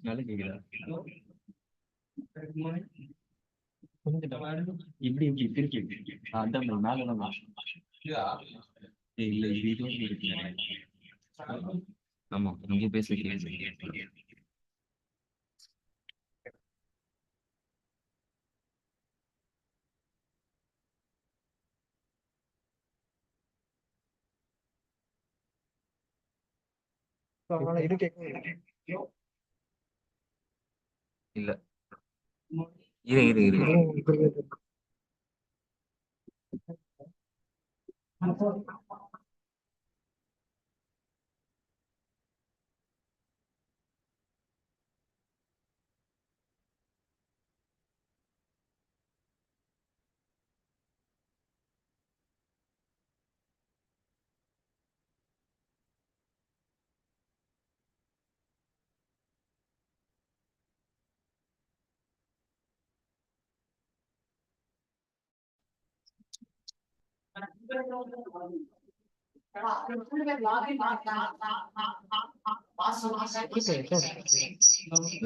நல்லா கேக்குதா? இப்படி இப்படி திருப்பி அதான் மேல நம்ம இல்ல இதுவும் இருக்கு நிறைய. ஆமா இங்க பேச கேள்வி. இல்ல இரு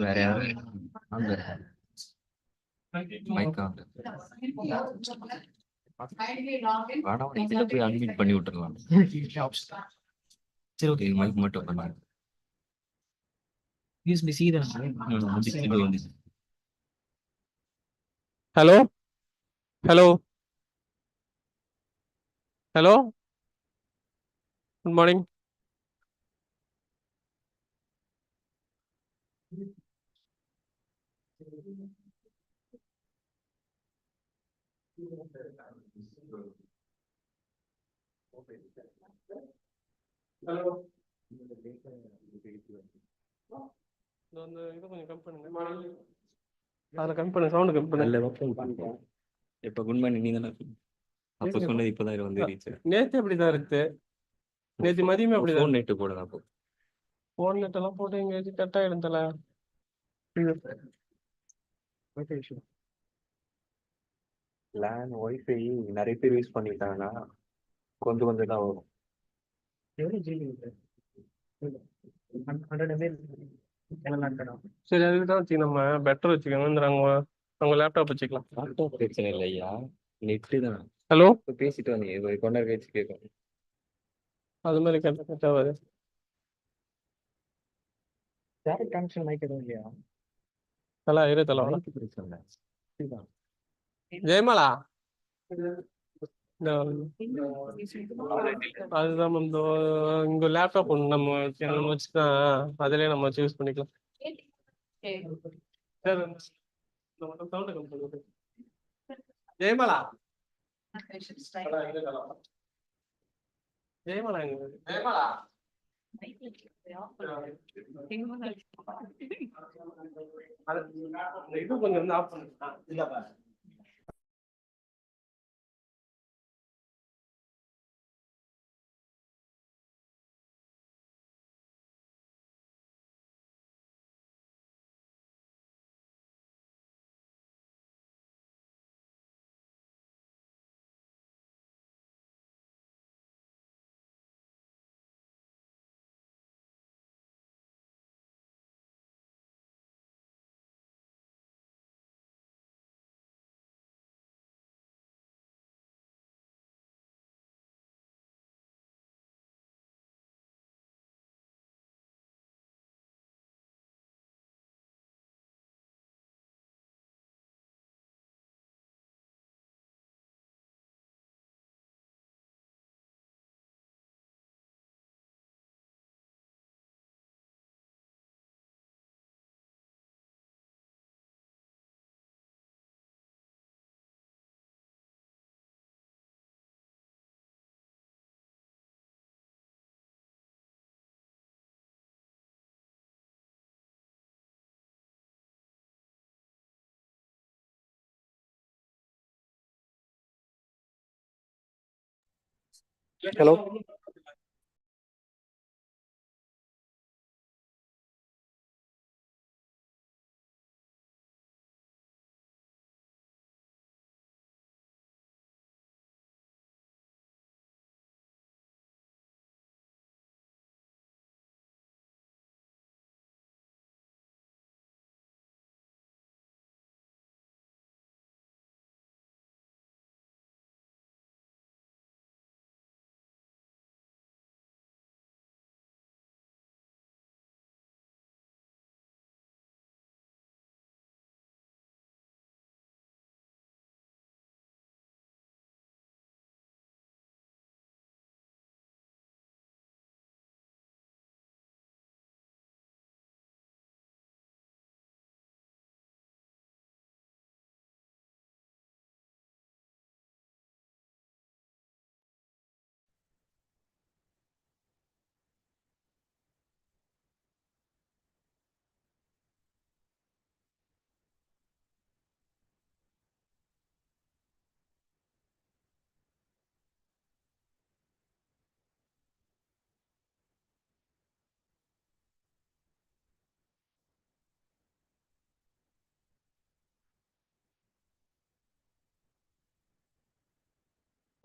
வேற யாரும் அந்த மைக்கா வேணாம் இதுல போய் அன்மியூட் பண்ணி விட்டுறலாம். சரி ஓகே மைக் மட்டும் பண்ணு. Hello hello hello good morning. Hello அந்த இதை கொஞ்சம் கம் பண்ணுங்க. அதில் கம் பண்ணு, சவுண்டு கம் பண்ணு. இப்ப குட் மார்னிங் நீ தானே அப்ப சொன்னது இப்பதான் வந்து ரீச். நேற்று அப்படிதான் இருக்கு. நேற்று மதியமே அப்படிதான். நெட்டு போடலாம் அப்போ ஃபோன் நெட்டெல்லாம் போட்டு எங்கேயாச்சும் கட் ஆகிடும் தல. லேன் ஒய்ஃபை நிறைய பேர் யூஸ் பண்ணிட்டாங்கன்னா கொஞ்சம் கொஞ்சம் தான் வரும். சரி அதுக்கு தான் வச்சு நம்ம பெட்டர் வச்சுக்கோங்க. அவங்க லேப்டாப் வச்சுக்கலாம். லேப்டாப் பிரச்சனை இல்லையா, நெட்டு தான். ஹலோ இப்போ பேசிட்டு வந்தீங்க கொண்டா வச்சு கேட்கும். அது மாதிரி கட் ஆகாது. டேரக்ட் கனெக்ஷன் மைக் எதுவும் இல்லையா? தலா இரு தலா. பிரச்சனை ஜெயமாலா அதுதான் இந்த இங்க லேப்டாப் ஒன்று நம்ம வச்சுதான் அதுலயே நம்ம வச்சு யூஸ் பண்ணிக்கலாம். ஜெயமாலா ஜெயமாலா ஜெயமாலா இது கொஞ்சம் ஆஃப் பண்ணுங்க. ஹலோ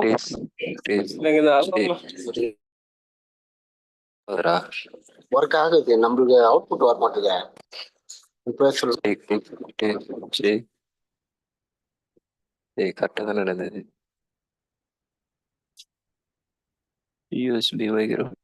இல்லைங்க இந்த அசோக்ல ஒர்க் ஆகுது, நம்மளுக்கு அவுட்புட் வர மாட்டேங்குது. இப்போ சொல்லு. கரெக்டாக தான் நடந்தது. யூஎஸ்பி வைக்கிறோம்.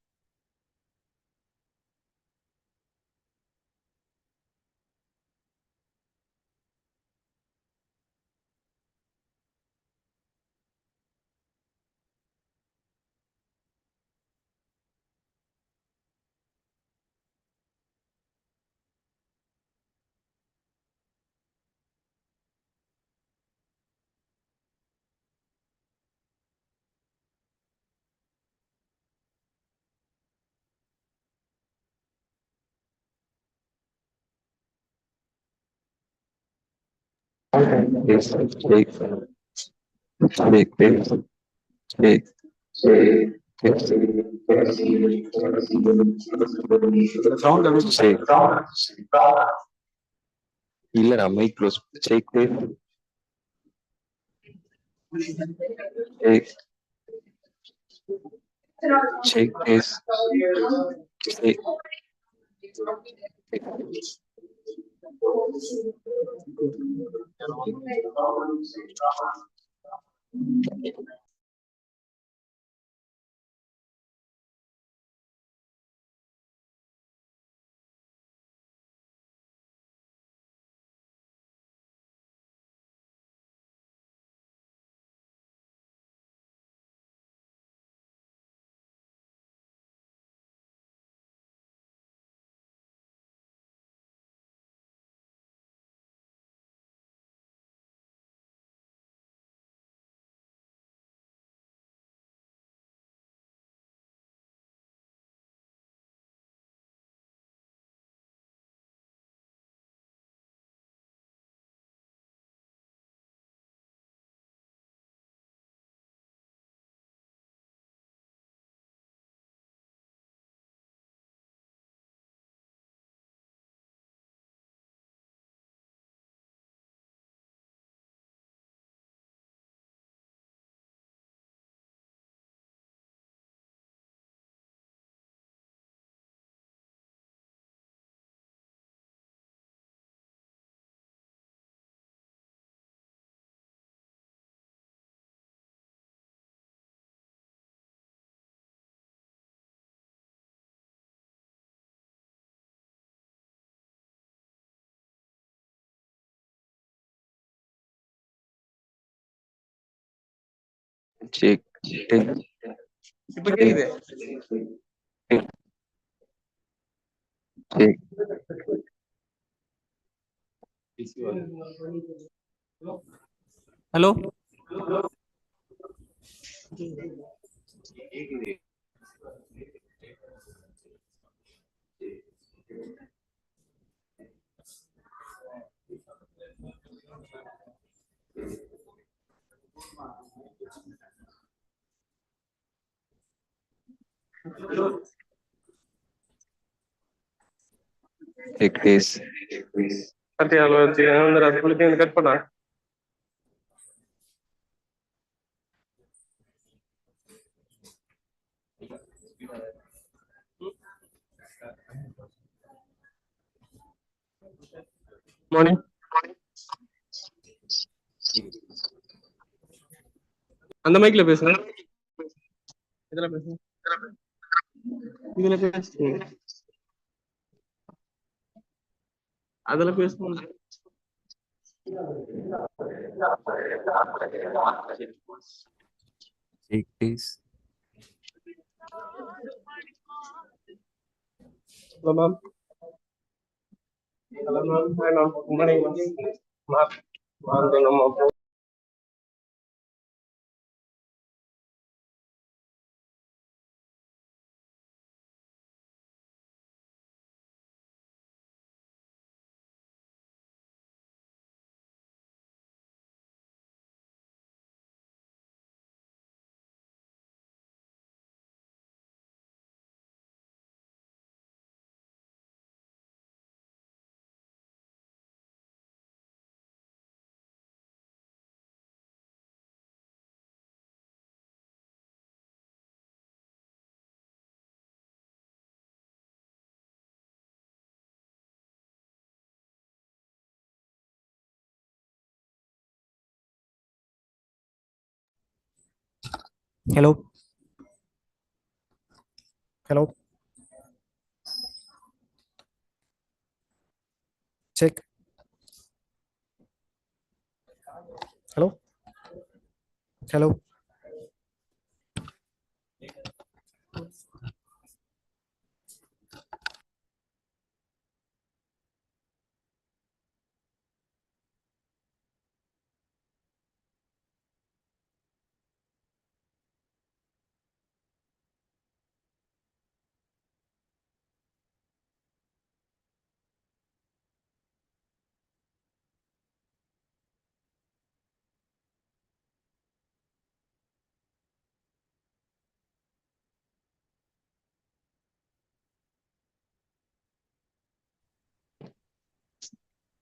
இல்லடா மைக் க்ளோஸ். ஷேக் ஷேக் ஷேக் ஷேக். ஷேக் இப்ப கேக்குது. ஷேக். ஹலோ ஷேக் டேஸ். கட்டியால வச்சு அது குளிக்க கட் பண்ணா மார்னிங் அந்த மைக்ல பேசுங்க. இதுல பேசுங்க. இதுல பேசுங்க. அதுல பேசுங்க. ஷேக் days. Hello, ma'am. Hello, ma'am. Hi, ma'am. Good morning, ma'am. Ma'am, Hello, hello, check. Hello, hello.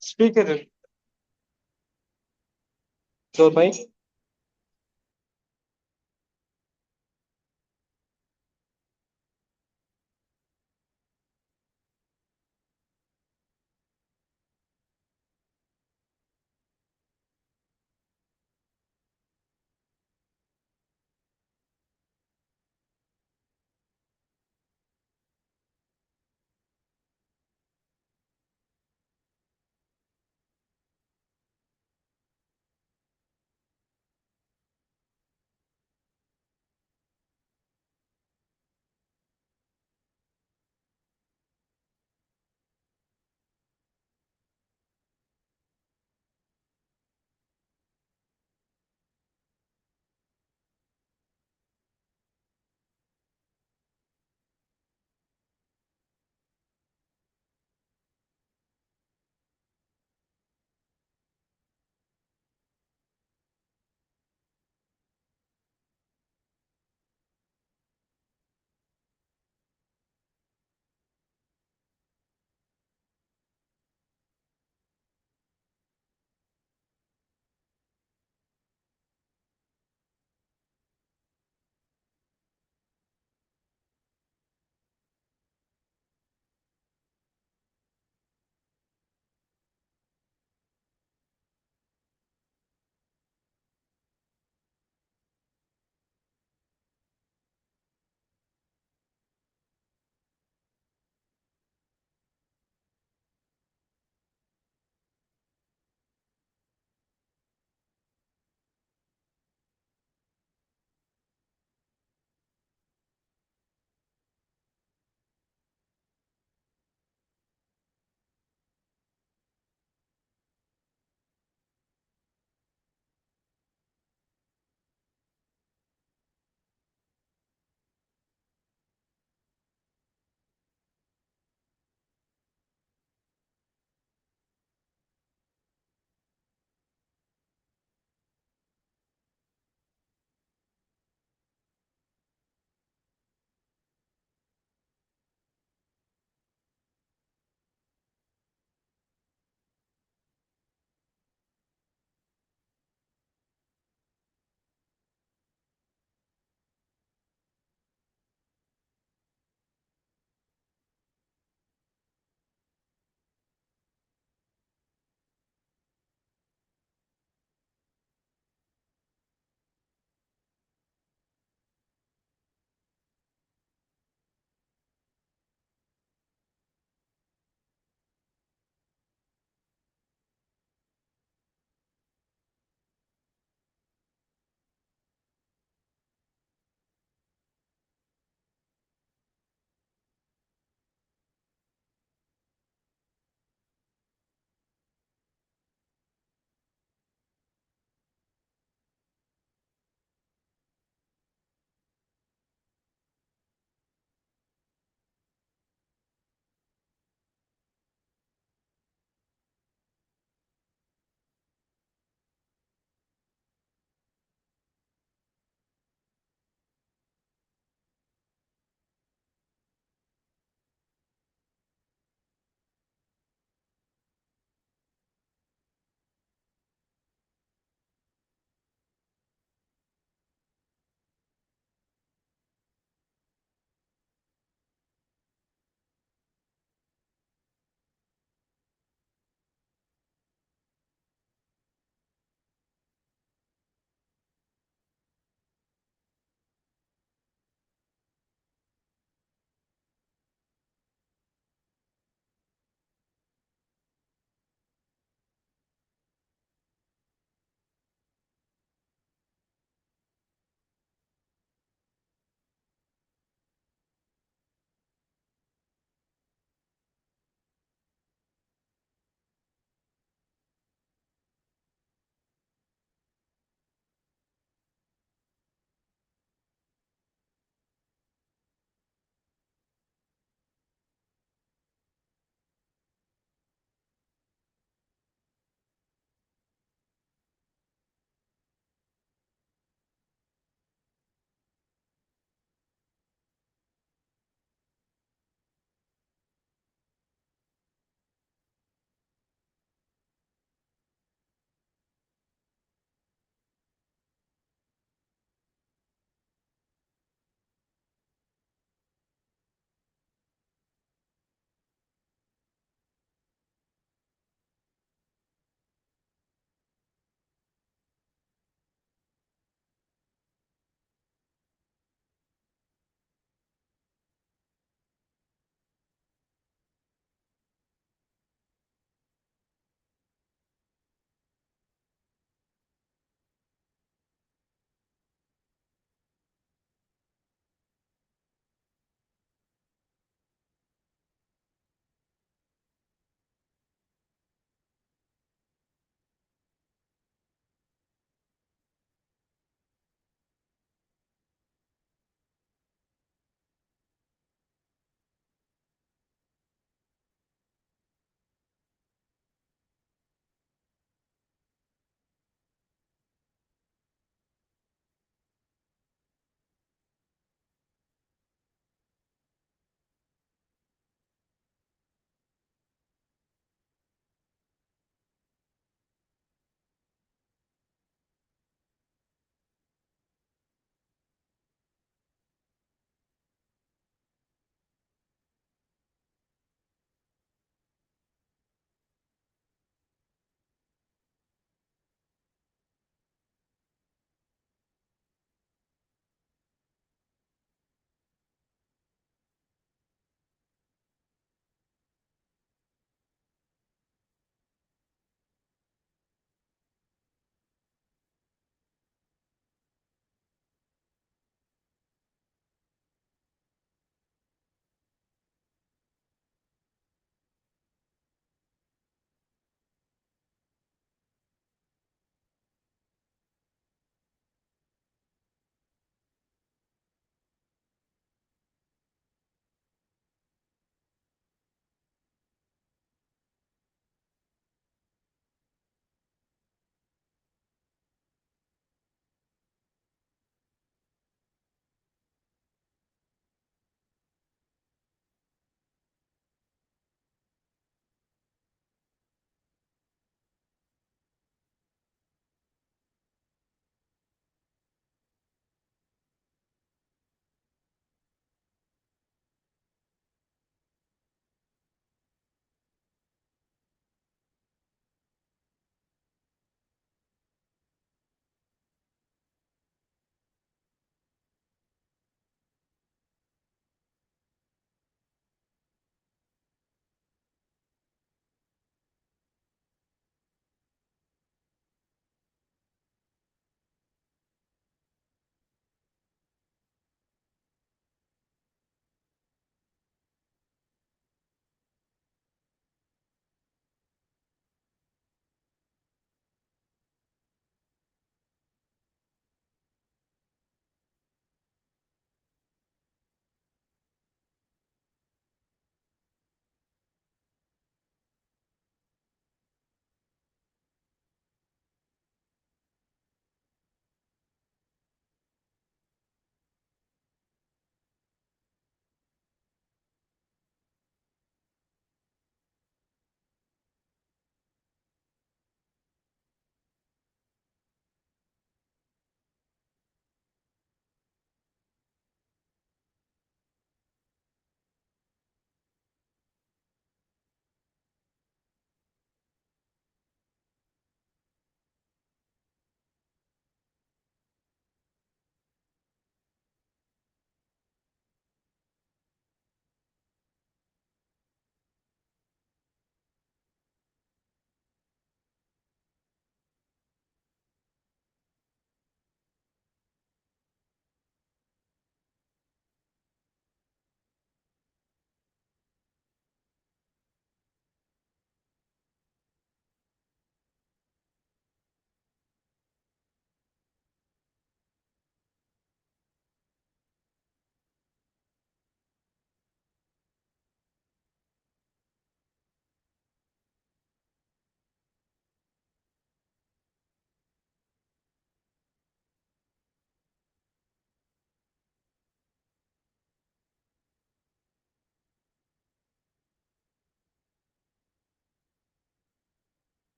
Speaker. Your mic.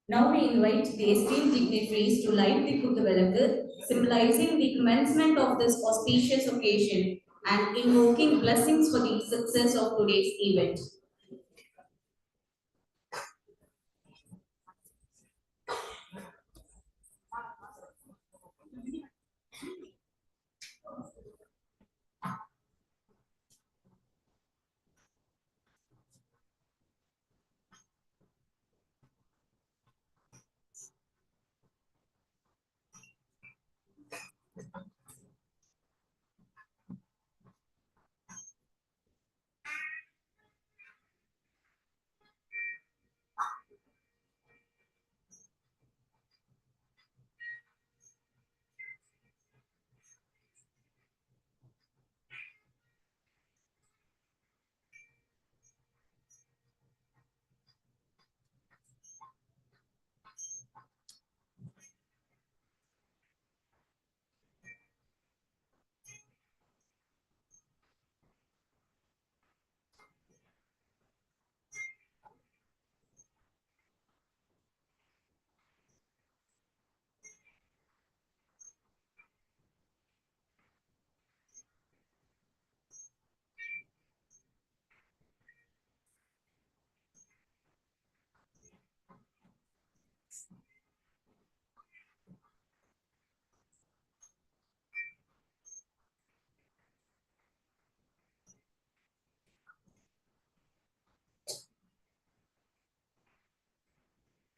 Now we invite the esteemed dignitaries to light the Kuthavilakku, symbolizing the commencement of this auspicious occasion and invoking blessings for the success of today's event.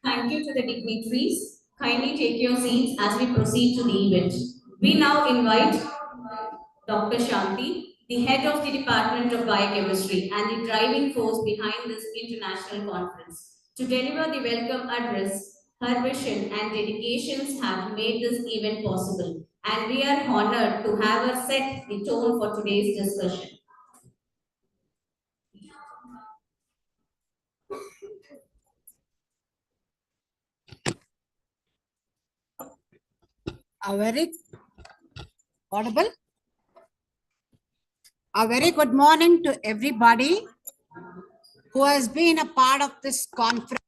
Thank you to the dignitaries. Kindly take your seats as we proceed to the event. We now invite Dr. Shanti, the head of the Department of Biochemistry and the driving force behind this international conference, to deliver the welcome address. Her vision and dedications have made this event possible, and we are honored to have her set the tone for today's discussion. A very audible. A very good morning to everybody who has been a part of this conference.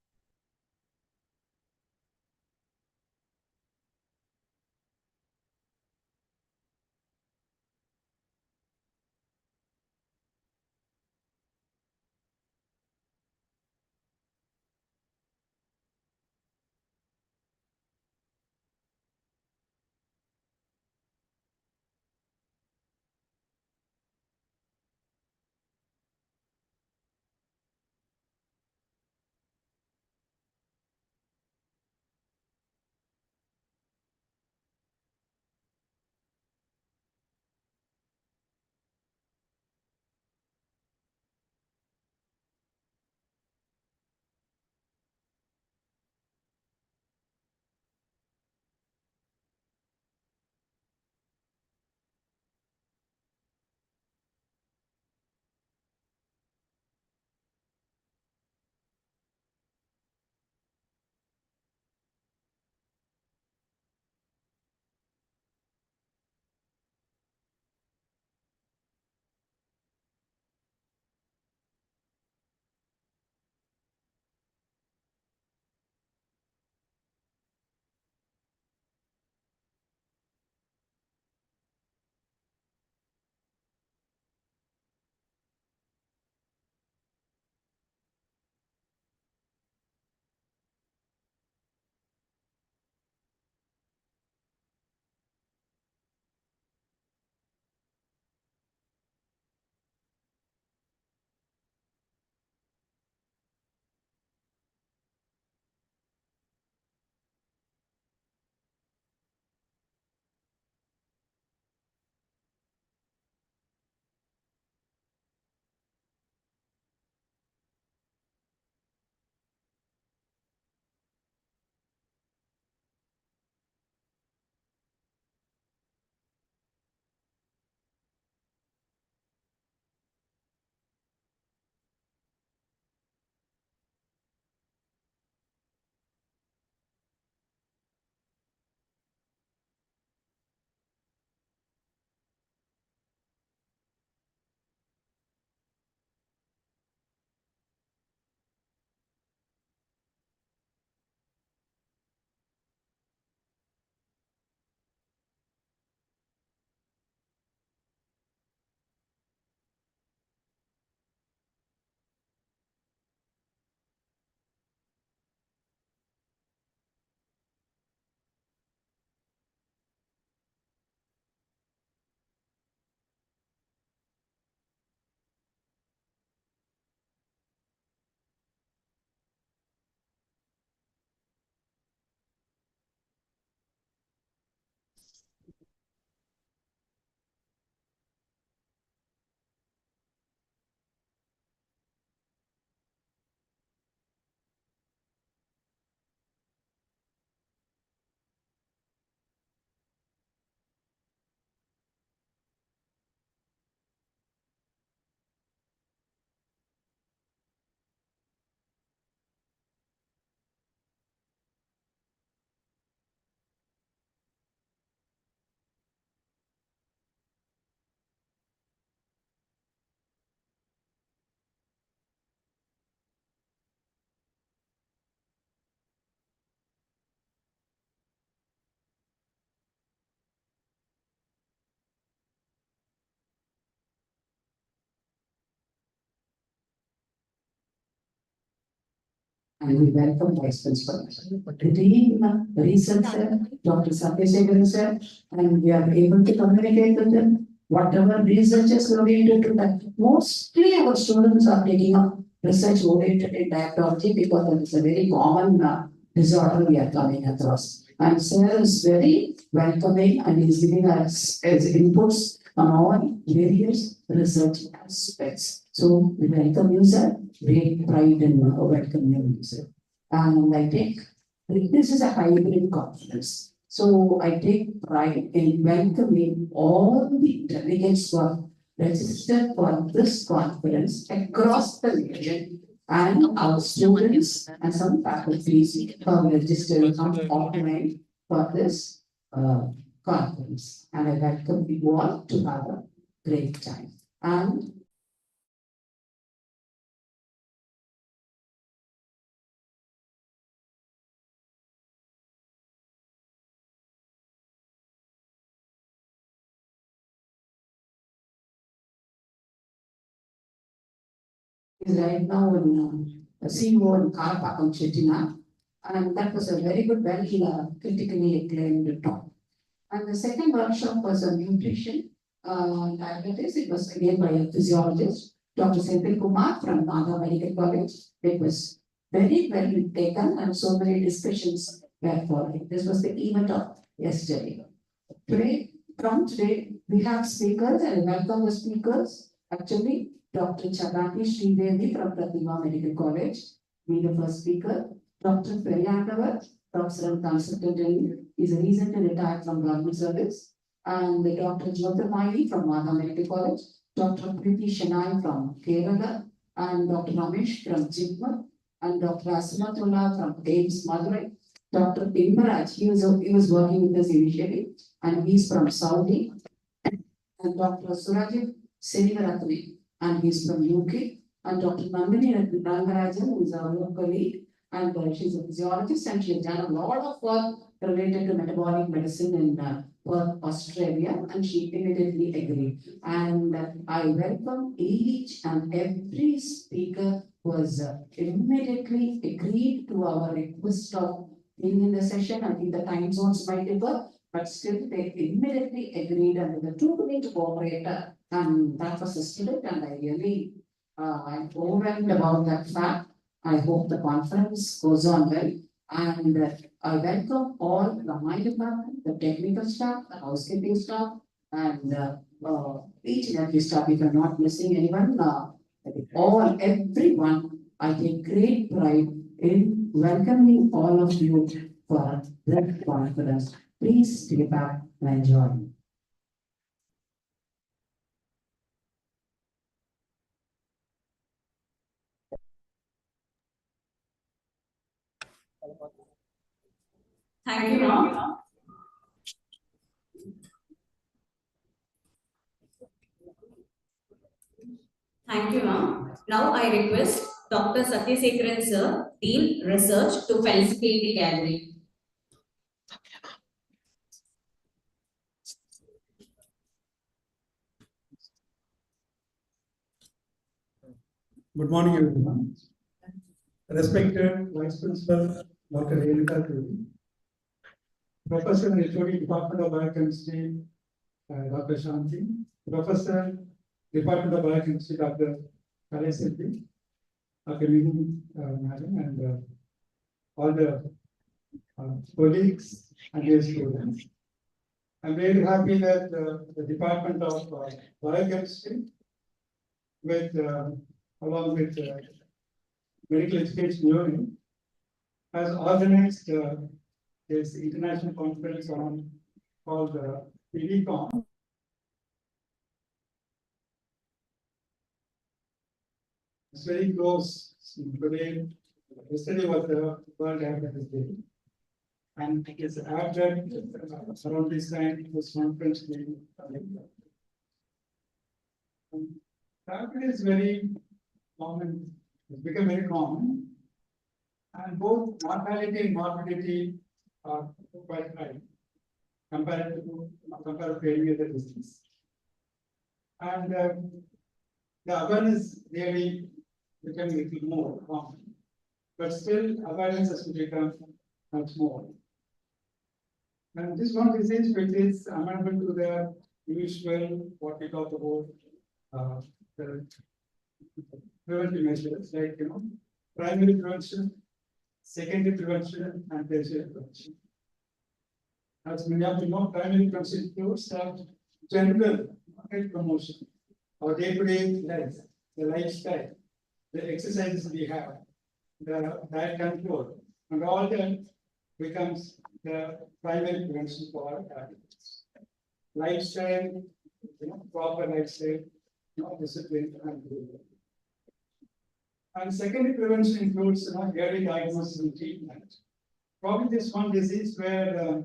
and we welcome Vice Principal. The team, researcher, Dr. Satyasegaran sir, and we are able to communicate with them. Whatever researchers are going to do that, mostly our students are taking up research oriented in diabetology because that is a very common disorder we are coming across. And sir is very welcoming and is giving us his inputs on all various research aspects. So we welcome you, sir. Great pride in welcoming you, sir. And I take this is a hybrid conference. So I take pride in welcoming all the delegates who are registered for this conference across the region and our students and some faculties who are registered offline for this conference. And I welcome you all to have a great time. And is right now in CEO in Karapakam Chettina, and that was a very good, very critically acclaimed talk. And the second workshop was on nutrition, diabetes. It was again by a physiologist, Dr. Senthil Kumar from Nanda Medical College. It was very well taken, and so many discussions were following. This was the event of yesterday. Today, we have speakers, and welcome the speakers. Actually, Dr. Chagati Sridevi from Pratima Medical College, be the first speaker. Dr. Periyandavar, professor and consultant, is recently retired from government service. And Dr. Jyotirmai from Nanda Medical College, Dr. Priti Shanai from Kerala, and Dr. Ramesh from Jigma, and Dr. Asimatullah from AIMS Madurai. Dr. Imraj, he was working with us initially, and he's from Saudi. And Dr. Surajit Senivaratne, and he's from UK. And Dr. Nandini Rangarajan, who is our colleague, and she's a physiologist, and she has done a lot of work related to metabolic medicine in Perth, Australia, and she immediately agreed. And I welcome each and every speaker who has immediately agreed to our request of being in the session. I think the time zones might differ, but still they immediately agreed, and they were too willing to cooperate, and that was a student, and I really I'm overwhelmed about that fact. I hope the conference goes on well, and I welcome all the my department, the technical staff, the housekeeping staff, and each and every staff. If I'm not missing anyone, everyone, I take great pride in welcoming all of you for this conference. Please take back and enjoy. Thank you, ma'am. Thank you, ma'am. Now I request Dr. Satyasegaran sir, Dean Research, to felicitate the gathering. Good morning, everyone. Respected Vice Principal Dr. Renuka Devi, Professor in HOD Department of Biochemistry, Dr. Shanti, Professor, Department of Biochemistry, Dr. Kalesilpi, Dr. Nidhi, Madam, and all the colleagues and their students. I'm very happy that the Department of Biochemistry, with along with Medical Education Unit, has organized this international conference on called Bidicon. It's very close today. Yesterday was the World Diabetes Day, and it is after around this time this conference being diabetes is very common. It's become very common, and both mortality and morbidity are quite high compared to any other disease. And the awareness really becoming a little more common. but still awareness has to become much more. And this one disease which is amenable to the usual, what we talk about, the preventive measures, like, primary prevention, secondary prevention, and tertiary prevention. As many of you know, primary prevention includes general health promotion, our day-to-day life, the lifestyle, the exercises we have, the diet control, and all that becomes the primary prevention for diabetes. Lifestyle, proper lifestyle, discipline and behavior. And secondary prevention includes early diagnosis and treatment. Probably this one disease where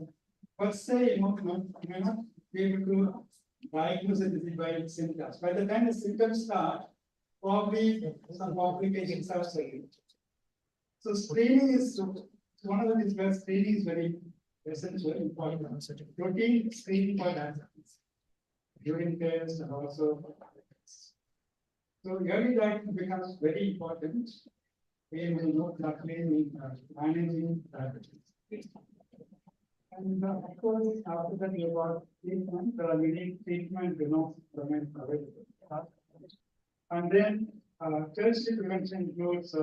let's say you may not be able to diagnose the disease by its symptoms. By the time the symptoms start, probably some complications are starting. So screening is one of the things where screening is very essential, important. Routine screening for diabetes, urine tests, and also so early diagnosis becomes very important in managing diabetes. And of course, after that, you got treatment, there are many treatment remain available. And then tertiary prevention includes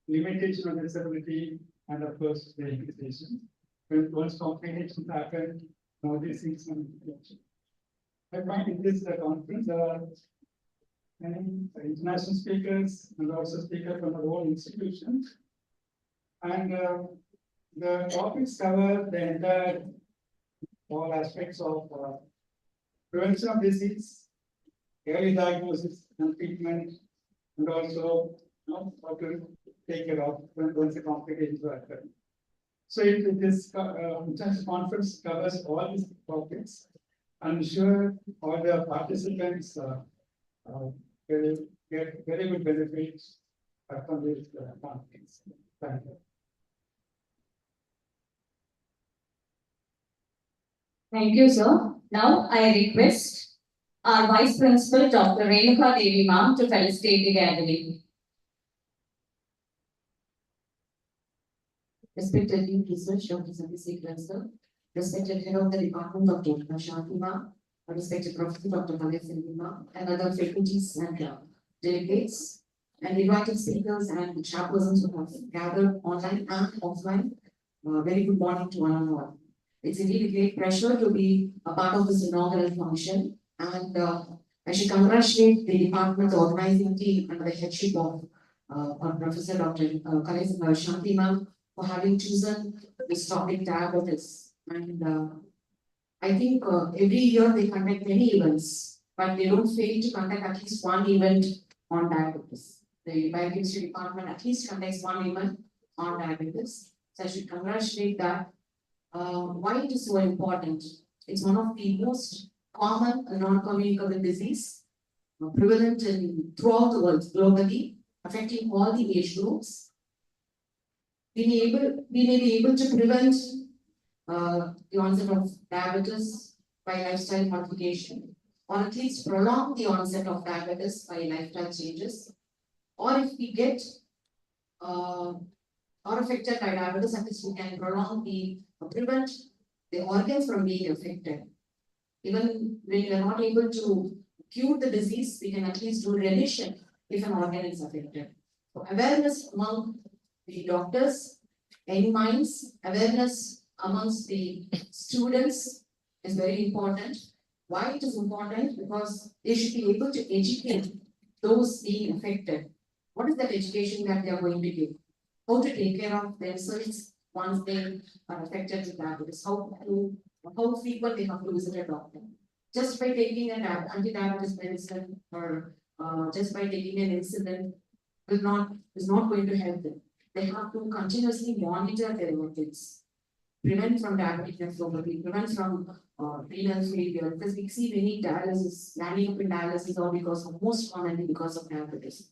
limitation of disability and of course the implication. When once complications happen, now this is some prevention. I find in this conference there are many international speakers and also speakers from our own institutions. And the topics cover the entire all aspects of prevention of disease, early diagnosis and treatment, and also how to take care of once the complications are occurring. So this conference covers all these topics. I'm sure all the participants will get very good benefits from this conference. Thank you. Thank you, sir. Now I request our Vice Principal, Dr. Renuka Devi Ma'am, to felicitate the gathering. Respected Dean Research, Dr. Sandeep sir, respected Head of the Department, Dr. Shanti Ma'am, respected Professor Dr. Kalai Ma'am, and other faculties and delegates, and invited speakers and chairpersons who have gathered online and offline. Very good morning to one and all. It's indeed a great pleasure to be a part of this inaugural function, and I should congratulate the department's organizing team under the headship of Professor Dr. Kalai Shanti Ma'am for having chosen this topic diabetes. And I think every year they conduct many events, but they don't fail to conduct at least one event on diabetes. The biochemistry department at least conducts one event on diabetes. So I should congratulate that. Why it is so important? It's one of the most common non-communicable disease, prevalent throughout the world globally, affecting all the age groups. We may be able to prevent the onset of diabetes by lifestyle modification, or at least prolong the onset of diabetes by lifestyle changes. Or if we get are affected by diabetes, at least we can prevent the organs from being affected. Even when we are not able to cure the disease, we can at least do remission if an organ is affected. So awareness among the doctors, any minds, awareness amongst the students is very important. Why it is important? Because they should be able to educate those being affected. What is that education that they are going to give? How to take care of themselves once they are affected with diabetes? How frequent they have to visit a doctor? Just by taking an anti-diabetes medicine or just by taking an insulin is not going to help them. They have to continuously monitor their organs, prevent from diabetic nephropathy, prevent from renal failure, because we see many dialysis, landing up in dialysis or most commonly because of diabetes.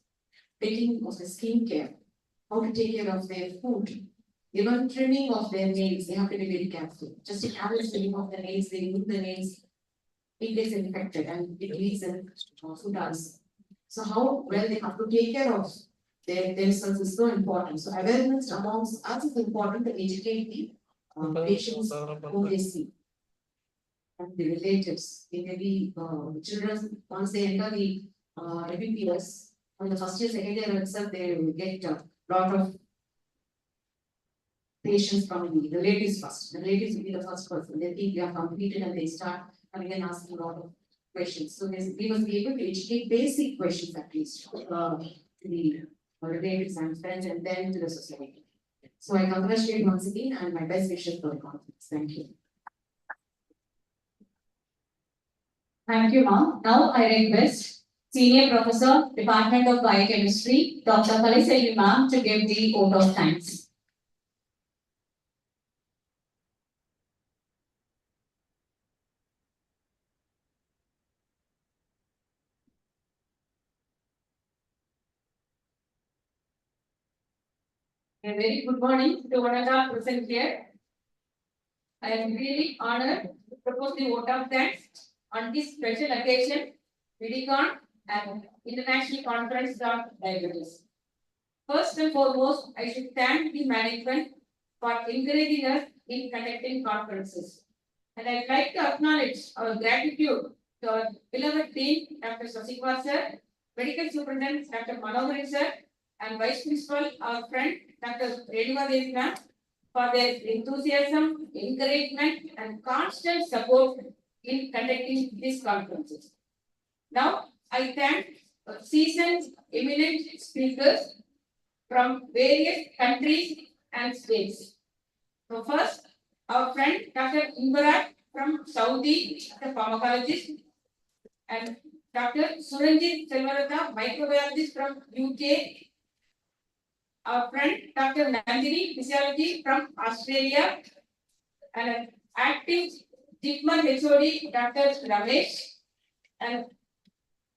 Taking of the skin care, how to take care of their food, even trimming of their nails, they have to be very careful. Just a careless trimming of the nails, they remove the nails, it gets infected and it leads in food ulcer. So how well they have to take care of their themselves is so important. So awareness amongst us is important to educate the patients whom they see and the relatives. They may be children once they enter the MBBS on the first year, second year itself, they will get a lot of patients from the relatives first. The relatives will be the first person. They think they are completed and they start coming and asking a lot of questions. So we must be able to educate basic questions at least to the relatives and friends and then to the society. So I congratulate once again and my best wishes for the conference. Thank you. Thank you, ma'am. Now I request Senior Professor, Department of Biochemistry, Dr. Kaliselvi ma'am to give the vote of thanks. A very good morning to one and all present here. I am really honored to propose the vote of thanks on this special occasion, Bidicon and International Conference on Diabetes. First and foremost, I should thank the management for encouraging us in conducting conferences. And I'd like to acknowledge our gratitude to our beloved team, Dr. Sasikwa sir, Medical Superintendent Dr. Manohar sir, and Vice Principal, our friend Dr. Renuka Devi ma'am, for their enthusiasm, encouragement, and constant support in conducting these conferences. Now, I thank seasoned, eminent speakers from various countries and states. So first, our friend Dr. Imbarat from Saudi, the pharmacologist, and Dr. Suranjit Selvarata, microbiologist from UK. Our friend Dr. Nandini, physiology from Australia, and an active Jigman HOD, Dr. Ramesh, and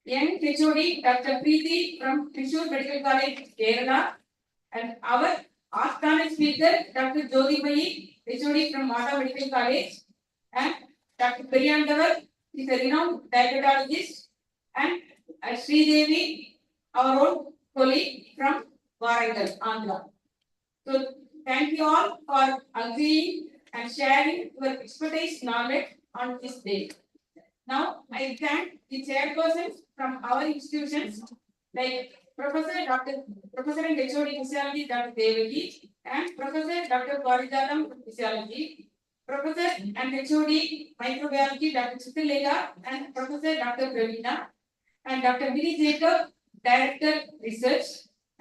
young HOD, Dr. Preeti from Thrissur Medical College, Kerala, and our Asthana speaker, Dr. Jyotimayi, HOD from Mata Medical College, and Dr. Periyandavar is a renowned diabetologist, and Sridevi, our own colleague from Warangal, Andhra. So thank you all for agreeing and sharing your expertise knowledge on this day. Now I thank the chairpersons from our institutions like Professor and HOD Physiology Dr. Devaki and Professor Dr. Parijatam Physiology, Professor and HOD Microbiology Dr. Chittalega and Professor Dr. Pravina and Dr. Billy Jacob, Director Research,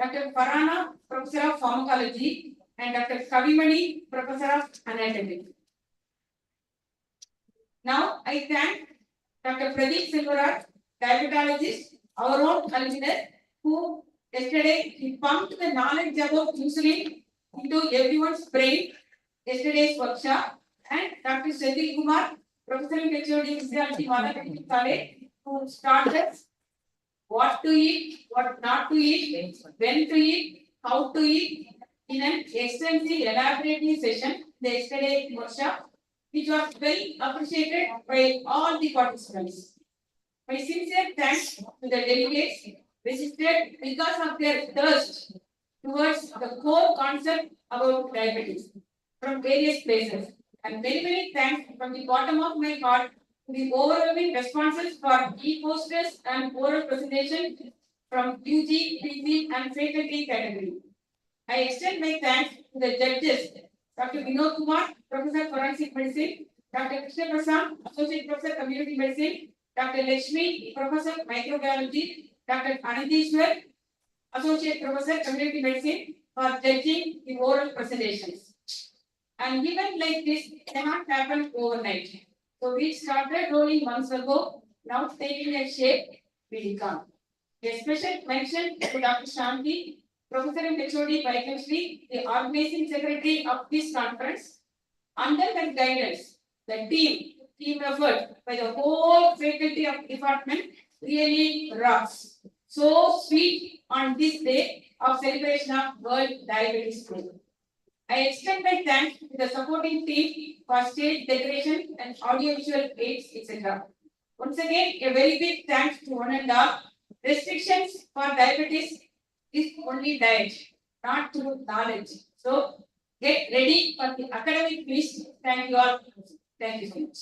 Dr. Farana, Professor of Pharmacology, and Dr. Kavimani, Professor of Anatomy. Now I thank Dr. Pradeep Silvarat, diabetologist, our own alumnus, who yesterday he pumped the knowledge about insulin into everyone's brain yesterday's workshop, and Dr. Sejil Kumar, Professor in HOD Physiology, Mata Medical College, who started what to eat, what not to eat, when to eat, how to eat, in an extensive elaborate session, the yesterday workshop, which was well appreciated by all the participants. My sincere thanks to the delegates visited because of their thirst towards the core concept about diabetes from various places. And many thanks from the bottom of my heart to the overwhelming responses for e-posters and oral presentation from UG, PG, and faculty category. I extend my thanks to the judges, Dr. Vinod Kumar, Professor Forensic Medicine, Dr. Krishna Prasad, Associate Professor Community Medicine, Dr. Lakshmi, Professor Microbiology, Dr. Anandishwar, Associate Professor Community Medicine, for judging the oral presentations. And event like this cannot happen overnight. So we started rolling months ago, now taking a shape, Bidicon. A special mention to Dr. Shanti, Professor in HOD Biochemistry, the organizing secretary of this conference. Under her guidance, the team effort by the whole faculty of department really rocks. So sweet on this day of celebration of World Diabetes Day. I extend my thanks to the supporting team for stage decoration and audiovisual aids, etc. Once again, a very big thanks to one and all. Restrictions for diabetes is only diet, not through knowledge. So get ready for the academic quiz. Thank you all. Thank you so much.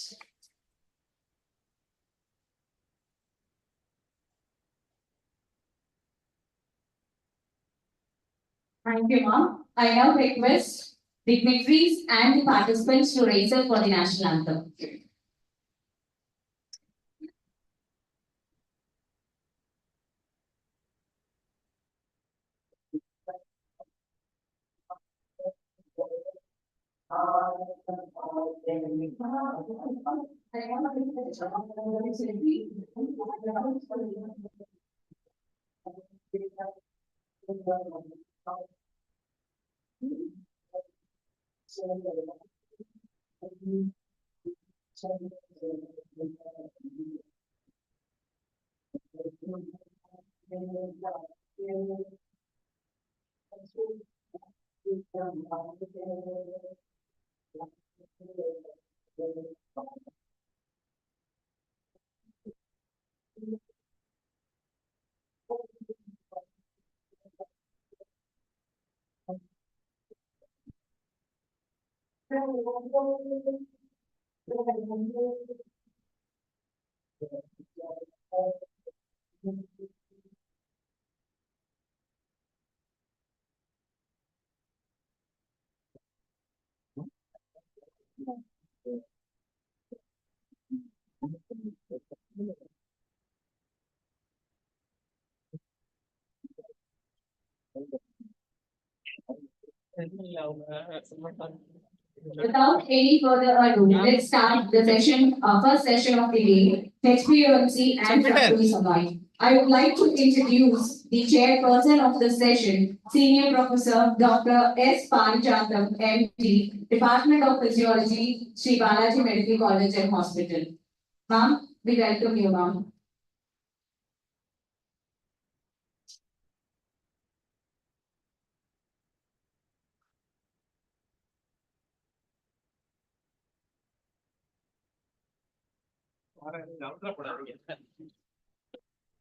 Thank you, ma'am. I now request dignitaries and the participants to raise up for the national anthem. Without any further ado, let's start the session, first session of the day, HPOMC and Factory Supply. I would like to introduce the chairperson of the session, Senior Professor Dr. S. Panichandam, MD, Department of Physiology, Sri Balaji Medical College and Hospital. Ma'am, we welcome you, ma'am.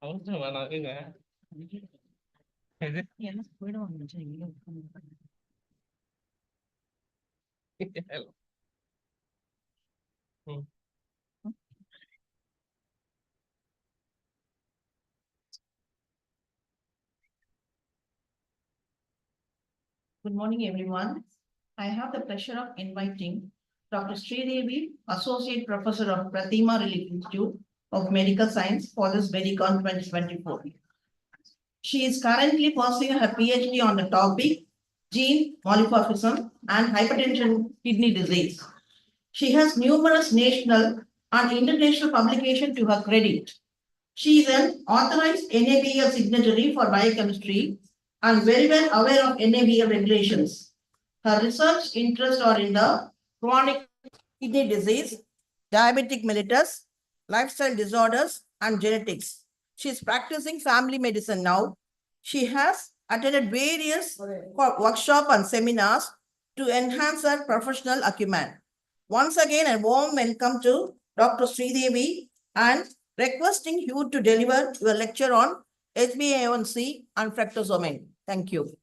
அவசரம் வேணாங்க. எது? ம். Good morning, everyone. I have the pleasure of inviting Dr. Sridevi, Associate Professor of Pratima Relief Institute of Medical Science for this Bidicon 2024. She is currently pursuing her PhD on the topic gene polymorphism and hypertension kidney disease. She has numerous national and international publications to her credit. She is an authorized NABL signatory for biochemistry and very well aware of NABL regulations. Her research interests are in the chronic kidney disease, diabetic mellitus, lifestyle disorders, and genetics. She is practicing family medicine now. She has attended various workshops and seminars to enhance her professional acumen. Once again, a warm welcome to Dr. Sridevi and requesting you to deliver your lecture on HbA1c and fructosamine. Thank you.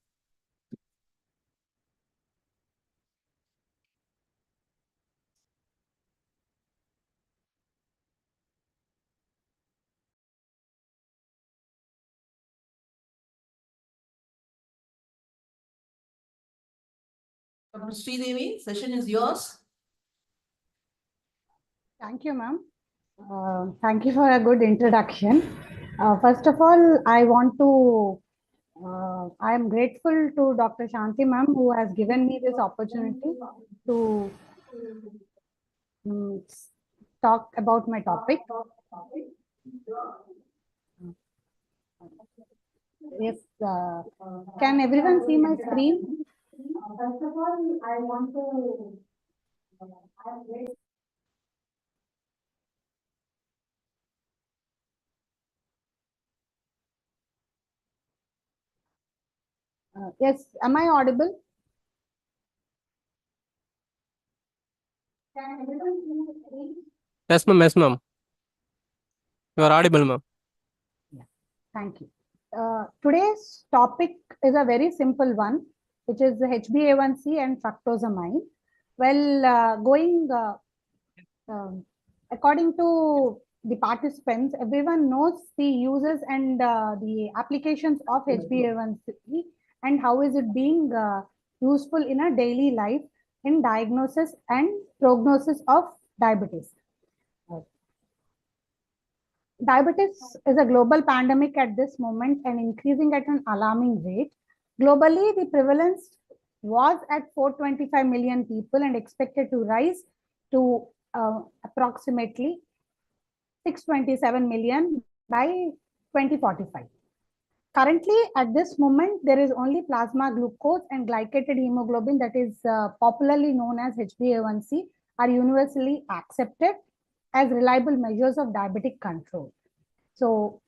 Dr. Sridevi, session is yours. Thank you, ma'am. Thank you for a good introduction. First of all, I am grateful to Dr. Shanti ma'am who has given me this opportunity to talk about my topic. Yes, can everyone see my screen? First of all, I want to yes, am I audible? Can everyone see my screen? Yes, ma'am. Yes, ma'am. You are audible, ma'am. Yeah, thank you. Today's topic is a very simple one, which is the HbA1c and fructosamine. Well, according to the participants, everyone knows the uses and the applications of HbA1c and how is it being useful in a daily life in diagnosis and prognosis of diabetes. Diabetes is a global pandemic at this moment and increasing at an alarming rate. Globally, the prevalence was at 425 million people and expected to rise to approximately 627 million by 2045. Currently, at this moment, there is only plasma glucose and glycated hemoglobin, that is popularly known as HbA1c, are universally accepted as reliable measures of diabetic control. So,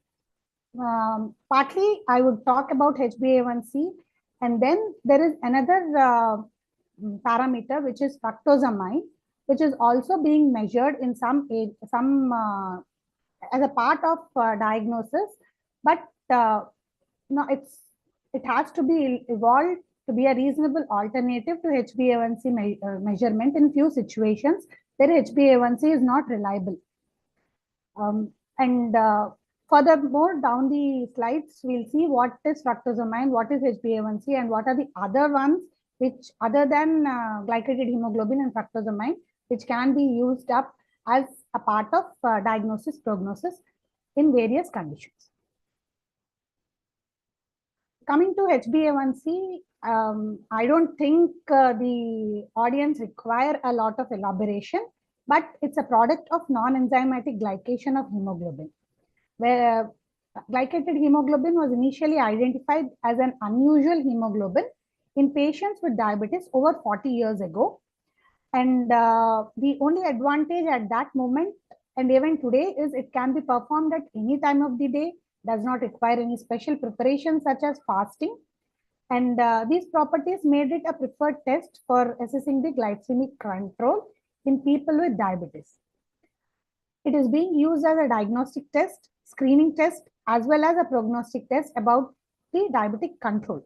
partly I would talk about HbA1c, and then there is another parameter, which is fructosamine, which is also being measured in some as a part of diagnosis, but no, it has to be evolved to be a reasonable alternative to HbA1c measurement in few situations where HbA1c is not reliable. And furthermore, down the slides, we'll see what is fructosamine, what is HbA1c, and what are the other ones which, other than glycated hemoglobin and fructosamine, which can be used up as a part of diagnosis prognosis in various conditions. Coming to HbA1c, I don't think the audience require a lot of elaboration, but it's a product of non-enzymatic glycation of hemoglobin, where glycated hemoglobin was initially identified as an unusual hemoglobin in patients with diabetes over 40 years ago. And the only advantage at that moment and even today is it can be performed at any time of the day, does not require any special preparation such as fasting. And these properties made it a preferred test for assessing the glycemic control in people with diabetes. It is being used as a diagnostic test, screening test, as well as a prognostic test about the diabetic control.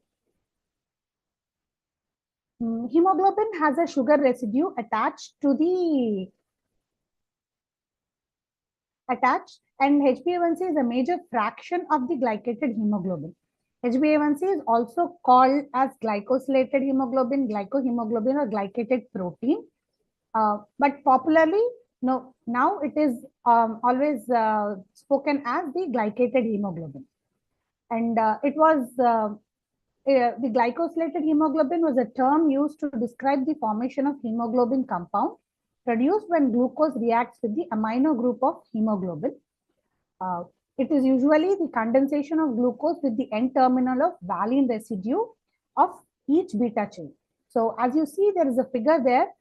Hemoglobin has a sugar residue attached, and HbA1c is a major fraction of the glycated hemoglobin. HbA1c is also called as glycosylated hemoglobin, glycohemoglobin, or glycated protein. But popularly, now it is always spoken as the glycated hemoglobin. And the glycosylated hemoglobin was a term used to describe the formation of hemoglobin compound produced when glucose reacts with the amino group of hemoglobin. It is usually the condensation of glucose with the N-terminal of valine residue of each beta chain. So as you see, there is a figure there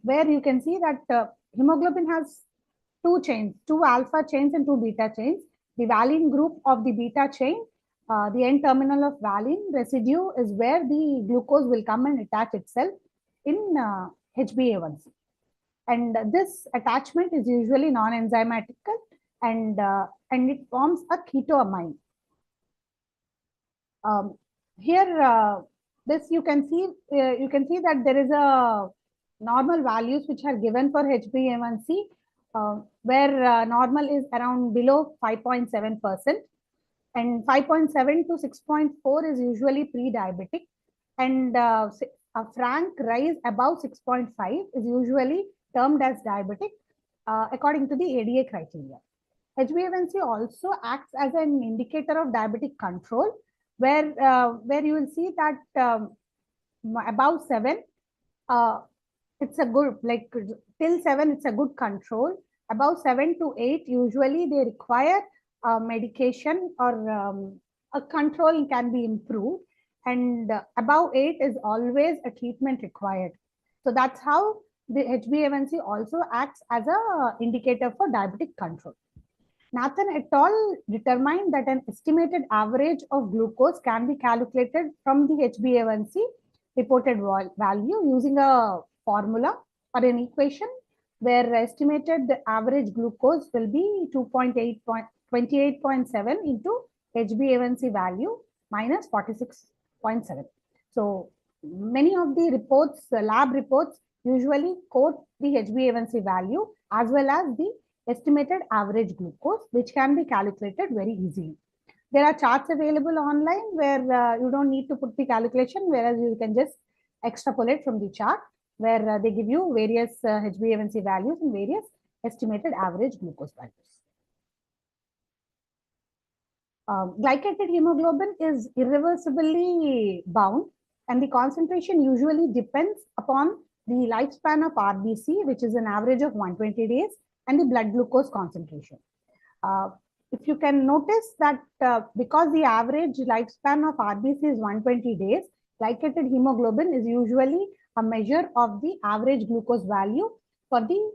where you can see that hemoglobin has two chains, two alpha chains and two beta chains. The valine group of the beta chain, the N-terminal of valine residue is where the glucose will come and attach itself in HbA1c. And this attachment is usually non-enzymatic, and it forms a ketoamine. Here, this you can see that there is a normal values which are given for HbA1c, where normal is around below 5.7%, and 5.7 to 6.4 is usually pre-diabetic, and a frank rise above 6.5 is usually termed as diabetic according to the ADA criteria. HbA1c also acts as an indicator of diabetic control, where you will see that above 7, it's a good, like till 7, it's a good control. Above 7 to 8, usually they require medication, or a control can be improved. And above 8 is always a treatment required. So that's how the HbA1c also acts as an indicator for diabetic control. Nathan et al. Determined that an estimated average of glucose can be calculated from the HbA1c reported value using a formula or an equation where estimated average glucose will be 28.7 into HbA1c value minus 46.7. So many of the reports, lab reports, usually quote the HbA1c value as well as the estimated average glucose, which can be calculated very easily. There are charts available online where you don't need to put the calculation, whereas you can just extrapolate from the chart where they give you various HbA1c values and various estimated average glucose values. Glycated hemoglobin is irreversibly bound, and the concentration usually depends upon the lifespan of RBC, which is an average of 120 days, and the blood glucose concentration. If you can notice that because the average lifespan of RBC is 120 days, glycated hemoglobin is usually a measure of the average glucose value for the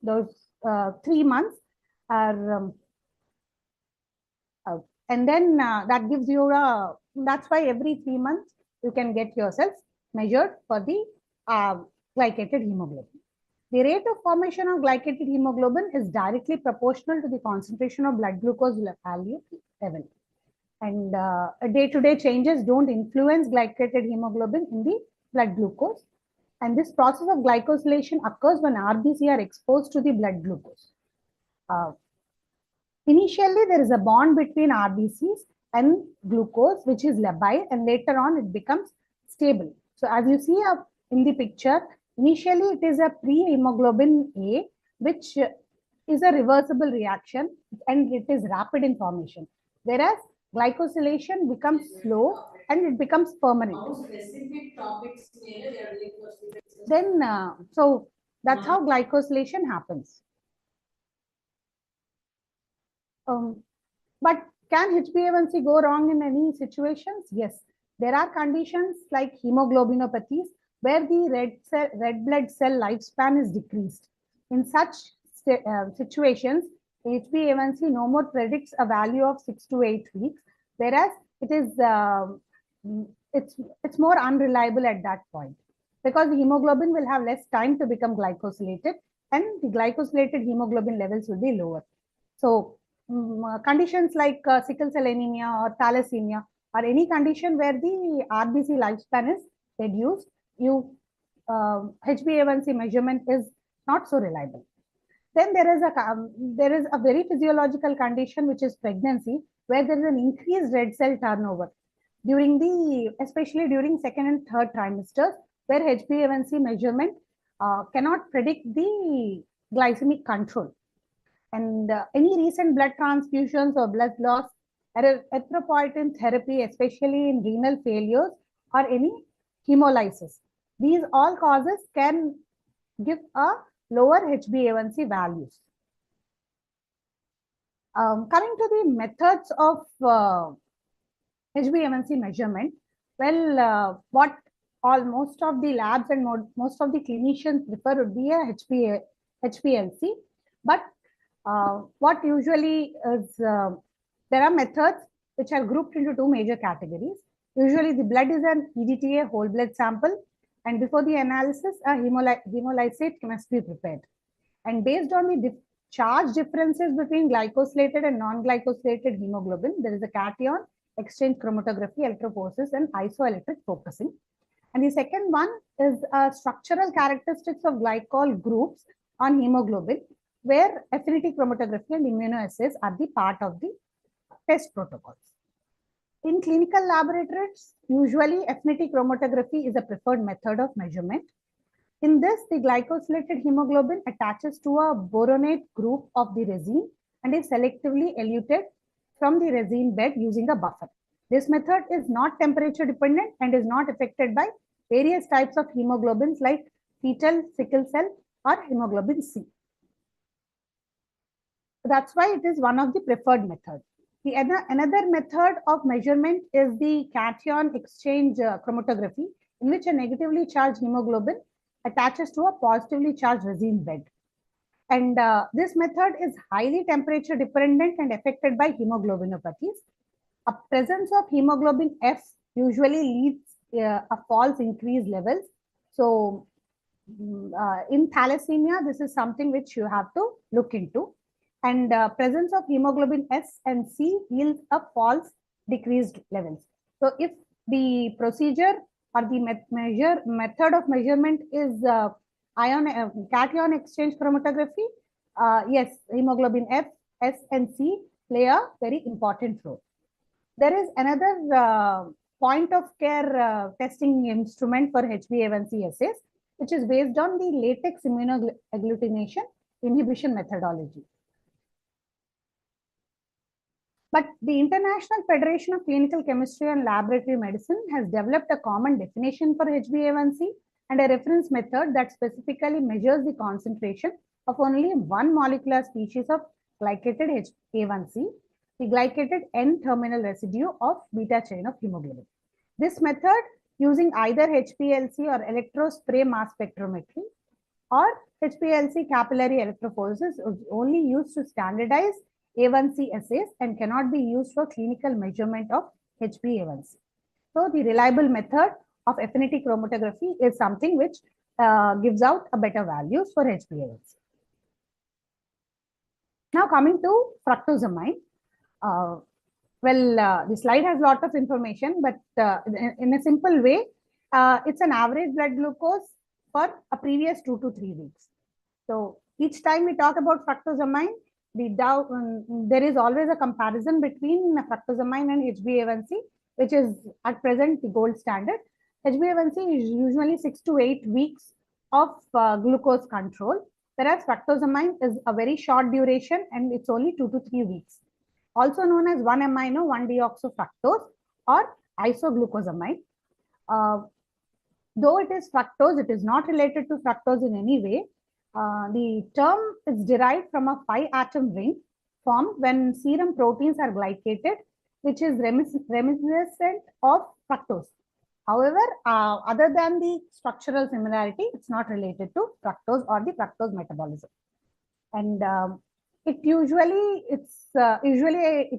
those 3 months. And then that gives you that's why every 3 months you can get yourself measured for the glycated hemoglobin. The rate of formation of glycated hemoglobin is directly proportional to the concentration of blood glucose value level. And day-to-day changes don't influence glycated hemoglobin in the blood glucose. And this process of glycosylation occurs when RBC are exposed to the blood glucose. Initially, there is a bond between RBCs and glucose, which is labile, and later on it becomes stable. So as you see in the picture, initially it is a pre-hemoglobin A, which is a reversible reaction and it is rapid in formation. Whereas glycosylation becomes slow and it becomes permanent. Then, so that's how glycosylation happens. But can HbA1c go wrong in any situations? Yes. There are conditions like hemoglobinopathies where the red blood cell lifespan is decreased. In such situations, HbA1c no more predicts a value of 6 to 8 weeks, whereas it is it's more unreliable at that point because the hemoglobin will have less time to become glycosylated and the glycosylated hemoglobin levels will be lower. So conditions like sickle cell anemia or thalassemia or any condition where the RBC lifespan is reduced, HbA1c measurement is not so reliable. Then there is a very physiological condition which is pregnancy, where there is an increased red cell turnover especially during second and third trimesters, where HbA1c measurement cannot predict the glycemic control. And any recent blood transfusions or blood loss, erythropoietin therapy, especially in renal failures or any hemolysis, these all causes can give a lower HbA1c values. Coming to the methods of HbA1c measurement, well, what most of the labs and most of the clinicians prefer would be a HPLC, but what usually is, there are methods which are grouped into two major categories. Usually the blood is an EDTA whole blood sample, and before the analysis, a hemolysate must be prepared. And based on the charge differences between glycosylated and non-glycosylated hemoglobin, there is a cation exchange chromatography, electrophoresis, and isoelectric focusing. And the second one is structural characteristics of glycol groups on hemoglobin, where affinity chromatography and immunoassays are the part of the test protocols. In clinical laboratories, usually affinity chromatography is a preferred method of measurement. In this, the glycosylated hemoglobin attaches to a boronate group of the resin and is selectively eluted from the resin bed using a buffer. This method is not temperature dependent and is not affected by various types of hemoglobins like fetal, sickle cell, or hemoglobin C. That's why it is one of the preferred methods. Another method of measurement is the cation exchange chromatography, in which a negatively charged hemoglobin attaches to a positively charged resin bed. And this method is highly temperature dependent and affected by hemoglobinopathies. A presence of hemoglobin F usually leads a false increased levels. So in thalassemia, this is something which you have to look into. and presence of hemoglobin S and C yields a false decreased levels. So if the procedure or the method of measurement is cation exchange chromatography, yes, hemoglobin F, S and C play a very important role. There is another point of care testing instrument for HbA1c assays, which is based on the latex immunoagglutination inhibition methodology. But the International Federation of Clinical Chemistry and Laboratory Medicine has developed a common definition for HbA1c and a reference method that specifically measures the concentration of only one molecular species of glycated HbA1c, the glycated N-terminal residue of beta chain of hemoglobin. This method, using either HPLC or electrospray mass spectrometry or HPLC capillary electrophoresis, is only used to standardize A1C assays and cannot be used for clinical measurement of HbA1c. So the reliable method of affinity chromatography is something which gives out a better values for HbA1c. Now coming to fructosamine. The slide has a lot of information, but in a simple way, it's an average blood glucose for a previous 2 to 3 weeks. So each time we talk about fructosamine, there is always a comparison between fructosamine and HbA1c, which is at present the gold standard. HbA1c is usually 6 to 8 weeks of glucose control, whereas fructosamine is a very short duration and it's only 2 to 3 weeks. Also known as 1-amino 1-deoxyfructose or isoglucosamine. Though it is fructose, it is not related to fructose in any way. The term is derived from a 5-atom ring formed when serum proteins are glycated, which is reminiscent of fructose. However, other than the structural similarity, it's not related to fructose or the fructose metabolism. And it usually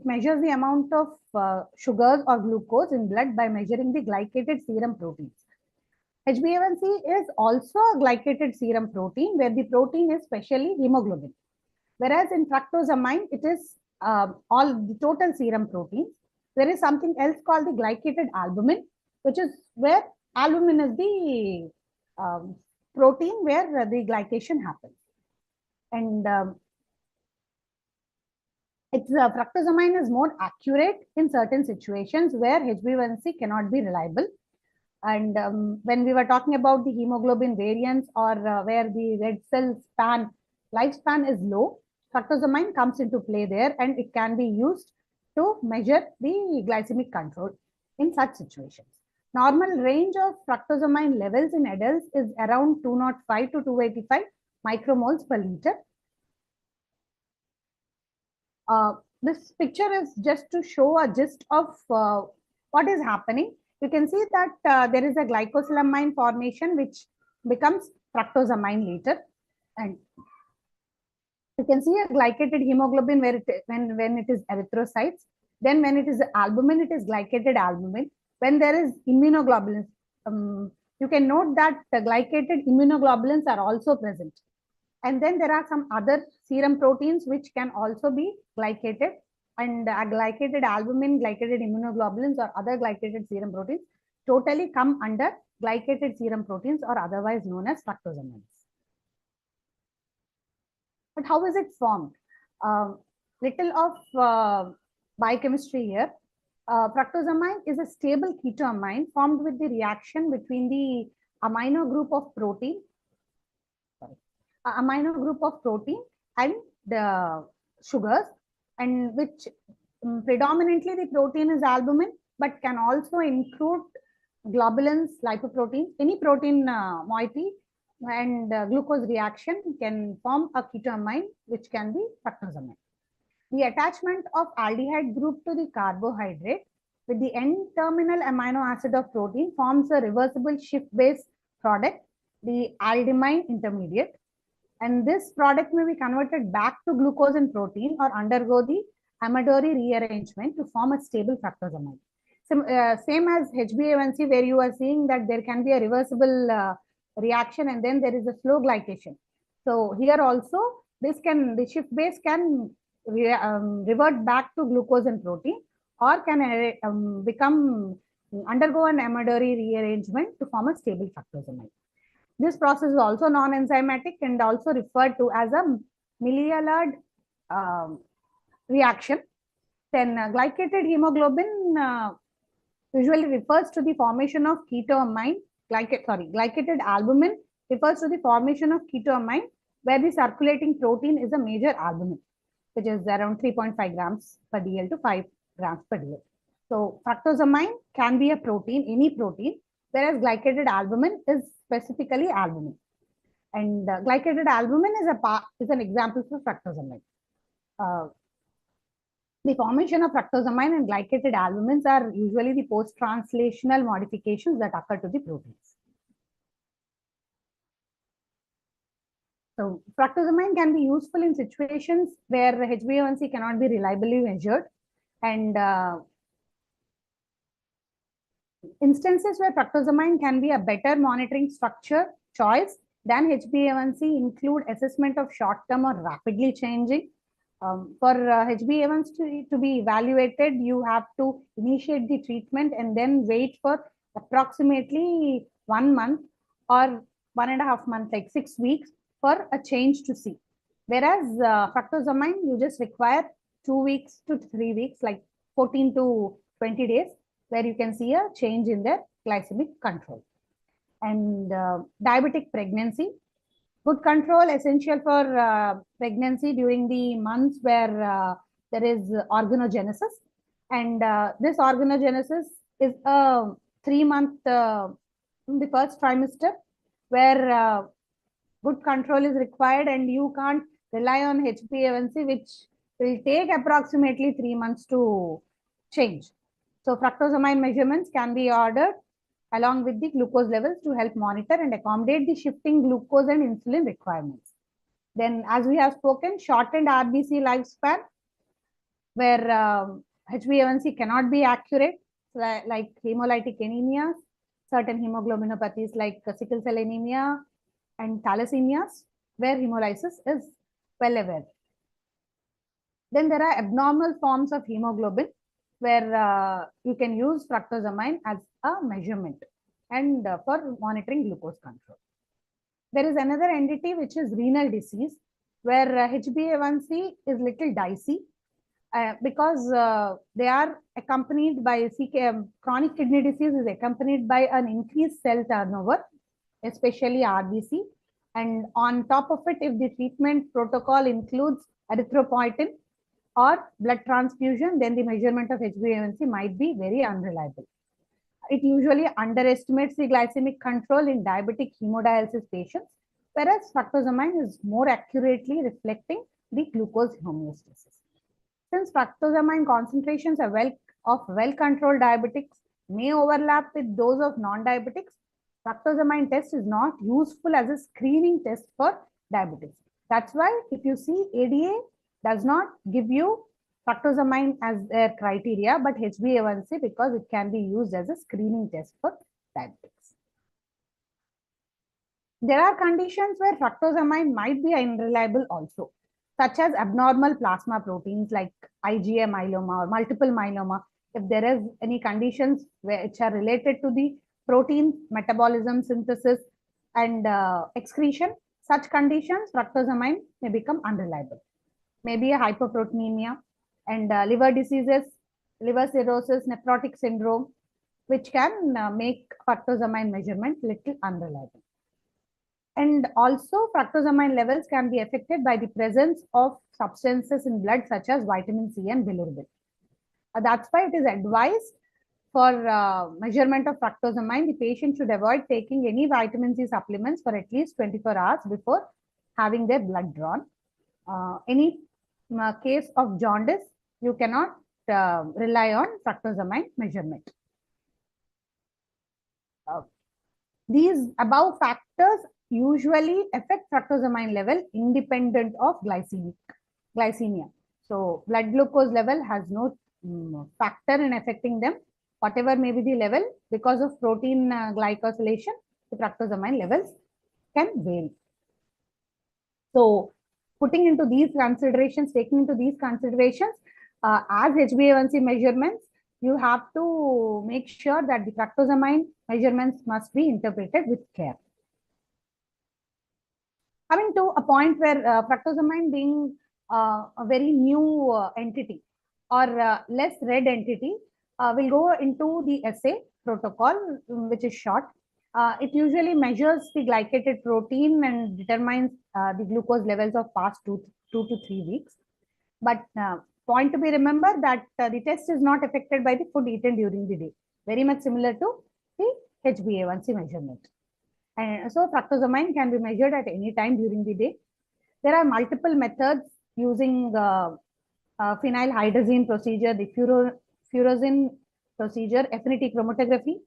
measures the amount of sugars or glucose in blood by measuring the glycated serum proteins. HbA1c is also a glycated serum protein where the protein is specially hemoglobin. Whereas in fructosamine, it is all the total serum proteins. There is something else called the glycated albumin, which is where albumin is the protein where the glycation happens. And fructosamine is more accurate in certain situations where HbA1c cannot be reliable. And when we were talking about the hemoglobin variants or where the red cell lifespan is low, fructosamine comes into play there and it can be used to measure the glycemic control in such situations. Normal range of fructosamine levels in adults is around 205 to 285 micromoles per liter. This picture is just to show a gist of what is happening. You can see that there is a glycosylamine formation which becomes fructosamine later, and you can see a glycated hemoglobin where when it is erythrocytes. Then when it is albumin, it is glycated albumin. When there is immunoglobulins, you can note that the glycated immunoglobulins are also present. And then there are some other serum proteins which can also be glycated, and glycated albumin, glycated immunoglobulins or other glycated serum proteins totally come under glycated serum proteins or otherwise known as fructosamines. But how is it formed? Little of biochemistry here. Fructosamine is a stable ketoamine formed with the reaction between the amino group of protein and the sugars, and which predominantly the protein is albumin, but can also include globulins, lipoproteins, any protein moiety, and glucose reaction can form a ketoamine, which can be fructosamine. The attachment of aldehyde group to the carbohydrate with the N-terminal amino acid of protein forms a reversible shift-base product, the aldimine intermediate. And this product may be converted back to glucose and protein or undergo the Amadori rearrangement to form a stable fructosamine. Same as HbA1c, where you are seeing that there can be a reversible reaction and then there is a slow glycation. So here also, the shift base can revert back to glucose and protein, or can undergo an amidary rearrangement to form a stable fructosamide. This process is also non-enzymatic and also referred to as a Maillard reaction. Then glycated hemoglobin usually refers to the formation of ketoamine. Glycated albumin refers to the formation of ketoamine, where the circulating protein is a major albumin, which is around 3.5 grams per dl to 5 grams per dl. So fructosamine can be a protein, any protein, whereas glycated albumin is specifically albumin. And glycated albumin is an example for fructosamine. The formation of fructosamine and glycated albumins are usually the post-translational modifications that occur to the proteins. So fructosamine can be useful in situations where HbA1c cannot be reliably measured, and instances where fructosamine can be a better monitoring structure choice than HbA1c include assessment of short-term or rapidly changing. For HbA1c to be evaluated, you have to initiate the treatment and then wait for approximately 1 month or 1.5 months, like 6 weeks, for a change to see. Whereas fructosamine, you just require 2 weeks to 3 weeks, like 14 to 20 days, where you can see a change in their glycemic control. And diabetic pregnancy. Good control essential for pregnancy during the months where there is organogenesis. And this organogenesis is a 3-month in the first trimester, where good control is required, and you can't rely on HbA1c, which will take approximately 3 months to change. So fructosamine measurements can be ordered along with the glucose levels to help monitor and accommodate the shifting glucose and insulin requirements. Then, as we have spoken, shortened RBC lifespan, where HbA1c cannot be accurate, like hemolytic anemias, certain hemoglobinopathies like sickle cell anemia and thalassemias, where hemolysis is well aware. Then there are abnormal forms of hemoglobin, where you can use fructosamine as a measurement and for monitoring glucose control. There is another entity which is renal disease, where HbA1c is little dicey because they are accompanied by chronic kidney disease is accompanied by an increased cell turnover, especially RBC. And on top of it, if the treatment protocol includes erythropoietin or blood transfusion, then the measurement of HbA1c might be very unreliable. It usually underestimates the glycemic control in diabetic hemodialysis patients, whereas fructosamine is more accurately reflecting the glucose homeostasis. Since fructosamine concentrations are well-controlled diabetics may overlap with those of non-diabetics, fructosamine test is not useful as a screening test for diabetics. That's why if you see, ADA does not give you fructosamine as their criteria, but HbA1c, because it can be used as a screening test for diabetics. There are conditions where fructosamine might be unreliable also, such as abnormal plasma proteins like IgA myeloma or multiple myeloma. If there is any conditions which are related to the protein metabolism, synthesis, and excretion, such conditions, fructosamine may become unreliable. Maybe a hyperproteinemia and liver diseases, liver cirrhosis, nephrotic syndrome, which can make fructosamine measurement little unreliable. And also, fructosamine levels can be affected by the presence of substances in blood such as vitamin C and bilirubin. That's why it is advised for measurement of fructosamine, the patient should avoid taking any vitamin C supplements for at least 24 hours before having their blood drawn. Any case of jaundice, you cannot rely on fructosamine measurement. These above factors usually affect fructosamine level independent of glycemia. So blood glucose level has no factor in affecting them. Whatever may be the level, because of protein glycosylation, the fructosamine levels can vary. So taking into these considerations, as HbA1c measurements, you have to make sure that the fructosamine measurements must be interpreted with care. Coming to a point where fructosamine being a very new entity or less read entity, we'll go into the assay protocol, which is short. It usually measures the glycated protein and determines the glucose levels of past 2 to 3 weeks. But point to be remembered that the test is not affected by the food eaten during the day, very much similar to the HbA1c measurement. And so fructosamine can be measured at any time during the day. There are multiple methods using phenylhydrazine procedure, the furazine procedure, affinity chromatography,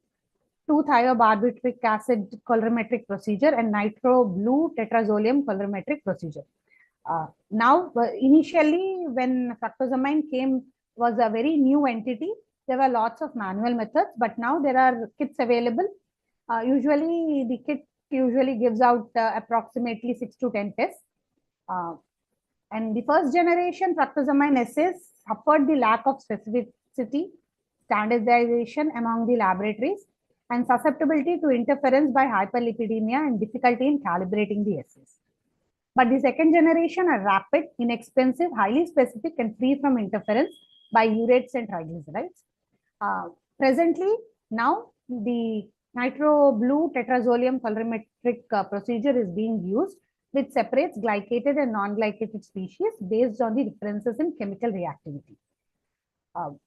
2-thiobarbitric acid colorimetric procedure, and nitro blue tetrazolium colorimetric procedure. Now, initially, when fructosamine came, was a very new entity, there were lots of manual methods, but now there are kits available. Usually, the kit usually gives out approximately 6 to 10 tests. And the first generation fructosamine assays suffered the lack of specificity, standardization among the laboratories, and susceptibility to interference by hyperlipidemia and difficulty in calibrating the assays. But the second generation are rapid, inexpensive, highly specific, and free from interference by urates and triglycerides. Presently, now the nitro blue tetrazolium colorimetric procedure is being used, which separates glycated and non-glycated species based on the differences in chemical reactivity.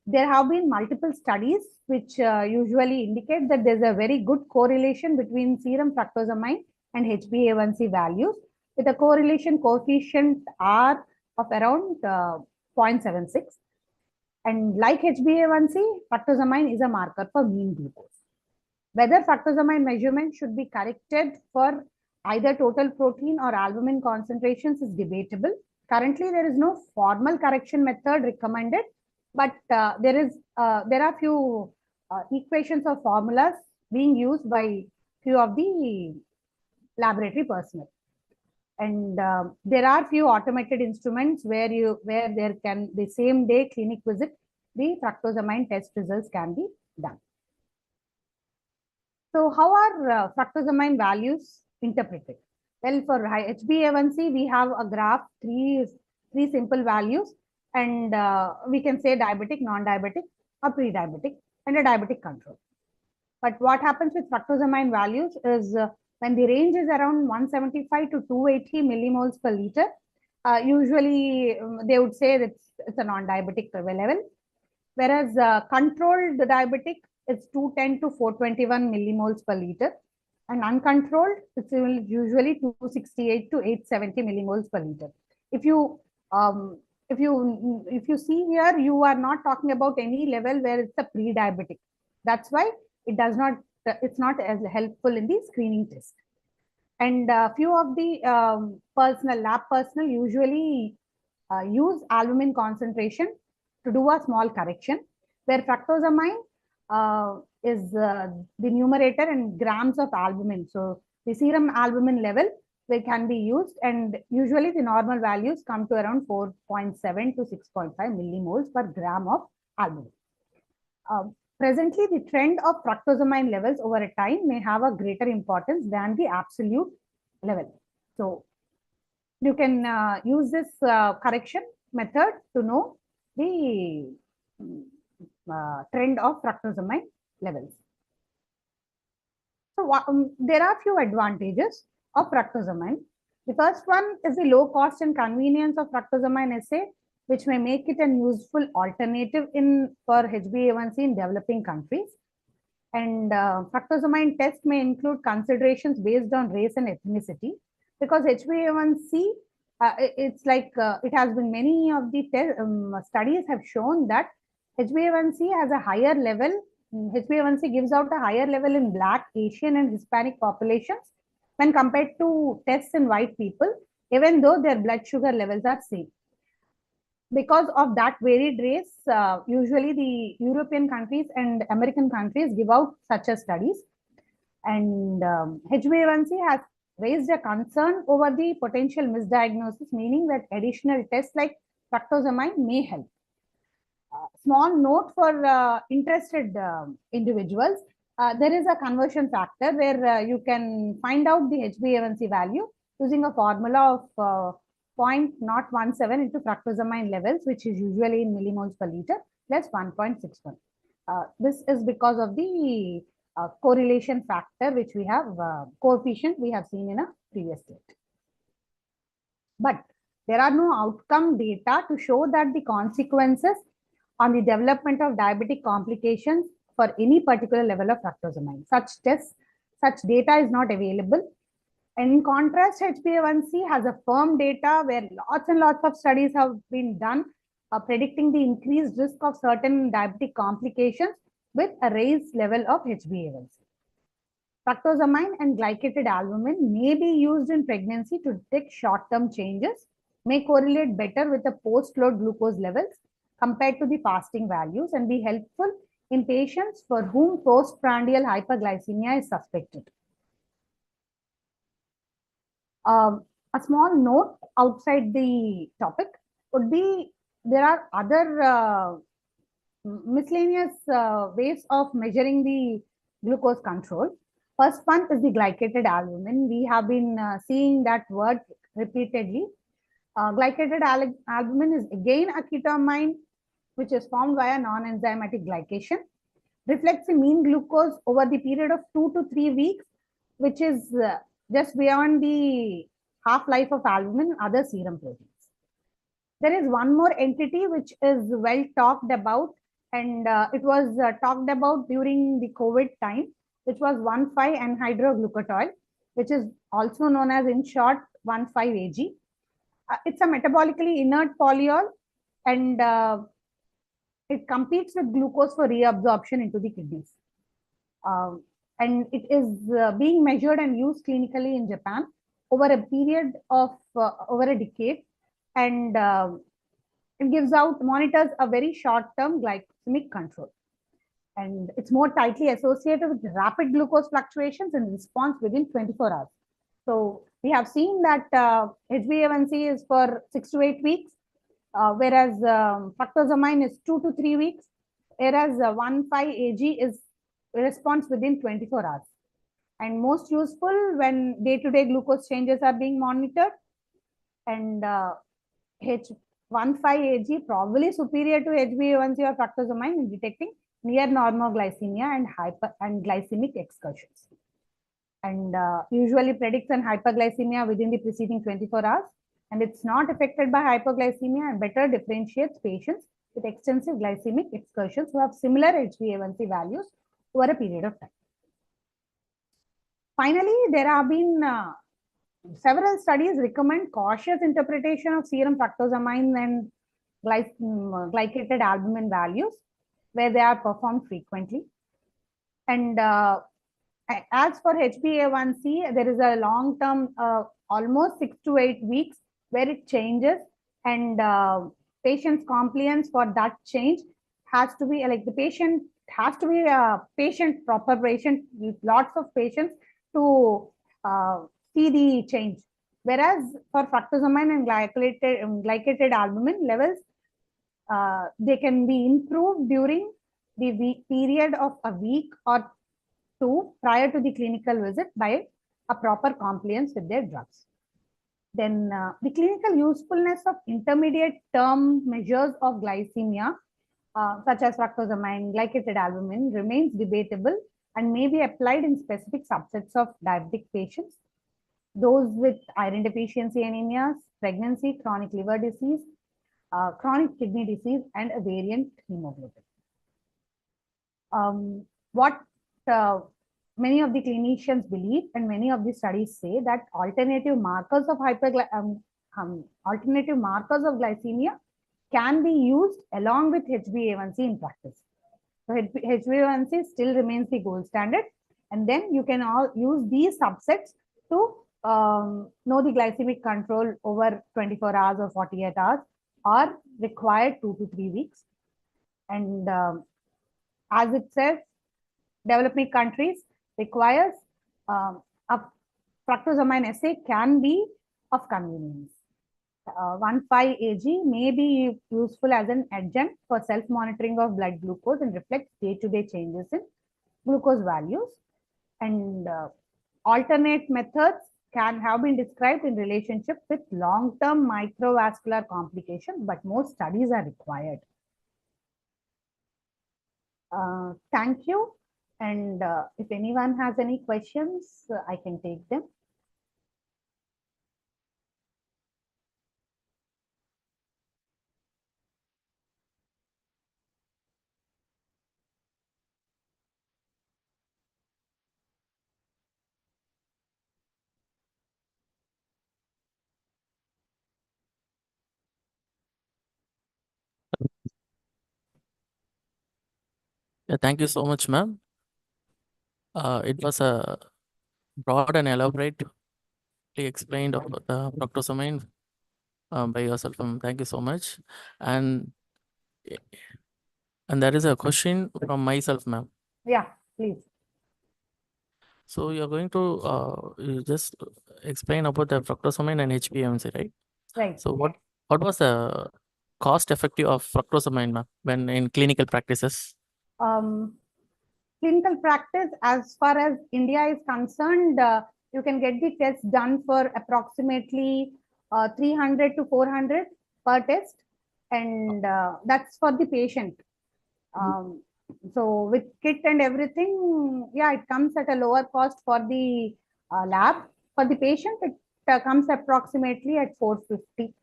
There have been multiple studies which usually indicate that there's a very good correlation between serum fructosamine and HbA1c values, with a correlation coefficient R of around 0.76. And like HbA1c, fructosamine is a marker for mean glucose. Whether fructosamine measurement should be corrected for either total protein or albumin concentrations is debatable. Currently, there is no formal correction method recommended, but there are few equations or formulas being used by few of the laboratory personnel. And there are few automated instruments where there can the same day clinic visit, the fructosamine test results can be done. So how are fructosamine values interpreted? Well, for HbA1c, we have a graph, three simple values, and we can say diabetic, non-diabetic, or pre-diabetic, and a diabetic control. But what happens with fructosamine values is when the range is around 175 to 280 millimoles per liter, usually they would say that it's a non-diabetic level, whereas controlled diabetic is 210 to 421 millimoles per liter, and uncontrolled it's usually 268 to 870 millimoles per liter. If you see here, you are not talking about any level where it's a pre-diabetic. That's why it's not as helpful in the screening test. And few of the lab personnel usually use albumin concentration to do a small correction, where fructosamine is the numerator and grams of albumin. So the serum albumin level can be used, and usually the normal values come to around 4.7 to 6.5 millimoles per gram of albumin. Presently, the trend of fructosamine levels over a time may have a greater importance than the absolute level. So you can use this correction method to know the trend of fructosamine levels. So there are few advantages of fructosamine. The first one is the low cost and convenience of fructosamine assay, which may make it a useful alternative for HbA1c in developing countries. And fructosamine test may include considerations based on race and ethnicity, because HbA1c, it's like it has been many of the studies have shown that HbA1c has a higher level. HbA1c gives out a higher level in Black, Asian, and Hispanic populations when compared to tests in white people, even though their blood sugar levels are same. Because of that varied race, usually the European countries and American countries give out such a studies. And HbA1c has raised a concern over the potential misdiagnosis, meaning that additional tests like fructosamine may help. Small note for interested individuals, there is a conversion factor where you can find out the HbA1c value using a formula of 0.017 into fructosamine levels, which is usually in millimoles per liter, plus 1.61. This is because of the correlation factor, which we have, coefficient we have seen in a previous slide. But there are no outcome data to show that the consequences on the development of diabetic complications for any particular level of fructosamine. Such data is not available. And in contrast, HbA1c has a firm data where lots and lots of studies have been done predicting the increased risk of certain diabetic complications with a raised level of HbA1c. Fructosamine and glycated albumin may be used in pregnancy to detect short-term changes, may correlate better with the post-load glucose levels compared to the fasting values, and be helpful in patients for whom postprandial hyperglycemia is suspected. A small note outside the topic would be there are other miscellaneous ways of measuring the glucose control. First one is the glycated albumin. We have been seeing that word repeatedly. Glycated albumin is again a ketamine which is formed via non-enzymatic glycation, reflects the mean glucose over the period of 2 to 3 weeks, which is just beyond the half-life of albumin and other serum proteins. There is one more entity which is well talked about, and it was talked about during the COVID time, which was 1,5-anhydroglucotol, which is also known as, in short, 1,5-AG. It's a metabolically inert polyol, and it competes with glucose for reabsorption into the kidneys. And it is being measured and used clinically in Japan over a period of over a decade, and it monitors a very short-term glycemic control. And it's more tightly associated with rapid glucose fluctuations and response within 24 hours. So we have seen that HbA1c is for 6 to 8 weeks, whereas fructosamine is 2 to 3 weeks, whereas 1,5-AG is response within 24 hours. And most useful when day-to-day glucose changes are being monitored. And 1,5-AG probably superior to HbA1c or fructosamine in detecting near normal glycemia and glycemic excursions. And usually predicts an hyperglycemia within the preceding 24 hours. And it's not affected by hypoglycemia and better differentiates patients with extensive glycemic excursions who have similar HbA1c values over a period of time. Finally, there have been several studies recommend cautious interpretation of serum fructosamine and glycated albumin values where they are performed frequently. And as for HbA1c, there is a long-term, almost 6 to 8 weeks, where it changes, and patient's compliance for that change has to be like the patient has to be a proper patient with lots of patients to see the change. Whereas for fructosamine and glycated albumin levels, they can be improved during the period of a week or two prior to the clinical visit by a proper compliance with their drugs. Then the clinical usefulness of intermediate term measures of glycemia, such as fructosamine, glycated albumin, remains debatable and may be applied in specific subsets of diabetic patients, those with iron deficiency anemias, pregnancy, chronic liver disease, chronic kidney disease, and a variant hemoglobin. What many of the clinicians believe, and many of the studies say, that alternative markers of glycemia can be used along with HbA1c in practice. So HbA1c still remains the gold standard, and then you can all use these subsets to know the glycemic control over 24 hours or 48 hours, or required 2 to 3 weeks. And as it says, developing countries requires fructosamine assay can be of convenience. 1,5 Ag may be useful as an adjunct for self-monitoring of blood glucose and reflects day-to-day changes in glucose values. And alternate methods can have been described in relationship with long-term microvascular complication, but more studies are required. Thank you. And if anyone has any questions, I can take them. Yeah, thank you so much, ma'am. It was a broad and elaborately explained about the fructosamine by yourself. Thank you so much. And there is a question from myself, ma'am. Yeah, please. So you're going to you just explain about the fructosamine and HbA1c, right? Right. So what was the cost effective of fructosamine, ma'am, when in clinical practices? Clinical practice, as far as India is concerned, you can get the test done for approximately 300 to 400 per test, and that's for the patient. So with kit and everything, yeah, it comes at a lower cost for the lab. For the patient, it comes approximately at 450,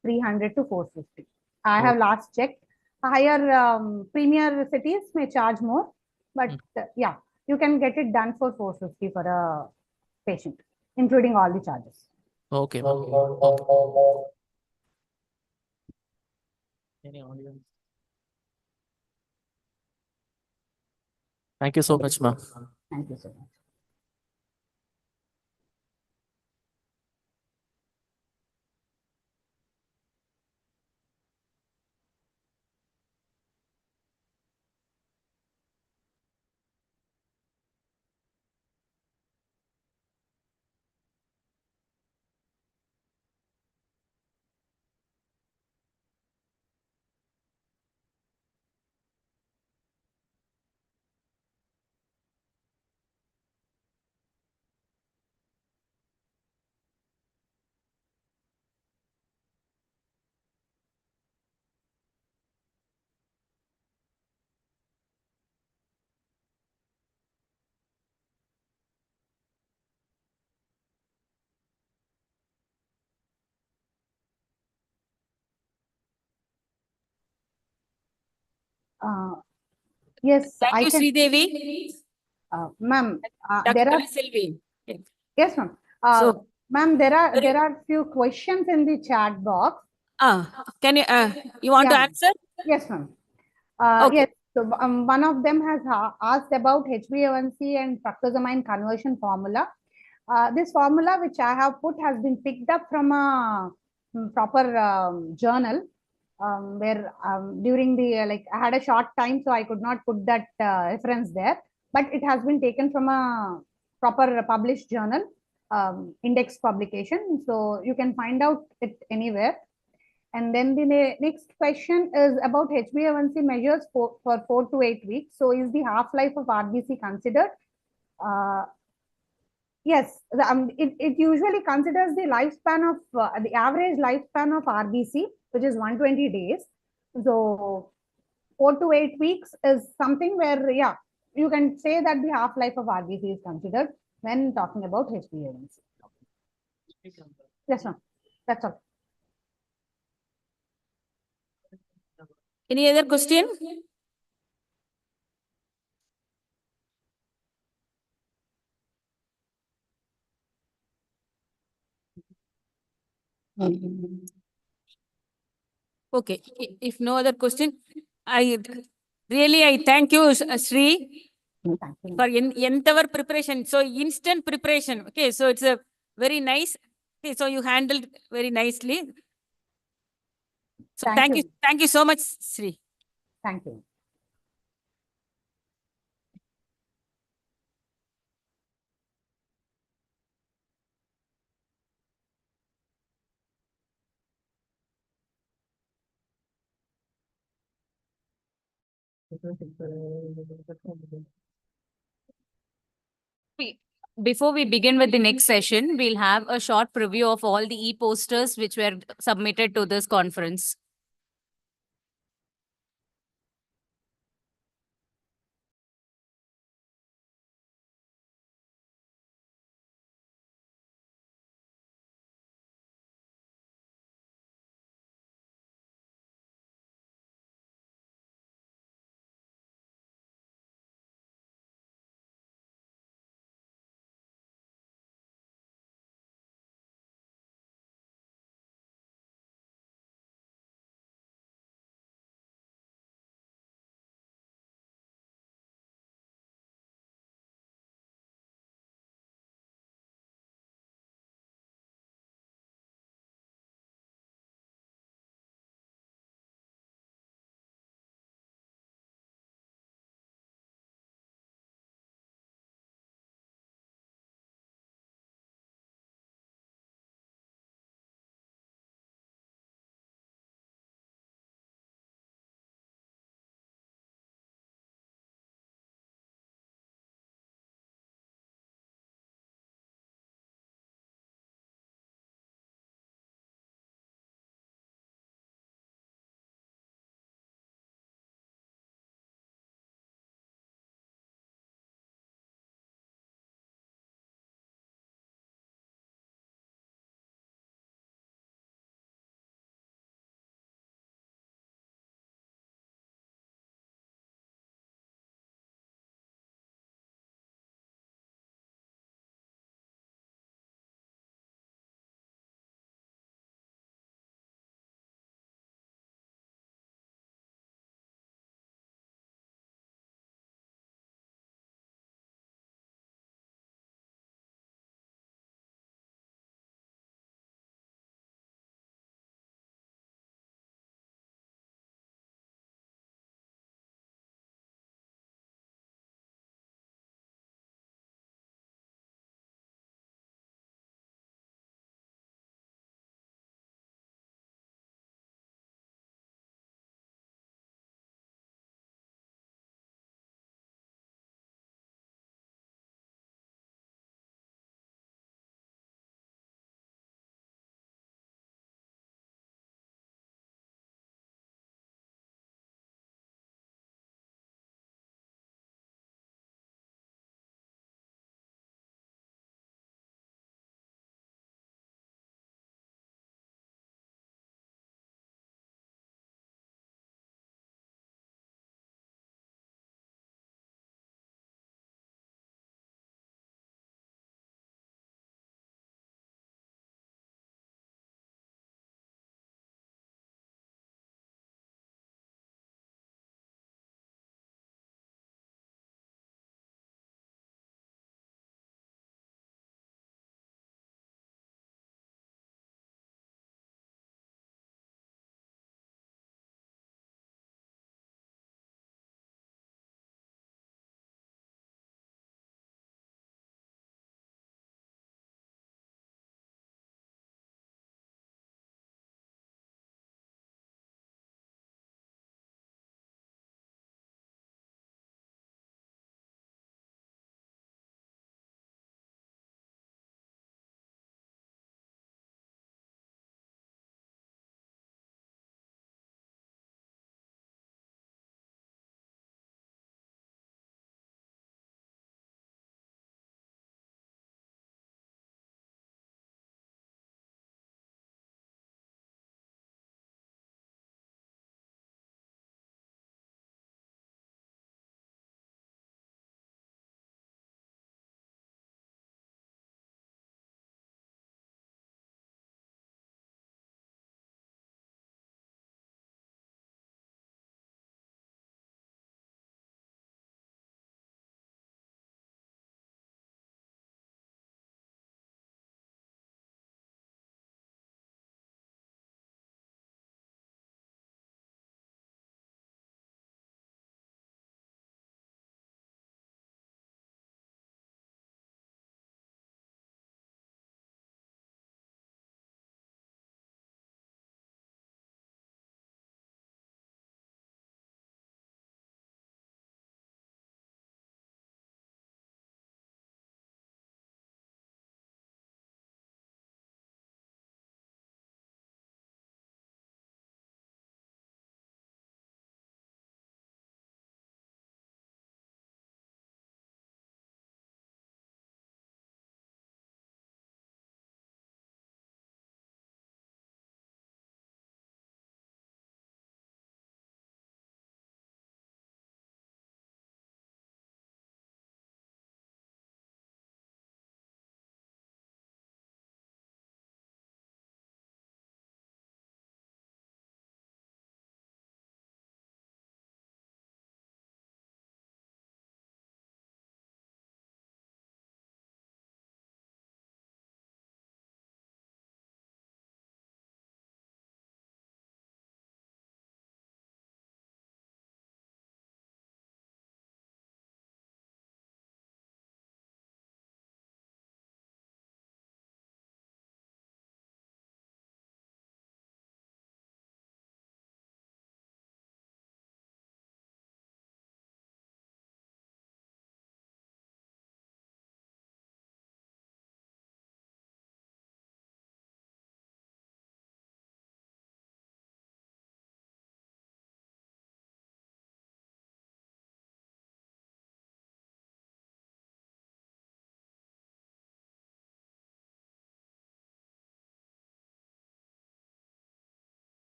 300 to 450. I have last checked. Higher premier cities may charge more, but yeah, you can get it done for 450 for a patient, including all the charges. Okay. Okay. Any audience? Thank you so much, ma'am. Thank you so much. Yes, Thank I you, can. Sridevi. Ma'am, Dr. there are. Sylvie. Yes, ma'am. So, ma'am, there are few questions in the chat box. can you want to answer? Yes, ma'am. Okay. Yes. So one of them has asked about HbA1c and fructosamine conversion formula. This formula which I have put has been picked up from a proper journal where during the I had a short time, so I could not put that reference there, but it has been taken from a proper published journal, index publication, so you can find out it anywhere. And then the next question is about HbA1c measures for 4 to 8 weeks. So is the half-life of RBC considered? Yes, it usually considers the lifespan of the average lifespan of RBC, which is 120 days. So 4 to 8 weeks is something where, yeah, you can say that the half-life of RBC is considered when talking about HbA1c. Yes, ma'am. That's all. Any other question? Okay. If no other question, I thank you, Sri, for entire preparation. So instant preparation. Okay. So it's a very nice. Okay. So you handled very nicely. So thank you. Thank you so much, Sri. Thank you. Before we begin with the next session, we'll have a short preview of all the e-posters which were submitted to this conference.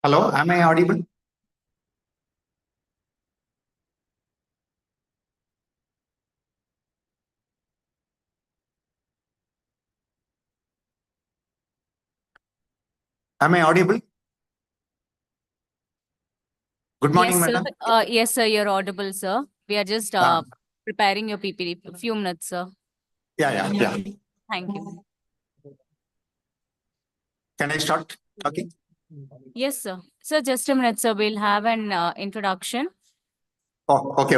Hello, am I audible? Am I audible? Good morning, Yes, sir. madam. Yes, sir, you're audible, sir. We are just preparing your PPT. A few minutes, sir. Yeah. Thank you. Can I start talking? Yes, sir. Sir, just a minute, sir. We'll have an introduction. Oh, okay.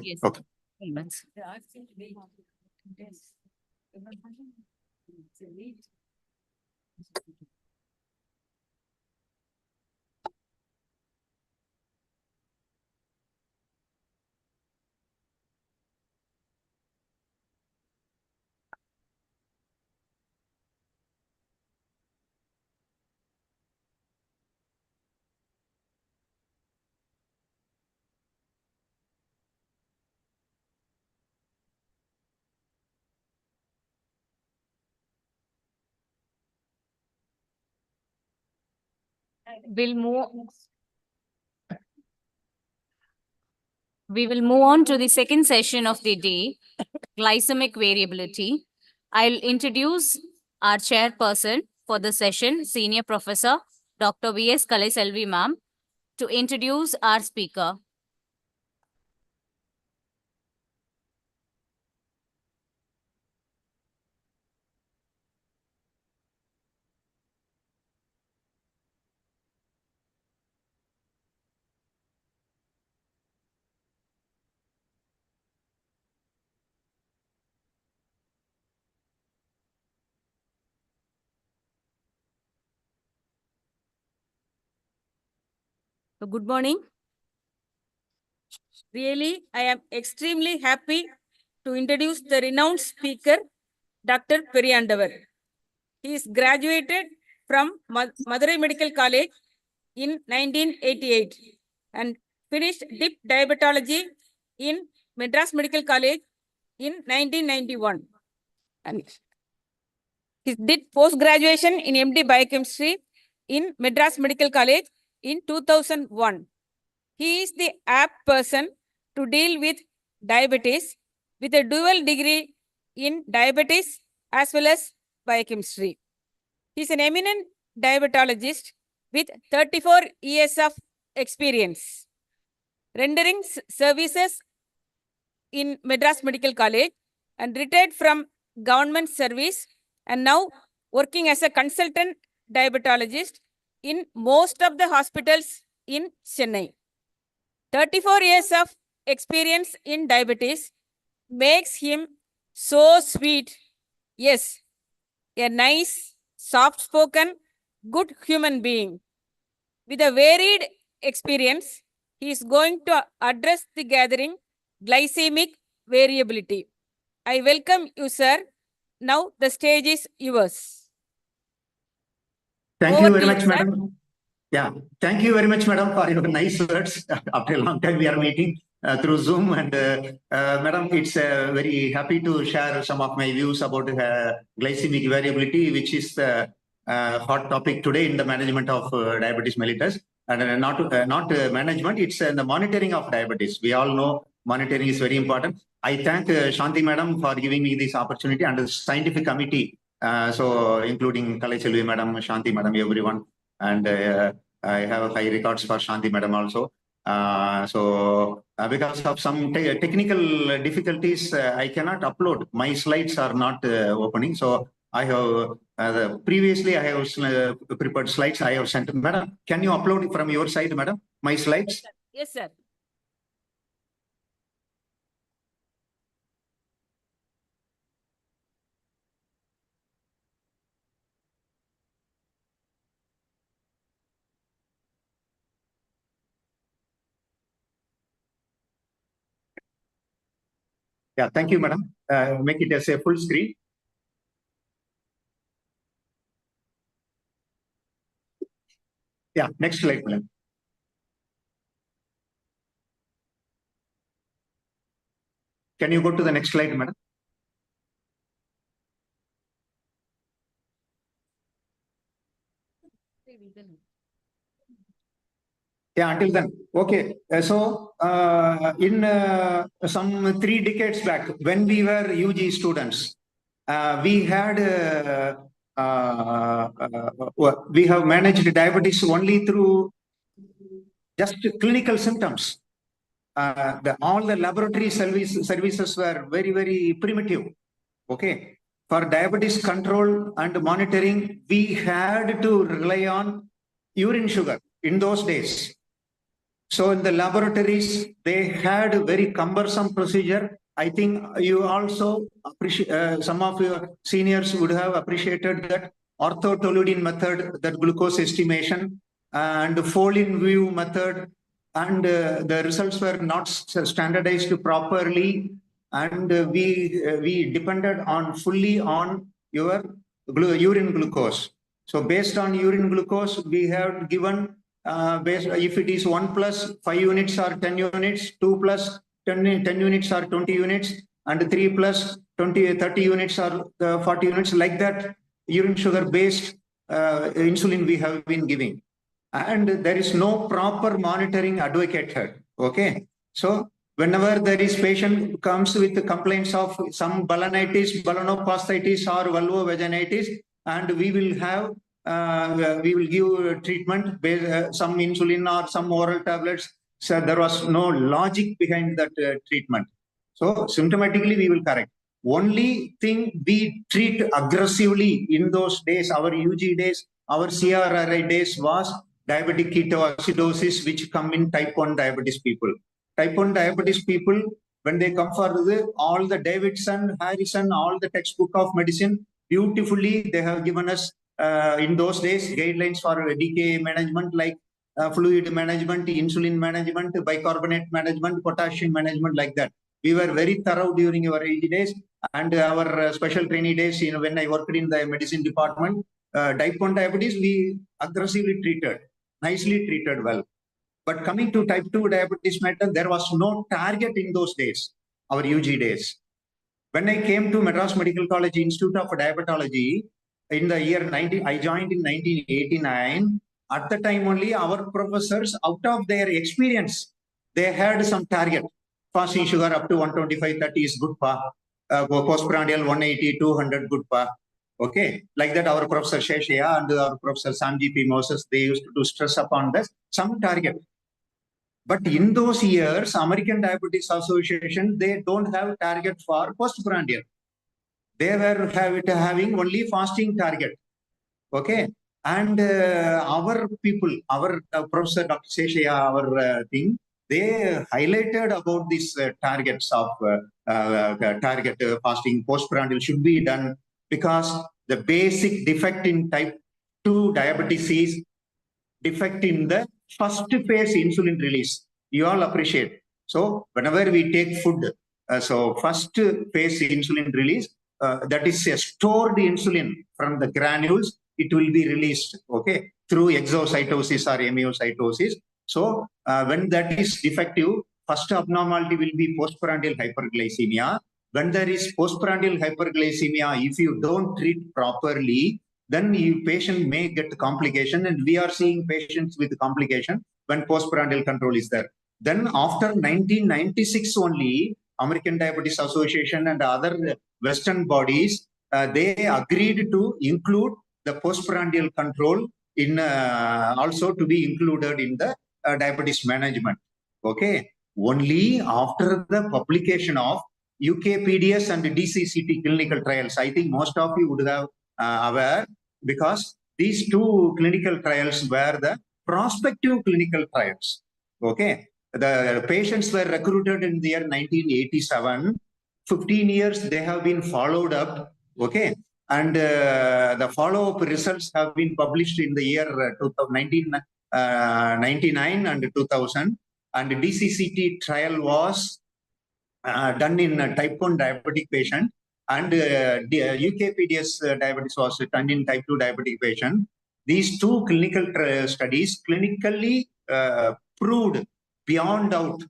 Yes. Okay. Moments. We will move on to the second session of the day, glycemic variability. I'll introduce our chairperson for the session, Senior Professor Dr. V.S. Kalaiselvi ma'am, to introduce our speaker. So good morning. Really, I am extremely happy to introduce the renowned speaker, Dr. Periyandavar. He is graduated from Madurai Medical College in 1988 and finished Dip Diabetology in Madras Medical College in 1991. And he did post-graduation in MD Biochemistry in Madras Medical College in 2001. He is the apt person to deal with diabetes with a dual degree in diabetes as well as biochemistry. He is an eminent diabetologist with 34 years of experience, rendering services in Madras Medical College and retired from government service and now working as a consultant diabetologist in most of the hospitals in Chennai. 34 years of experience in diabetes makes him so sweet. Yes, a nice, soft-spoken, good human being. With a varied experience, he is going to address the gathering glycemic variability. I welcome you, sir. Now the stage is yours. Thank Over you to very you, much, sir. madam. Yeah, thank you very much, madam, for your nice words. After a long time, we are meeting through Zoom. And madam, it's very happy to share some of my views about glycemic variability, which is the hot topic today in the management of diabetes mellitus. And not management, it's the monitoring of diabetes. We all know monitoring is very important. I thank Shanti madam for giving me this opportunity and the scientific committee. So including Kalaiselvi madam, Shanti madam, everyone. And I have high records for Shanti madam also. Because of some technical difficulties, I cannot upload. My slides are not opening. So I have previously I have prepared slides. I have sent. Madam, can you upload it from your side, madam? My slides. Yes, sir. Yeah, thank you, madam. Make it as a full screen. Yeah, next slide, madam. Can you go to the next slide, madam? Yeah, until then. Okay. In some 3 decades back, when we were UG students, we had we have managed diabetes only through just clinical symptoms. All the laboratory services were very, very primitive. Okay. For diabetes control and monitoring, we had to rely on urine sugar in those days. So in the laboratories, they had a very cumbersome procedure. I think you also appreciate, some of your seniors would have appreciated that orthotoluidine method, that glucose estimation, and Folin view method, and the results were not standardized properly, and we depended on fully on your urine glucose. So based on urine glucose, we have given based if it is 1 plus 5 units or 10 units, 2 plus 10 units or 20 units, and 3 plus 30 units or 40 units, like that urine sugar based insulin we have been giving. And there is no proper monitoring advocated. Okay. So whenever there is patient comes with complaints of some balanitis, balanoposthitis or vulvovaginitis, and we will have we will give treatment based some insulin or some oral tablets. So there was no logic behind that treatment. So symptomatically we will correct. Only thing we treat aggressively in those days, our UG days, our CRRI days, was diabetic ketoacidosis, which come in type 1 diabetes people. Type 1 diabetes people, when they come for all the Davidson, Harrison, all the textbook of medicine, beautifully they have given us in those days guidelines for DKA management, like fluid management, insulin management, bicarbonate management, potassium management, like that. We were very thorough during our AG days and our special trainee days. You know, when I worked in the medicine department, type 1 diabetes we aggressively treated, nicely treated well. But coming to type 2 diabetes matter, there was no target in those days, our UG days. When I came to Madras Medical College Institute of Diabetology in the year 19, I joined in 1989. At the time only, our professors, out of their experience, they had some target. Fasting sugar up to 125, 30 is good pa. Postprandial 180, 200 good pa. Okay, like that our Professor Sheshaya and our Professor Sanji P. Moses, they used to stress upon this, some target. But in those years, American Diabetes Association, they don't have target for postprandial. They were having only fasting target. Okay. And our people, our Professor Dr. Sheshaya, our thing, they highlighted about these targets of target fasting postprandial should be done, because the basic defect in type 2 diabetes is defect in the first phase insulin release. You all appreciate. So whenever we take food, so first phase insulin release, that is a stored insulin from the granules, it will be released, okay, through exocytosis or amyocytosis. So when that is defective, first abnormality will be postprandial hyperglycemia. When there is postprandial hyperglycemia, if you don't treat properly, then you patient may get complication, and we are seeing patients with complication when postprandial control is there. Then after 1996 only, American Diabetes Association and other Western bodies, they agreed to include the postprandial control in also to be included in the diabetes management. Okay, only after the publication of UKPDS and DCCT clinical trials, I think most of you would have aware, because these two clinical trials were the prospective clinical trials. Okay, the patients were recruited in the year 1987. 15 years they have been followed up. Okay, and the follow-up results have been published in the year 1999 and 2000. And the DCCT trial was done in type 1 diabetic patient, and UKPDS diabetes was done in type 2 diabetic patient. These two clinical studies clinically proved beyond doubt,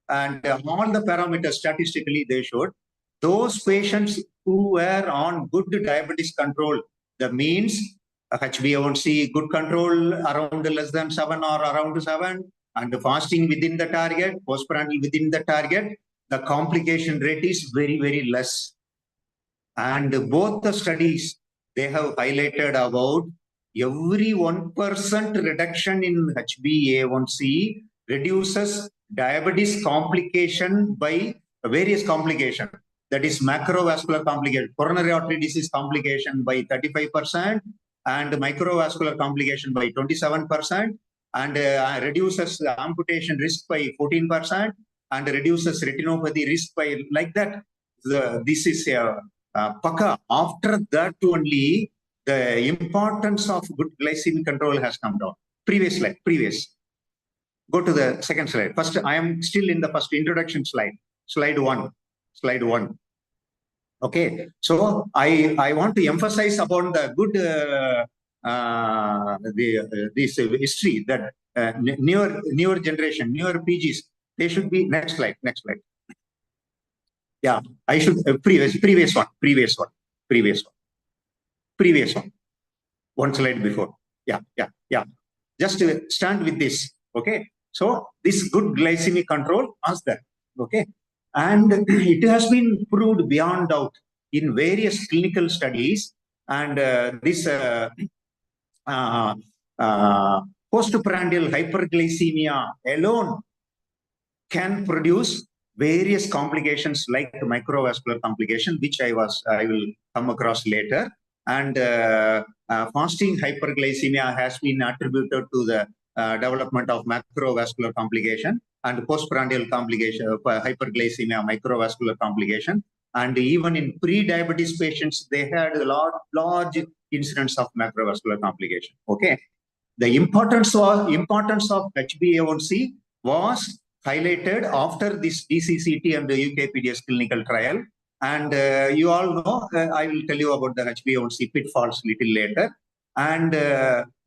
and all the parameters statistically they showed those patients who were on good diabetes control, the means HbA1c good control around less than 7 or around 7, and fasting within the target, postprandial within the target, the complication rate is very, very less. And both the studies, they have highlighted about every 1% reduction in HbA1c reduces diabetes complication by various complications. That is macrovascular complication, coronary artery disease complication by 35%, and microvascular complication by 27%, and reduces amputation risk by 14%, and reduces retinopathy risk by like that. This is a Paka. After that only, the importance of good glycemic control has come down. Previous slide, previous. Go to the second slide. First, I am still in the first introduction slide. Slide one. Okay, so I want to emphasize upon the good this history that newer generation, newer PGs, they should be next slide. Yeah, I should previous one. One slide before. Yeah. Just stand with this. Okay. So this good glycemic control was there. Okay. And it has been proved beyond doubt in various clinical studies. And this postprandial hyperglycemia alone can produce various complications like microvascular complication, which I will come across later. And fasting hyperglycemia has been attributed to the development of macrovascular complication and postprandial complication, hyperglycemia, microvascular complication. And even in pre-diabetes patients, they had a large incidence of macrovascular complication. Okay, the importance of HbA1c was highlighted after this DCCT and the UKPDS clinical trial. And you all know, I will tell you about the HbA1c pitfalls little later. And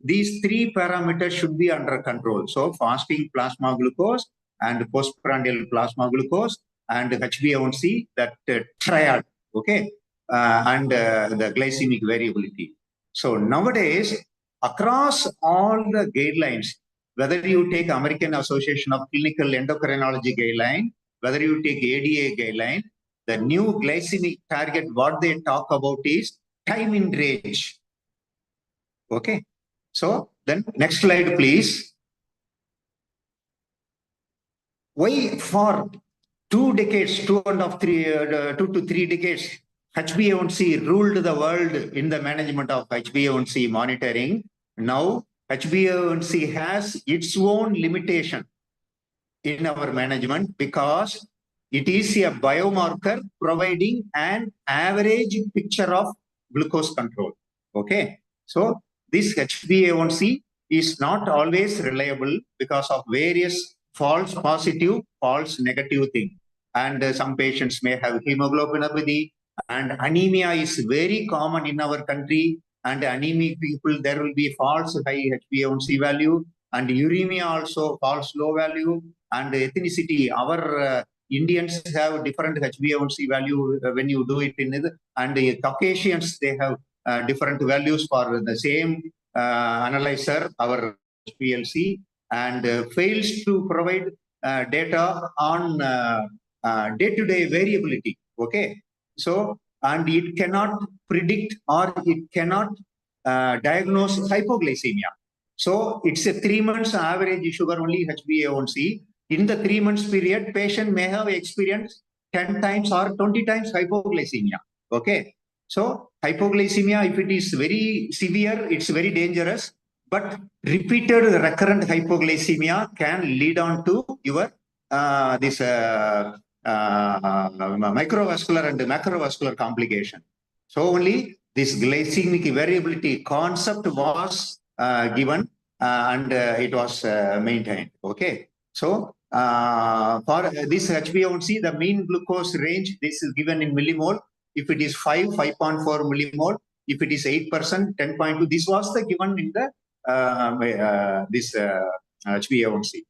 these three parameters should be under control. So fasting plasma glucose and postprandial plasma glucose and HbA1c, that triad, okay, and the glycemic variability. So nowadays, across all the guidelines, whether you take American Association of Clinical Endocrinology guideline, whether you take ADA guideline, the new glycemic target, what they talk about is time in range. Okay. So then next slide, please. Why for 2 decades, 2 to 3 decades, HbA1c ruled the world in the management of HbA1c monitoring. Now HbA1c has its own limitation in our management because it is a biomarker providing an average picture of glucose control. Okay, so this HbA1c is not always reliable because of various false positive, false negative thing. And some patients may have hemoglobinopathy, and anemia is very common in our country. And anemic people, there will be false high HbA1c value, and uremia also false low value, and ethnicity. Our Indians have different HbA1c value when you do it in it, and Caucasians, they have different values for the same analyzer, our HbA1c, and fails to provide data on day-to-day variability. Okay, so and it cannot predict or it cannot diagnose hypoglycemia. So it's a 3 months average sugar only HbA1c. In the 3 months period, patient may have experienced 10 times or 20 times hypoglycemia. Okay, so hypoglycemia, if it is very severe, it's very dangerous. But repeated recurrent hypoglycemia can lead on to your microvascular and macrovascular complication. So only this glycemic variability concept was given and it was maintained. Okay, so for this HbA1c, the mean glucose range, this is given in millimole. If it is 5.4 millimole. If it is 8%, 10.2. This was the given in the this HbA1c.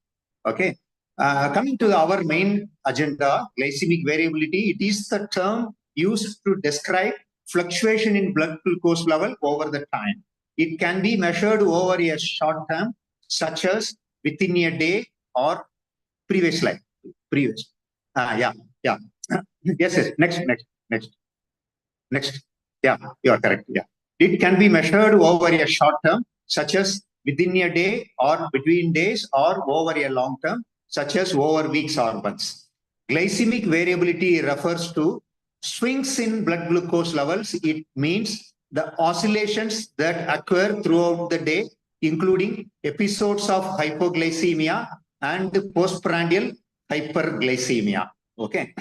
Okay. Coming to our main agenda, glycemic variability, it is the term used to describe fluctuation in blood glucose level over the time. It can be measured over a short term, such as within a day or previous slide. Previous. Yeah. Yes. Next. Yeah, you are correct. Yeah. It can be measured over a short term, such as within a day or between days, or over a long term, such as over weeks or months. Glycemic variability refers to swings in blood glucose levels. It means the oscillations that occur throughout the day, including episodes of hypoglycemia and postprandial hyperglycemia. Okay.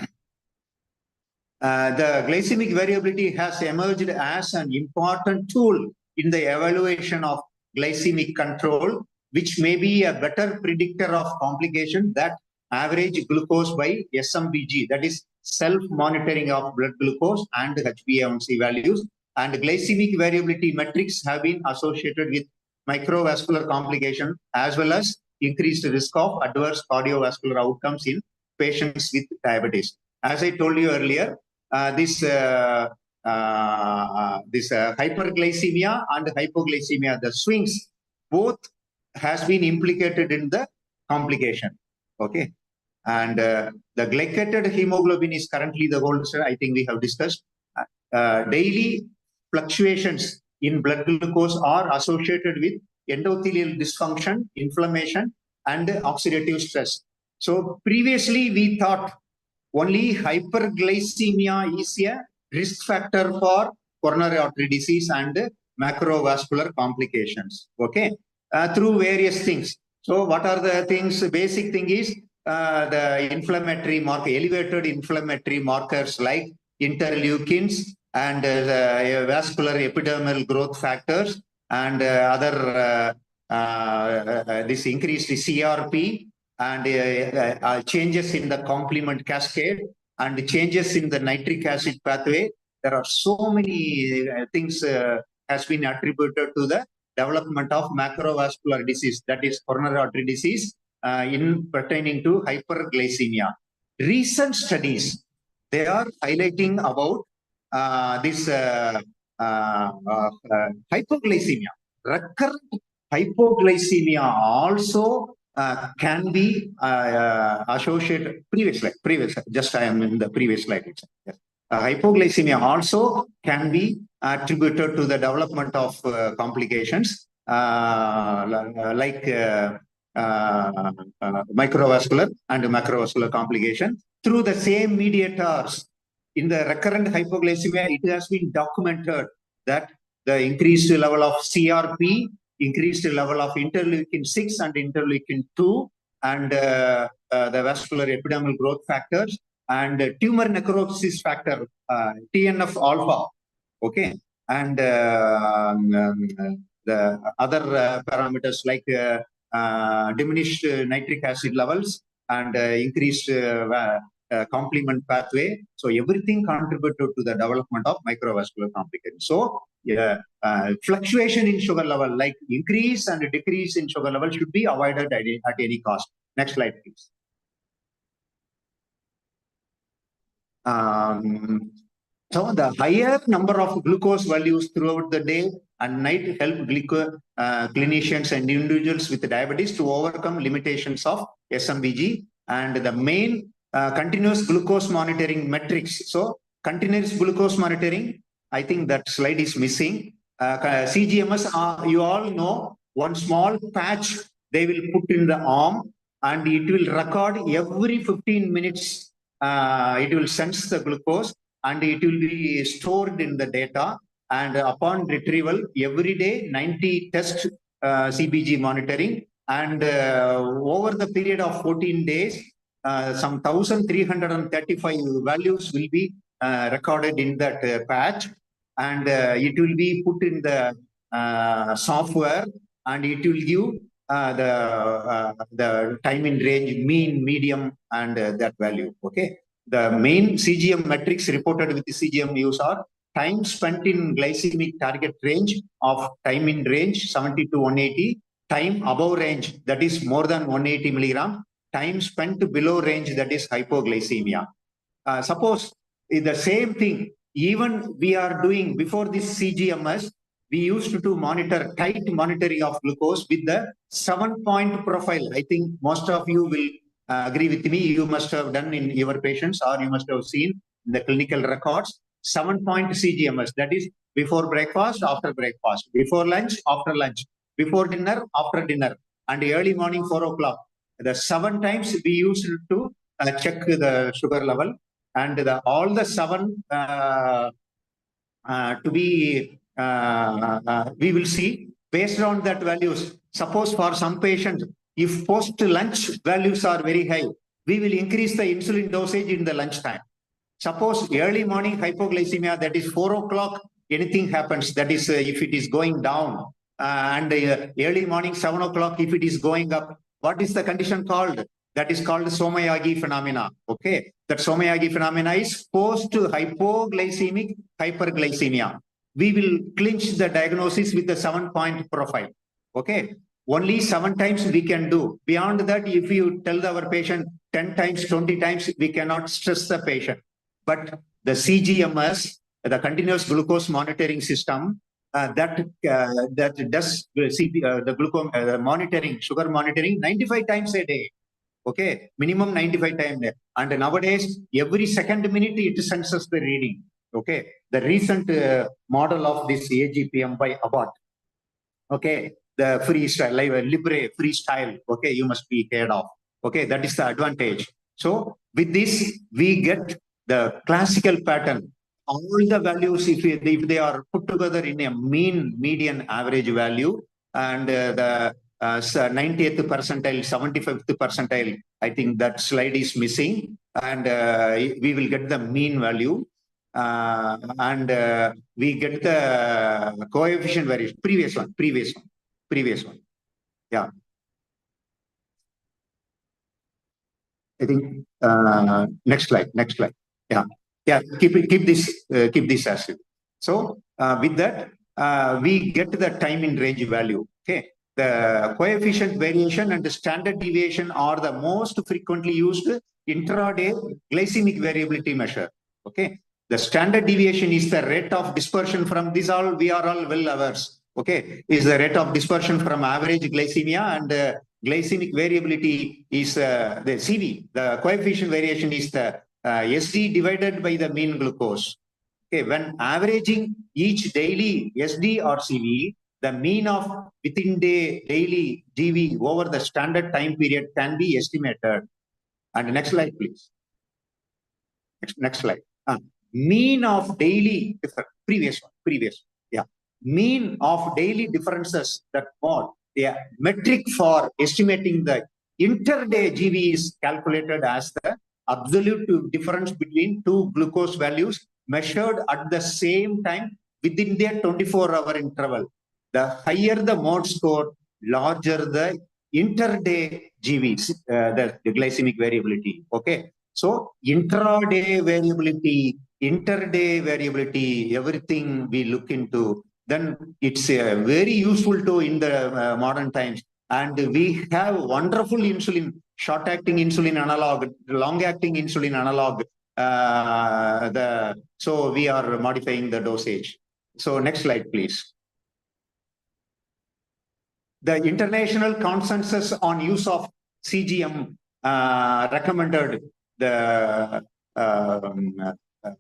The glycemic variability has emerged as an important tool in the evaluation of glycemic control, which may be a better predictor of complication than average glucose by SMBG, that is self-monitoring of blood glucose and HbA1c values. And glycemic variability metrics have been associated with microvascular complication as well as increased risk of adverse cardiovascular outcomes in patients with diabetes. As I told you earlier, this hyperglycemia and hypoglycemia, the swings, both has been implicated in the complication. Okay. And the glycated hemoglobin is currently the gold standard. I think we have discussed. Daily fluctuations in blood glucose are associated with endothelial dysfunction, inflammation, and oxidative stress. So previously we thought only hyperglycemia is a risk factor for coronary artery disease and macrovascular complications. Okay, through various things. So what are the things? Basic thing is the inflammatory marker, elevated inflammatory markers like interleukins and vascular epidermal growth factors and other this increased CRP and changes in the complement cascade and changes in the nitric acid pathway. There are so many things has been attributed to the development of macrovascular disease, that is coronary artery disease, in pertaining to hyperglycemia. Recent studies, they are highlighting about this hypoglycemia. Recurrent hypoglycemia also can be associated. Previous slide, just I am in the previous slide. Yes. Hypoglycemia also can be attributed to the development of complications like microvascular and macrovascular complication through the same mediators. In the recurrent hypoglycemia, it has been documented that the increased level of CRP, increased level of interleukin 6 and interleukin 2, and the vascular epidermal growth factors, and tumor necrosis factor, TNF alpha, okay, and the other parameters like diminished nitric acid levels and increased complement pathway. So everything contributed to the development of microvascular complications. So fluctuation in sugar level, like increase and decrease in sugar level, should be avoided at any cost. Next slide, please. So the higher number of glucose values throughout the day and night help clinicians and individuals with diabetes to overcome limitations of SMBG. And the main continuous glucose monitoring metrics. So continuous glucose monitoring, I think that slide is missing. CGMS, you all know, one small patch they will put in the arm and it will record every 15 minutes. It will sense the glucose and it will be stored in the data. And upon retrieval, every day, 90 test CBG monitoring. And over the period of 14 days, some 1,335 values will be recorded in that patch. And it will be put in the software and it will give the time in range, mean, medium, and that value. Okay. The main CGM metrics reported with the CGM use are time spent in glycemic target range of time in range 70 to 180, time above range, that is more than 180 milligram, time spent below range, that is hypoglycemia. Suppose the same thing, even we are doing before this CGMS, we used to monitor tight monitoring of glucose with the 7-point profile. I think most of you will agree with me. You must have done in your patients, or you must have seen the clinical records. 7-point CGMS, that is before breakfast, after breakfast, before lunch, after lunch, before dinner, after dinner, and early morning 4 o'clock. The 7 times we used to check the sugar level, and all the 7 to be we will see based on that values. Suppose for some patients, if post lunch values are very high, we will increase the insulin dosage in the lunch time. Suppose early morning hypoglycemia, that is 4 o'clock, anything happens, that is if it is going down, and early morning 7 o'clock, if it is going up, what is the condition called? That is called Somayagi phenomena. Okay, that Somayagi phenomena is post hypoglycemic hyperglycemia. We will clinch the diagnosis with the 7-point profile. Okay, only 7 times we can do. Beyond that, if you tell our patient 10 times, 20 times, we cannot stress the patient. But the CGMS, the continuous glucose monitoring system, that does the glucose monitoring, sugar monitoring 95 times a day. Okay, minimum 95 times. And nowadays, every second minute it sends us the reading. Okay, the recent model of this AGPM by Abbott. Okay, the freestyle, Libre freestyle. Okay, you must be heard of. Okay, that is the advantage. So with this, we get the classical pattern. All the values, if they are put together in a mean, median, average value, and the 90th percentile, 75th percentile, I think that slide is missing, and we will get the mean value, and we get the coefficient variation. Previous one. Yeah. I think next slide. Yeah. Keep this as it. So with that, we get the time in range value. Okay, the coefficient variation and the standard deviation are the most frequently used intraday glycemic variability measure. Okay, the standard deviation is the rate of dispersion from this. All we are all well aware. Okay, is the rate of dispersion from average glycemia, and glycemic variability is the CV. The coefficient variation is the SD divided by the mean glucose. Okay, when averaging each daily SD or CV, the mean of within day daily GV over the standard time period can be estimated. And next slide, please. Next slide. Mean of daily previous one. Yeah. Mean of daily differences, that mod. Yeah, metric for estimating the inter-day GV is calculated as the absolute difference between two glucose values measured at the same time within their 24-hour interval. The higher the mode score, larger the inter-day GV, the glycemic variability. Okay, so intra-day variability, inter-day variability, everything we look into. Then it's very useful to in the modern times. And we have wonderful insulin, short-acting insulin analog, long-acting insulin analog. So we are modifying the dosage. So next slide, please. The international consensus on use of CGM recommended the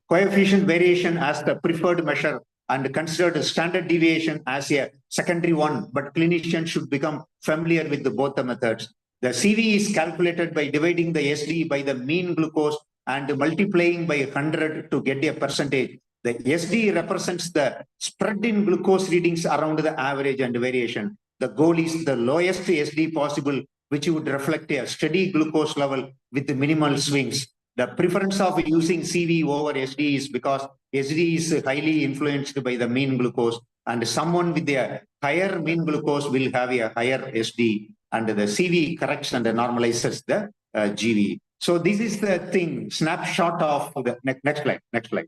coefficient variation as the preferred measure and considered standard deviation as a secondary one, but clinicians should become familiar with both the methods. The CV is calculated by dividing the SD by the mean glucose and multiplying by 100 to get a percentage. The SD represents the spread in glucose readings around the average and variation. The goal is the lowest SD possible, which would reflect a steady glucose level with minimal swings. The preference of using CV over SD is because SD is highly influenced by the mean glucose, and someone with a higher mean glucose will have a higher SD, and the CV corrects and normalizes the GV. So this is the thing, snapshot of the next slide.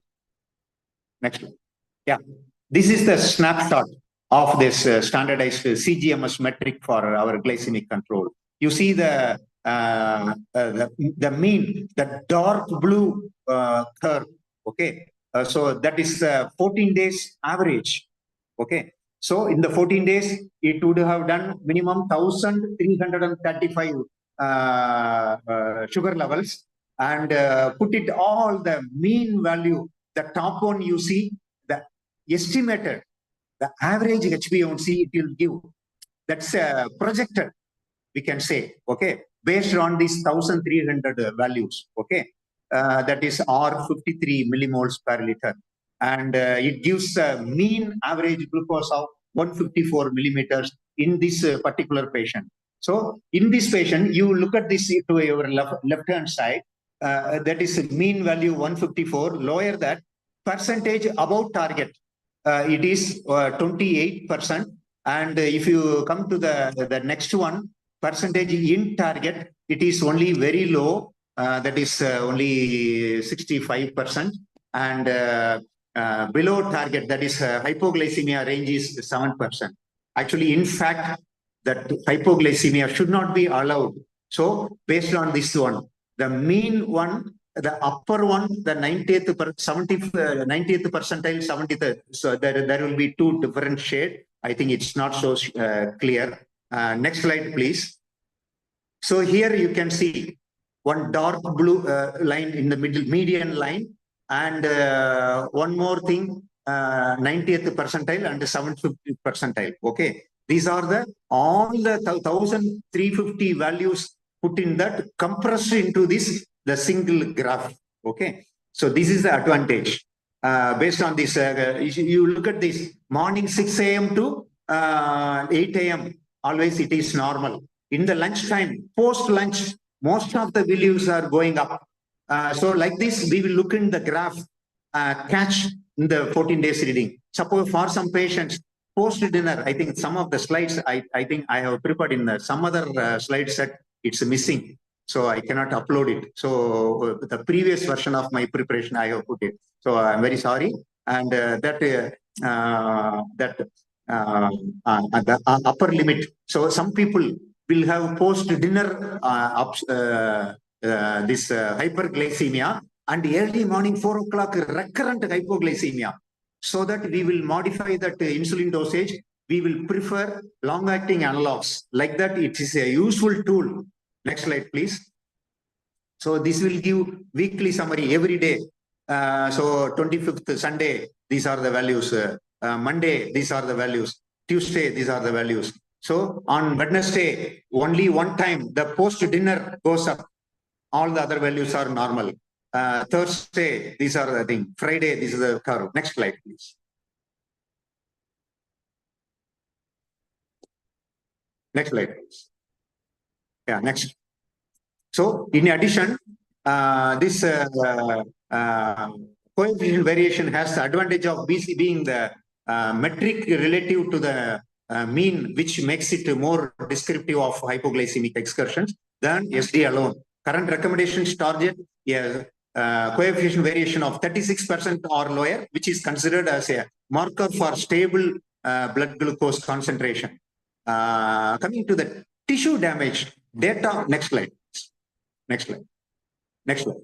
Yeah, this is the snapshot of this standardized CGMS metric for our glycemic control. You see the mean, the dark blue curve. Okay, so that is 14 days average. Okay, So in the 14 days, it would have done minimum 1,335 sugar levels, and put it all the mean value. The top one you see, the estimated, the average HbA1c it will give. That's projected, we can say, okay, based on these 1,300 values, okay. That is R53 millimoles per liter. And it gives a mean average glucose of 154 millimeters in this particular patient. So in this patient, you look at this to your left-hand side, that is mean value 154, lower that, percentage above target, it is 28%. And if you come to the next one, percentage in target, it is only very low, that is only 65%. And below target, that is hypoglycemia range is 7%. Actually, in fact, that hypoglycemia should not be allowed. So based on this one, the mean one, the upper one, the 90th percentile, 70th. So there will be two different shades. I think it's not so clear. Next slide, please. So here you can see one dark blue line in the middle, median line, and one more thing, 90th percentile and 750th percentile. Okay, these are the all the 1,350 values put in that, compressed into this the single graph. Okay, so this is the advantage. Based on this, you look at this morning 6 a.m. to 8 a.m. always it is normal. In the lunchtime, post-lunch, most of the values are going up. So like this, we will look in the graph, catch in the 14 days reading. Suppose for some patients, post-dinner, I think some of the slides, I think I have prepared in some other slide set, it's missing. So I cannot upload it. So the previous version of my preparation, I have put it. So I'm very sorry. And the upper limit. So some people will have post-dinner this hyperglycemia, and early morning 4 o'clock recurrent hypoglycemia. So that we will modify that insulin dosage. We will prefer long-acting analogs. Like that, it is a useful tool. Next slide, please. So this will give weekly summary every day. So 25th Sunday, these are the values. Monday, these are the values. Tuesday, these are the values. So on Wednesday, only one time the post-dinner goes up. All the other values are normal. Thursday, these are the thing. Friday, this is the curve. Next slide, please. Next slide, please. Yeah, next. So in addition, this coefficient variation has the advantage of BC being the metric relative to the mean, which makes it more descriptive of hypoglycemic excursions than SD alone. Current recommendations target coefficient variation of 36% or lower, which is considered as a marker for stable blood glucose concentration. Coming to the tissue damage data, next slide. Next slide. Next slide.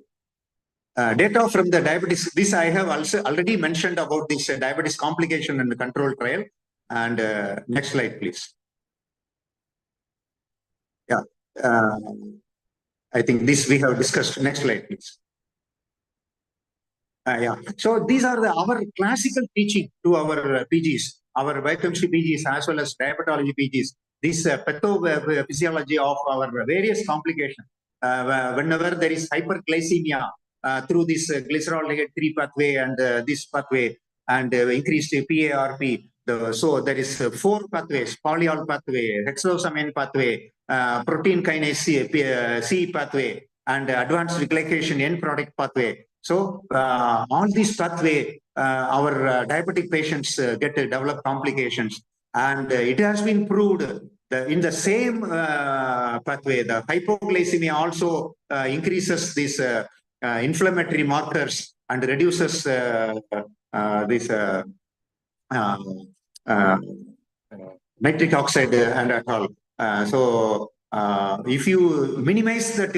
Data from the diabetes. This I have also already mentioned about this diabetes complication and the control trial. And next slide, please. Yeah. I think this we have discussed. Next slide, please. Yeah. So these are our classical teaching to our PGs, our biochemistry PGs as well as diabetology PGs. This pathophysiology of our various complications. Whenever there is hyperglycemia through this glycerol 3 pathway and this pathway and increased PARP. So there is 4 pathways: polyol pathway, hexosamine pathway, protein kinase C pathway, and advanced glycation end product pathway. So all these pathway, our diabetic patients develop complications, and it has been proved in the same pathway, the hypoglycemia also increases these inflammatory markers and reduces this nitric oxide and at all. So if you minimize that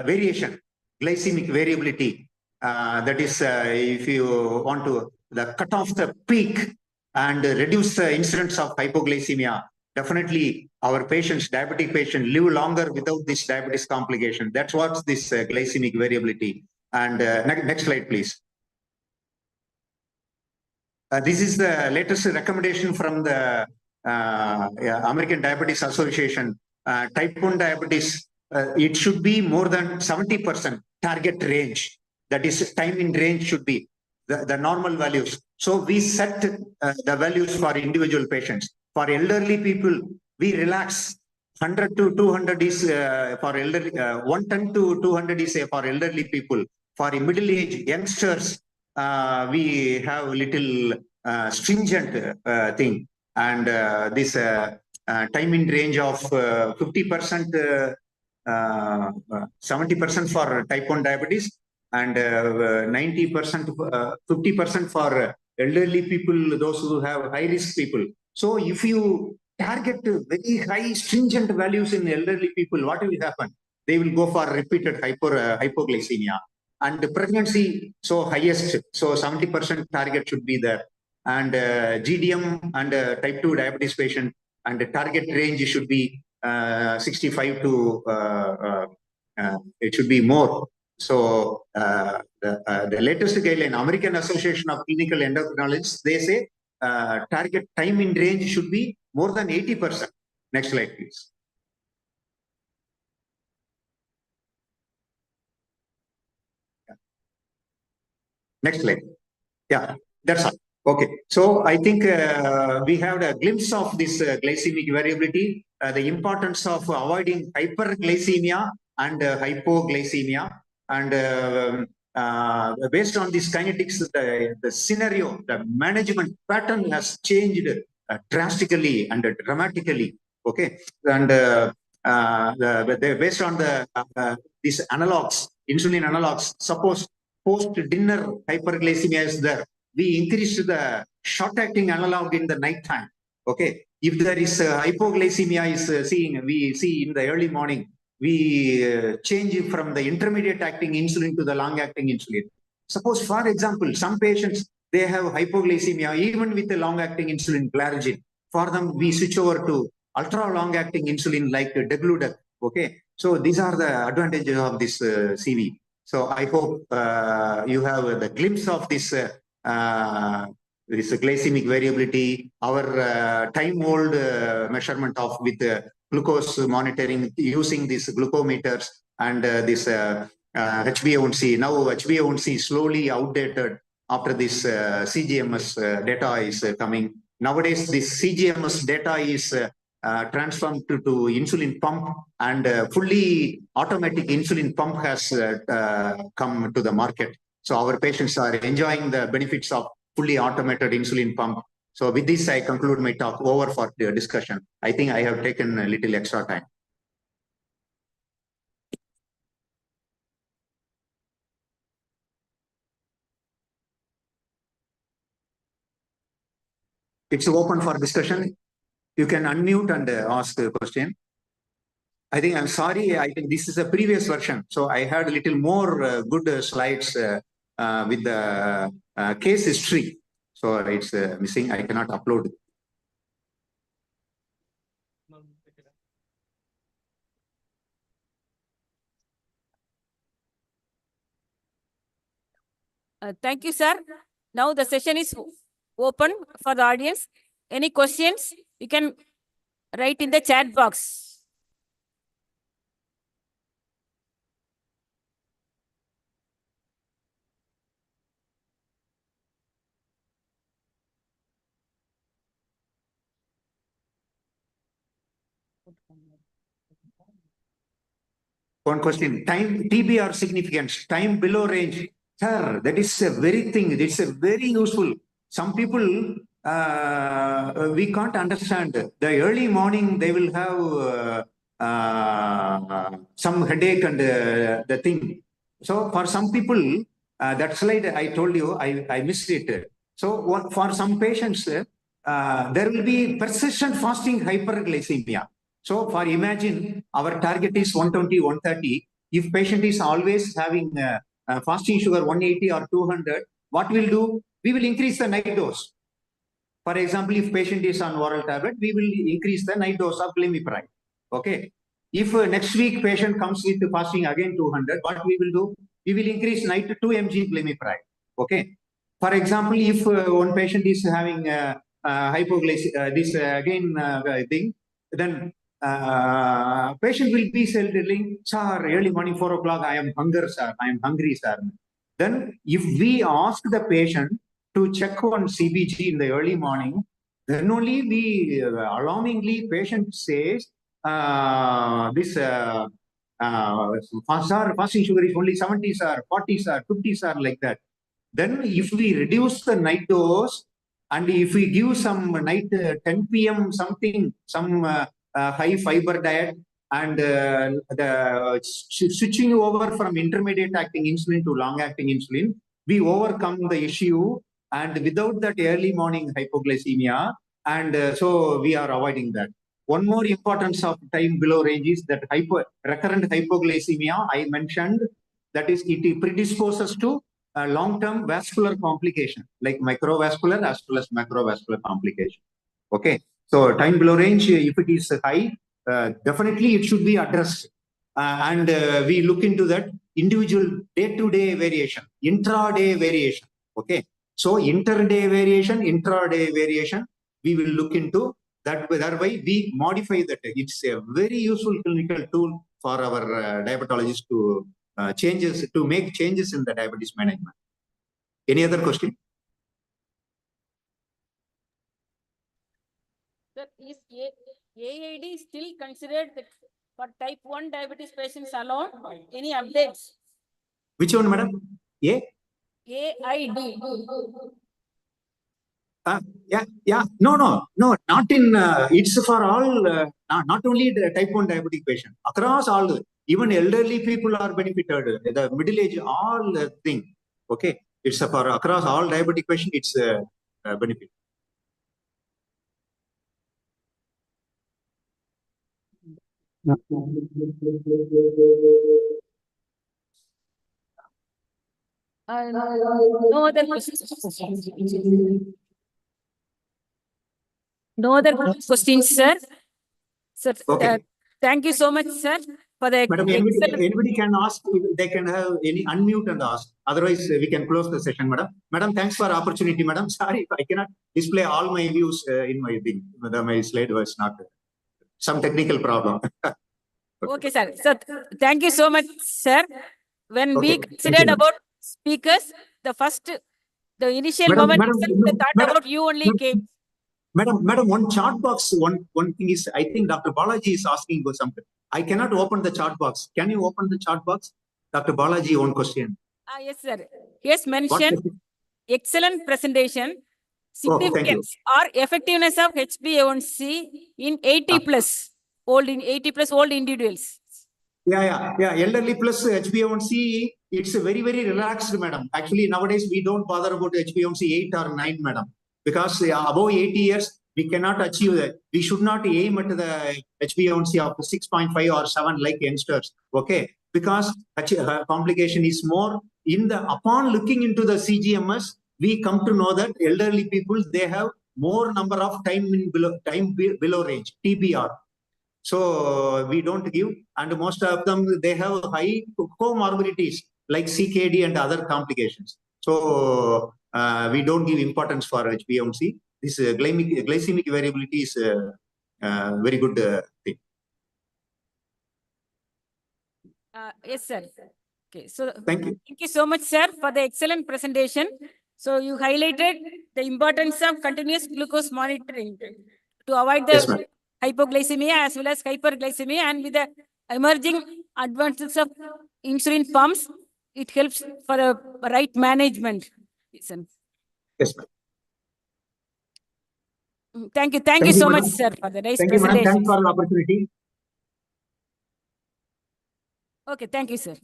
variation, glycemic variability, that is, if you want to cut off the peak, and reduce the incidence of hypoglycemia, definitely our patients, diabetic patients, live longer without this diabetes complication. That's what's this glycemic variability. And next slide, please. This is the latest recommendation from the American Diabetes Association. Type 1 diabetes, it should be more than 70% target range. That is, time in range should be the normal values. So we set the values for individual patients. For elderly people, we relax. 100 to 200 is for elderly, 110 to 200 is for elderly people. For middle-aged youngsters, we have little stringent thing, and this time in range of 50%, 70% for type 1 diabetes, and 90%, 50% for elderly people, those who have high risk people. So if you target very high stringent values in elderly people, what will happen? They will go for repeated hypoglycemia. And the pregnancy, so highest, so 70% target should be there. And GDM and type 2 diabetes patient, and the target range should be 65 to, it should be more. So the latest guideline, American Association of Clinical Endocrinologists, they say target time in range should be more than 80%. Next slide, please. Next slide. Yeah, that's all. Okay, so I think we have a glimpse of this glycemic variability, the importance of avoiding hyperglycemia and hypoglycemia, and based on these kinetics, the scenario, the management pattern has changed drastically and dramatically. Okay, and based on these analogs, insulin analogs, suppose post-dinner hyperglycemia is there, we increased the short-acting analog in the night time. Okay, if there is hypoglycemia is we see in the early morning, we change from the intermediate-acting insulin to the long-acting insulin. Suppose, for example, some patients, they have hypoglycemia even with the long-acting insulin, Glargine. For them, we switch over to ultra-long-acting insulin like Degludec. Okay, so these are the advantages of this CV. So I hope you have the glimpse of this this glycemic variability, our time-old measurement of with glucose monitoring using these glucometers, and this HbA1c. Now HbA1c is slowly outdated after this CGMS data is coming. Nowadays, this CGMS data is transformed to insulin pump, and fully automatic insulin pump has come to the market. So our patients are enjoying the benefits of fully automated insulin pump. So with this, I conclude my talk. Over for the discussion. I think I have taken a little extra time. It's open for discussion. You can unmute and ask a question. I think, I'm sorry, I think this is a previous version. So I had a little more good slides with the case history. So it's missing. I cannot upload. Thank you, sir. Now the session is open for the audience. Any questions? You can write in the chat box. One question, time TBR significance, time below range. Sir, that is a very thing, it's a very useful. Some people, we can't understand. The early morning, they will have some headache and the thing. So for some people, that slide I told you, I missed it. So for some patients, there will be persistent fasting hyperglycemia. So for imagine our target is 120, 130. If patient is always having fasting sugar 180 or 200, what we'll do? We will increase the night dose. For example, if patient is on oral tablet, we will increase the night dose of glimepiride. Okay. If next week patient comes with fasting again 200, what we will do? We will increase night to 2 mg glimepiride. Okay. For example, if one patient is having hypoglycemia, this again thing, then patient will be telling, sir, early morning 4 o'clock, I am hungry, sir. I am hungry, sir. Then if we ask the patient to check on CBG in the early morning, then only we alarmingly patient says this fasting sugar is only 70s or 40s or 50s or like that. Then if we reduce the night dose and if we give some night 10 p.m. something, some high fiber diet and the switching over from intermediate acting insulin to long acting insulin, we overcome the issue and without that early morning hypoglycemia, and so we are avoiding that. One more importance of time below range is that recurrent hypoglycemia I mentioned, that is it predisposes to long-term vascular complication like microvascular as well as macrovascular complication. Okay, so time below range, if it is high, definitely it should be addressed. And we look into that individual day-to-day variation, intraday variation. Okay, so interday variation, intraday variation, we will look into that. Thereby, we modify that. It's a very useful clinical tool for our diabetologists to make changes in the diabetes management. Any other question? Sir, is AID still considered for type 1 diabetes patients alone? Any updates? Which one, madam? A? AID. Yeah. No, not in, it's for all, not only the type 1 diabetic patient. Across all, even elderly people are benefited, the middle age, all thing. Okay, it's for across all diabetic patient, it's a benefit. No other questions. No other questions, sir. Sir, Okay. thank you so much, sir, for the Madam, anybody can ask, they can have any unmute and ask. Otherwise, we can close the session, madam. Madam, thanks for opportunity, madam. Sorry, I cannot display all my views in my thing. My slide was not some technical problem. Okay, sir. So thank you so much, sir. When we Okay, considered about speakers, the initial moment, the thought about you only came. Madam, one chat box, one thing is, I think Dr. Balaji is asking for something. I cannot open the chat box. Can you open the chat box? Dr. Balaji, one question. Yes, sir. Yes, mentioned excellent presentation. Significance or effectiveness of HbA1c in 80 plus old individuals. Yeah. Elderly plus HbA1c, it's very, very relaxed, madam. Actually, nowadays we don't bother about HbA1c 8 or 9, madam, because above 80 years we cannot achieve that. We should not aim at the HbA1c of 6.5 or 7 like youngsters. Okay, because complication is more in the. Upon looking into the CGMS, we come to know that elderly people, they have more number of time below range, TBR. So we don't give, and most of them, they have high comorbidities like CKD and other complications. So we don't give importance for HbA1c. This glycemic variability is a very good thing. Yes, sir. Okay, so thank you so much, sir, for the excellent presentation. So you highlighted the importance of continuous glucose monitoring to avoid the hypoglycemia as well as hyperglycemia, and with the emerging advances of insulin pumps, it helps for the right management. Yes, ma'am. Thank you so much, sir, for the nice presentation. Thank you, madam. Thanks for the opportunity. Okay, thank you, sir.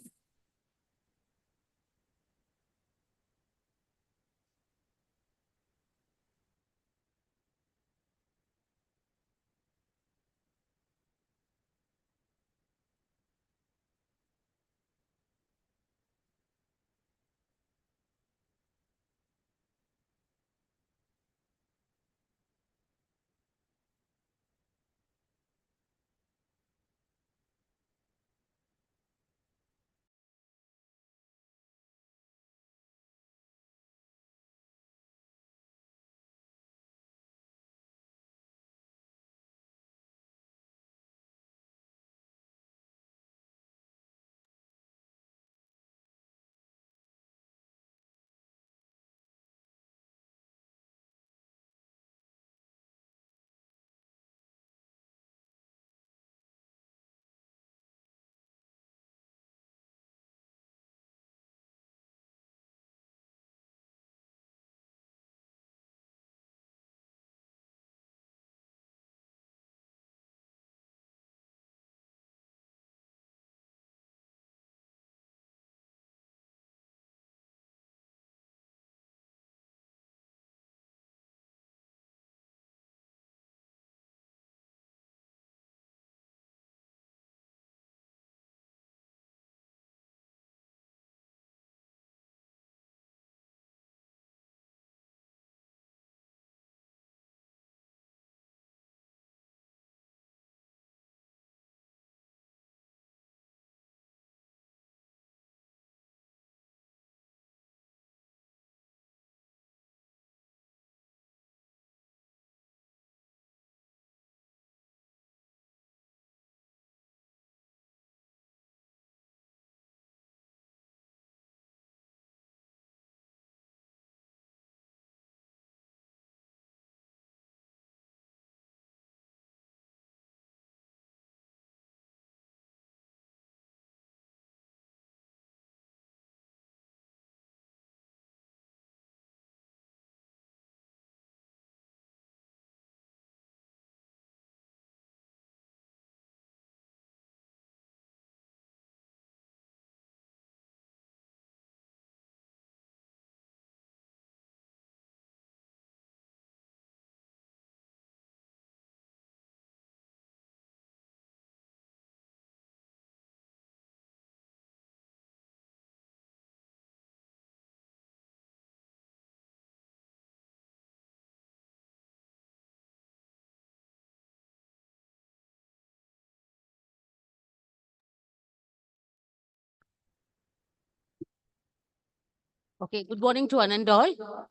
Okay, good morning to one and all.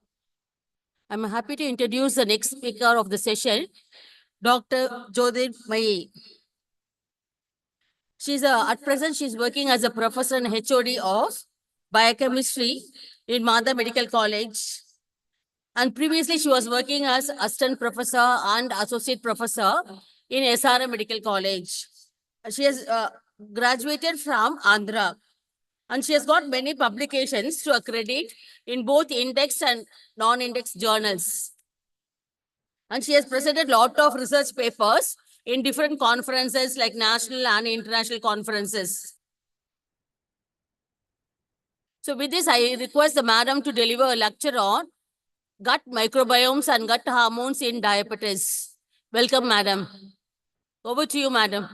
I'm happy to introduce the next speaker of the session, Dr. Jodhir Mai. At present, she's working as a professor and HOD of biochemistry in Mada Medical College. And previously, she was working as assistant professor and associate professor in SRM Medical College. She has graduated from Andhra. And she has got many publications to accredit in both index and non-index journals. And she has presented a lot of research papers in different conferences like national and international conferences. So with this, I request the madam to deliver a lecture on gut microbiomes and gut hormones in diabetes. Welcome, madam. Over to you, madam.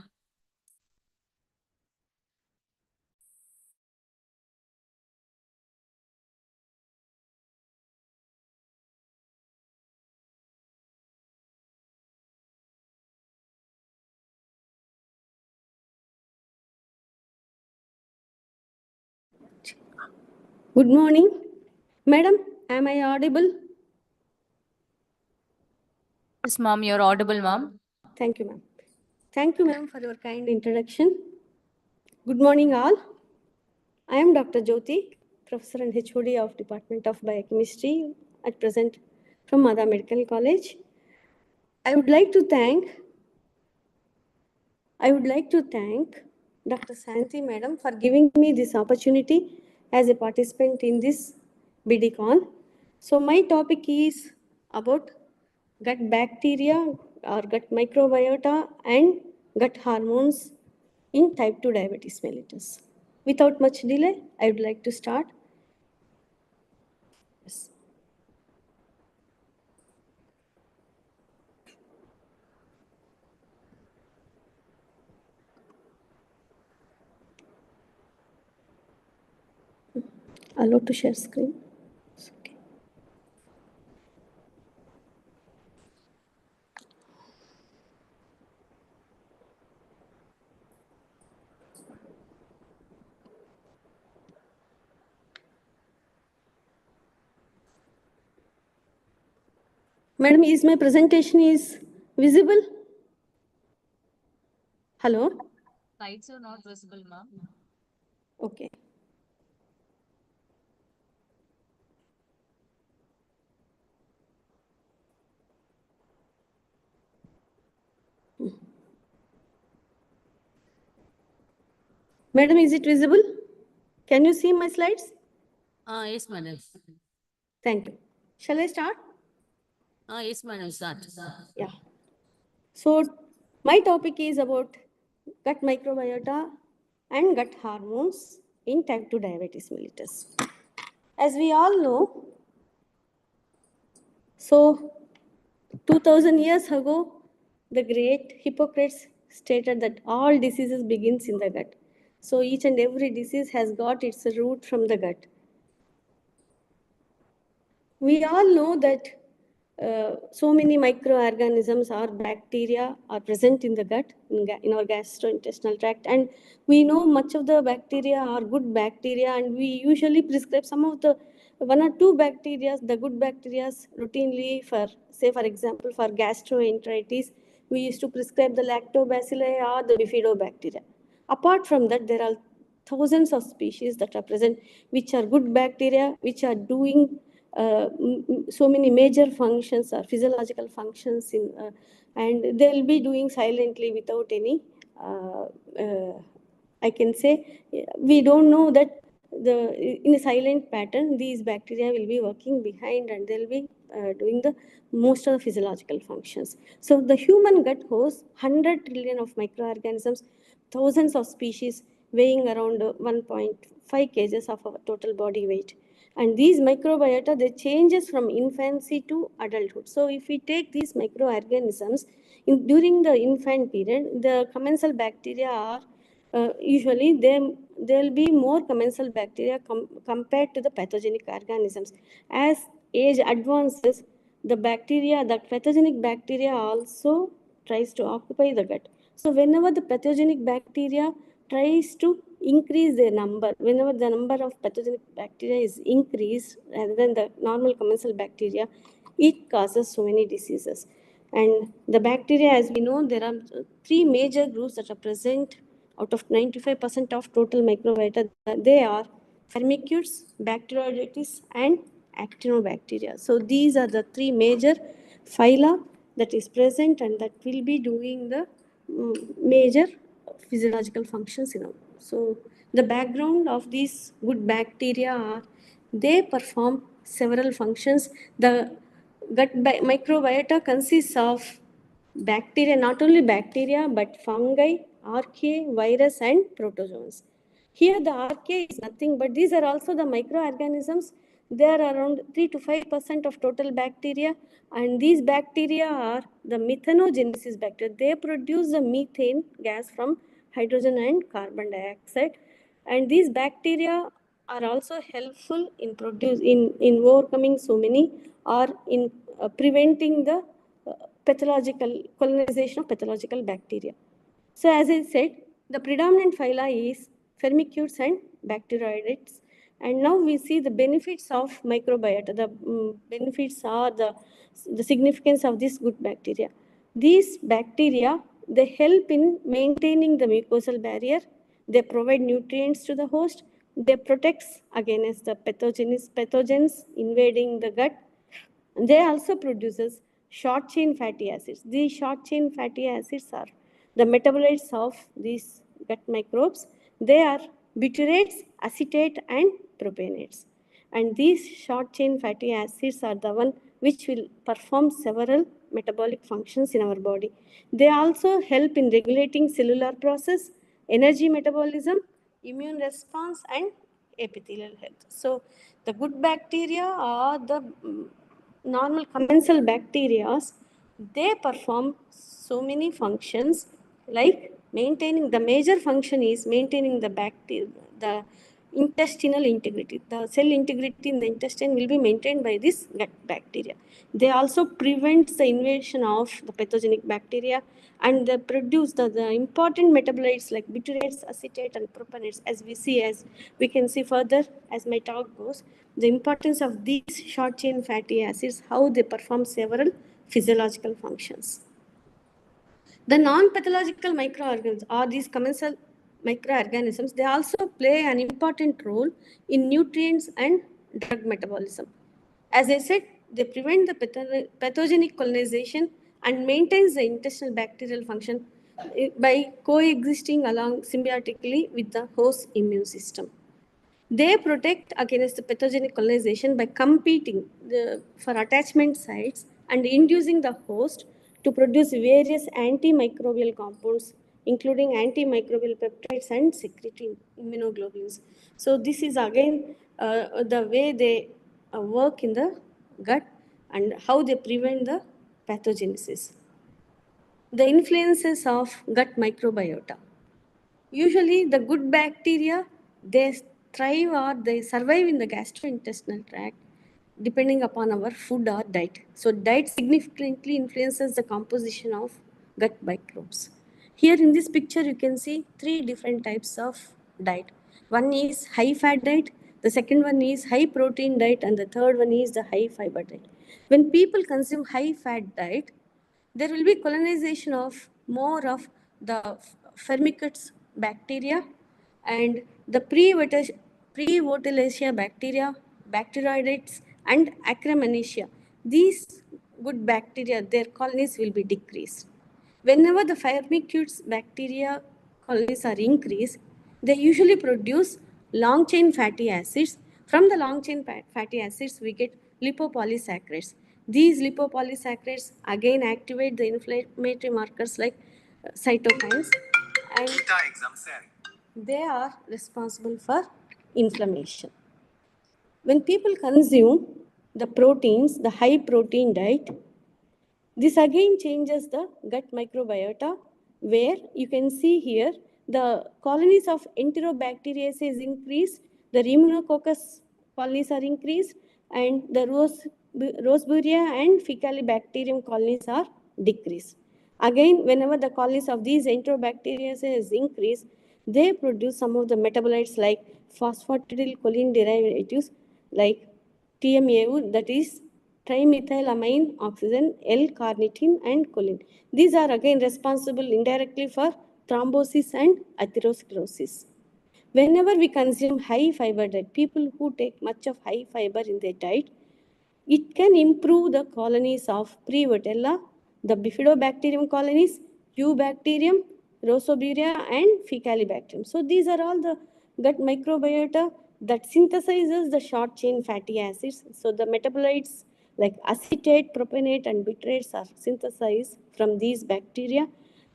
Good morning. Madam, am I audible? Yes, ma'am, you're audible, ma'am. Thank you, ma'am. Thank you, ma'am, for your kind introduction. Good morning, all. I am Dr. Jyoti, Professor and HOD of Department of Biochemistry at present from Mada Medical College. I would like to thank Dr. Santhi, madam, for giving me this opportunity as a participant in this Bidicon. So my topic is about gut bacteria or gut microbiota and gut hormones in type 2 diabetes mellitus. Without much delay, I would like to start. Yes. Allow to share screen. Okay. Madam, is my presentation is visible? Hello? Slides are not visible, ma'am. Okay. Madam, is it visible? Can you see my slides? Yes, madam. Thank you. Shall I start? Yes, madam, start. Yeah. So my topic is about gut microbiota and gut hormones in type 2 diabetes mellitus. As we all know, so 2000 years ago, the great Hippocrates stated that all diseases begins in the gut. So each and every disease has got its root from the gut. We all know that so many microorganisms or bacteria are present in the gut, in our gastrointestinal tract, and we know much of the bacteria are good bacteria, and we usually prescribe some of the one or two bacteria, the good bacteria, routinely for, say, for example, for gastroenteritis, we used to prescribe the lactobacilli or the bifidobacteria. Apart from that, there are thousands of species that are present, which are good bacteria, which are doing so many major functions or physiological functions in, and they'll be doing silently without any, I can say, we don't know that in a silent pattern, these bacteria will be working behind and they'll be doing the most of the physiological functions. So the human gut hosts 100 trillion of microorganisms, thousands of species weighing around 1.5 kgs of our total body weight. And these microbiota, they changes from infancy to adulthood. So if we take these microorganisms, during the infant period, the commensal bacteria are usually there'll be more commensal bacteria compared to the pathogenic organisms. As age advances, the pathogenic bacteria also tries to occupy the gut. So whenever the pathogenic bacteria tries to increase their number. Whenever the number of pathogenic bacteria is increased rather than the normal commensal bacteria, it causes so many diseases. And the bacteria, as we know, there are three major groups that are present out of 95% of total microbiota. They are Firmicutes, Bacteroidetes, and Actinobacteria. So these are the three major phyla that is present and that will be doing the major physiological functions in our. So the background of these good bacteria are they perform several functions. The microbiota consists of bacteria, not only bacteria, but fungi, archaea, virus, and protozoans. Here the archaea is nothing, but these are also the microorganisms. They are around 3 to 5% of total bacteria, and these bacteria are the methanogenesis bacteria. They produce the methane gas from hydrogen and carbon dioxide, and these bacteria are also helpful in overcoming so many or in preventing the pathological colonization of pathological bacteria. So as I said, the predominant phyla is Firmicutes and Bacteroidetes. And now we see the benefits of microbiota. The benefits are the significance of this good bacteria. These bacteria, they help in maintaining the mucosal barrier. They provide nutrients to the host. They protect against the pathogens invading the gut. They also produces short chain fatty acids. These short chain fatty acids are the metabolites of these gut microbes. They are butyrates, acetate, and propionates. And these short chain fatty acids are the one which will perform several metabolic functions in our body. They also help in regulating cellular process, energy metabolism, immune response, and epithelial health. So the good bacteria are the normal commensal bacteria. They perform so many functions like maintaining, the major function is maintaining the bacteria, the intestinal integrity. The cell integrity in the intestine will be maintained by this gut bacteria. They also prevent the invasion of the pathogenic bacteria, and they produce the important metabolites like butyrates, acetate, and propionates. As we can see further as my talk goes, the importance of these short chain fatty acids, how they perform several physiological functions. The non-pathological microorganisms or these commensal microorganisms, they also play an important role in nutrients and drug metabolism. As I said, they prevent the pathogenic colonization and maintains the intestinal bacterial function by coexisting along symbiotically with the host immune system. They protect against the pathogenic colonization by competing for attachment sites and inducing the host to produce various antimicrobial compounds, including antimicrobial peptides and secreting immunoglobulins. So this is again the way they work in the gut and how they prevent the pathogenesis. The influences of gut microbiota. Usually the good bacteria, they thrive or they survive in the gastrointestinal tract depending upon our food or diet. So diet significantly influences the composition of gut microbes. Here in this picture, you can see three different types of diet. One is high fat diet, the second one is high protein diet, and the third one is the high fiber diet. When people consume high fat diet, there will be colonization of more of the Firmicutes bacteria and the Prevotellacea bacteria, Bacteroidetes, and Akkermansia. These good bacteria, their colonies will be decreased. Whenever the Firmicutes bacteria colonies are increased, they usually produce long chain fatty acids. From the long chain fatty acids, we get lipopolysaccharides. These lipopolysaccharides again activate the inflammatory markers like cytokines, and they are responsible for inflammation. When people consume the proteins, the high protein diet, this again changes the gut microbiota, where you can see here the colonies of Enterobacteriaceae is increased, the Rhinococcus colonies are increased, and the Roseburia and Faecalibacterium colonies are decreased. Again, whenever the colonies of these Enterobacteriaceae is increased, They produce some of the metabolites like phosphatidylcholine derivatives like TMAO, that is trimethylamine oxygen, L-carnitine, and choline. These are again responsible indirectly for thrombosis and atherosclerosis. Whenever we consume high fiber diet, people who take much of high fiber in their diet, it can improve the colonies of Prevotella, the Bifidobacterium colonies, Eubacterium, Rosoburia, and Faecalibacterium. So these are all the gut microbiota that synthesizes the short chain fatty acids. So the metabolites like acetate, propionate, and bitrates are synthesized from these bacteria,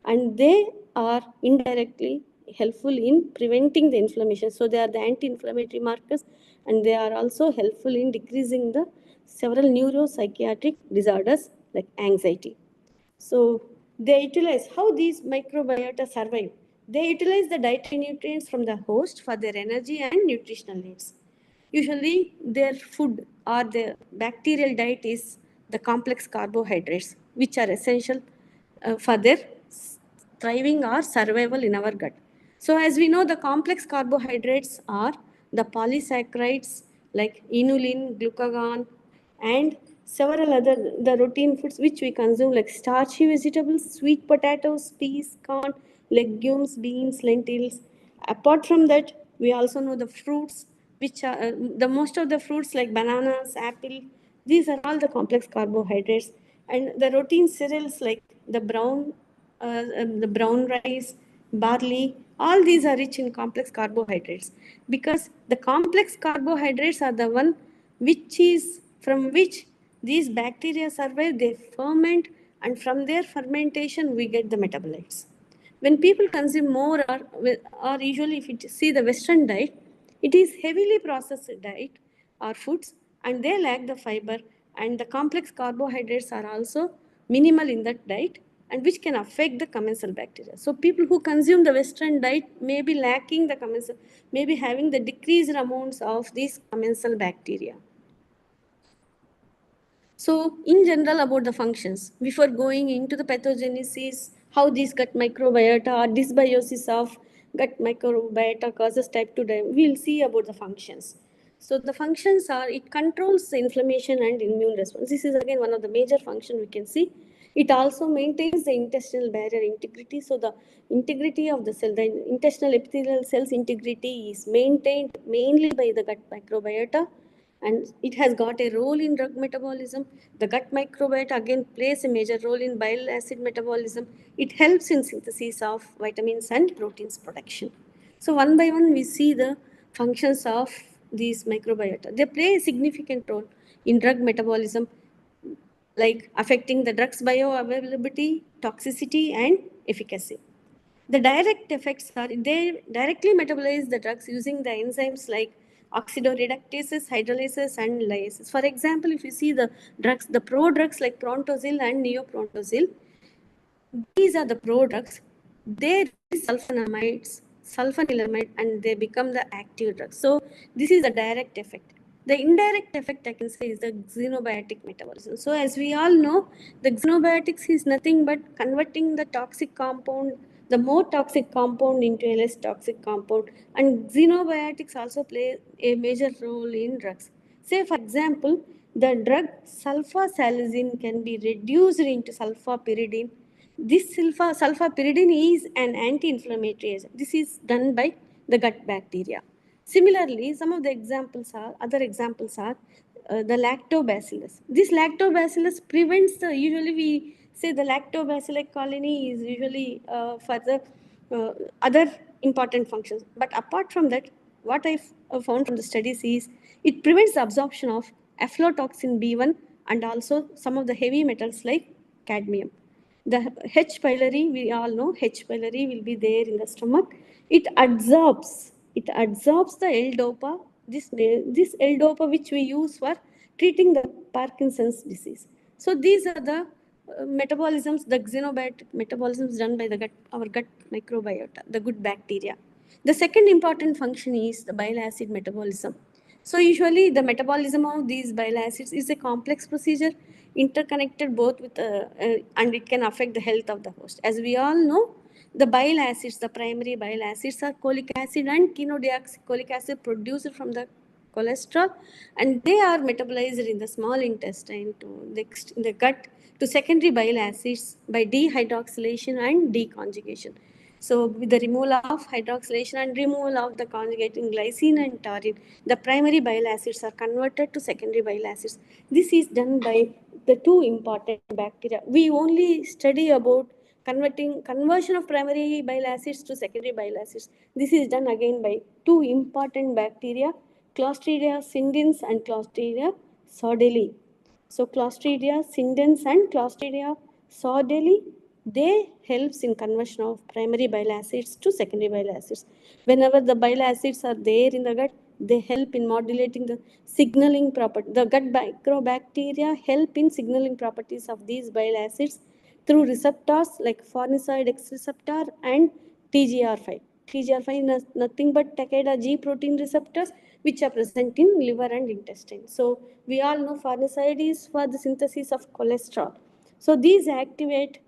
and they are indirectly helpful in preventing the inflammation. So they are the anti-inflammatory markers, and they are also helpful in decreasing the several neuropsychiatric disorders like anxiety. So they utilize how these microbiota survive. They utilize the dietary nutrients from the host for their energy and nutritional needs. Usually their food or their bacterial diet is the complex carbohydrates, which are essential for their thriving or survival in our gut. So as we know, the complex carbohydrates are the polysaccharides like inulin, glucagon, and several other the routine foods which we consume like starchy vegetables, sweet potatoes, peas, corn, legumes, beans, lentils. Apart from that, we also know the fruits, which are the most of the fruits like bananas, apple. These are all the complex carbohydrates, and the routine cereals like the brown rice, barley. All these are rich in complex carbohydrates because the complex carbohydrates are the one which is from which these bacteria survive, they ferment, and from their fermentation we get the metabolites. When people consume more or usually if you see the Western diet, it is heavily processed diet or foods, and they lack the fiber, and the complex carbohydrates are also minimal in that diet, and which can affect the commensal bacteria. So people who consume the Western diet may be lacking the commensal, may be having the decreased amounts of these commensal bacteria. So in general about the functions, before going into the pathogenesis, how these gut microbiota or dysbiosis of gut microbiota causes type 2 diabetes, we'll see about the functions. So the functions are, it controls the inflammation and immune response. This is again one of the major functions we can see. It also maintains the intestinal barrier integrity. So the integrity of the cell, the intestinal epithelial cells integrity is maintained mainly by the gut microbiota, and it has got a role in drug metabolism. The gut microbiota again plays a major role in bile acid metabolism. It helps in synthesis of vitamins and proteins production. So one by one we see the functions of these microbiota. They play a significant role in drug metabolism, like affecting the drugs bioavailability, toxicity, and efficacy. The direct effects are they directly metabolize the drugs using the enzymes like oxidoreductases, hydrolases, and lyases. For example, if you see the drugs, the prodrugs like Prontozil and neoprontozil, these are the prodrugs. They release sulfanilamide, and they become the active drugs. So this is the direct effect. The indirect effect, I can say, is the xenobiotic metabolism. So as we all know, the xenobiotics is nothing but converting the toxic compound, the more toxic compound into a less toxic compound. And xenobiotics also play a major role in drugs. Say, for example, the drug sulfasalazine can be reduced into sulfapyridine. This sulfapyridine is an anti-inflammatory agent. This is done by the gut bacteria. Similarly, some of the other examples are the lactobacillus. This lactobacillus prevents usually we say the lactobacillic colony is usually for the other important functions. But apart from that, what I found from the studies is it prevents the absorption of aflatoxin B1 and also some of the heavy metals like cadmium. The H. pylori, we all know H. pylori will be there in the stomach. It absorbs the L-dopa, this L-dopa which we use for treating the Parkinson's disease. So these are the metabolisms, the xenobiotic metabolisms done by our gut microbiota, the good bacteria. The second important function is the bile acid metabolism. So usually the metabolism of these bile acids is a complex procedure interconnected both with and it can affect the health of the host. As we all know, The bile acids, the primary bile acids are cholic acid and cholic acid produced from the cholesterol, and they are metabolized in the small intestine to the gut to secondary bile acids by dehydroxylation and deconjugation. So with the removal of hydroxylation and removal of the conjugating glycine and taurine, the primary bile acids are converted to secondary bile acids. This is done by the two important bacteria. We only study about conversion of primary bile acids to secondary bile acids. This is done again by two important bacteria, Clostridia scindens and Clostridia sodeli. So Clostridia scindens and Clostridia sodeli, they helps in conversion of primary bile acids to secondary bile acids. Whenever the bile acids are there in the gut, they help in modulating the signaling property. The gut microbacteria help in signaling properties of these bile acids through receptors like farnesoid X receptor and TGR5. TGR5 is nothing but Takeda G protein receptors which are present in liver and intestine. So we all know farnesoid is for the synthesis of cholesterol. So these activate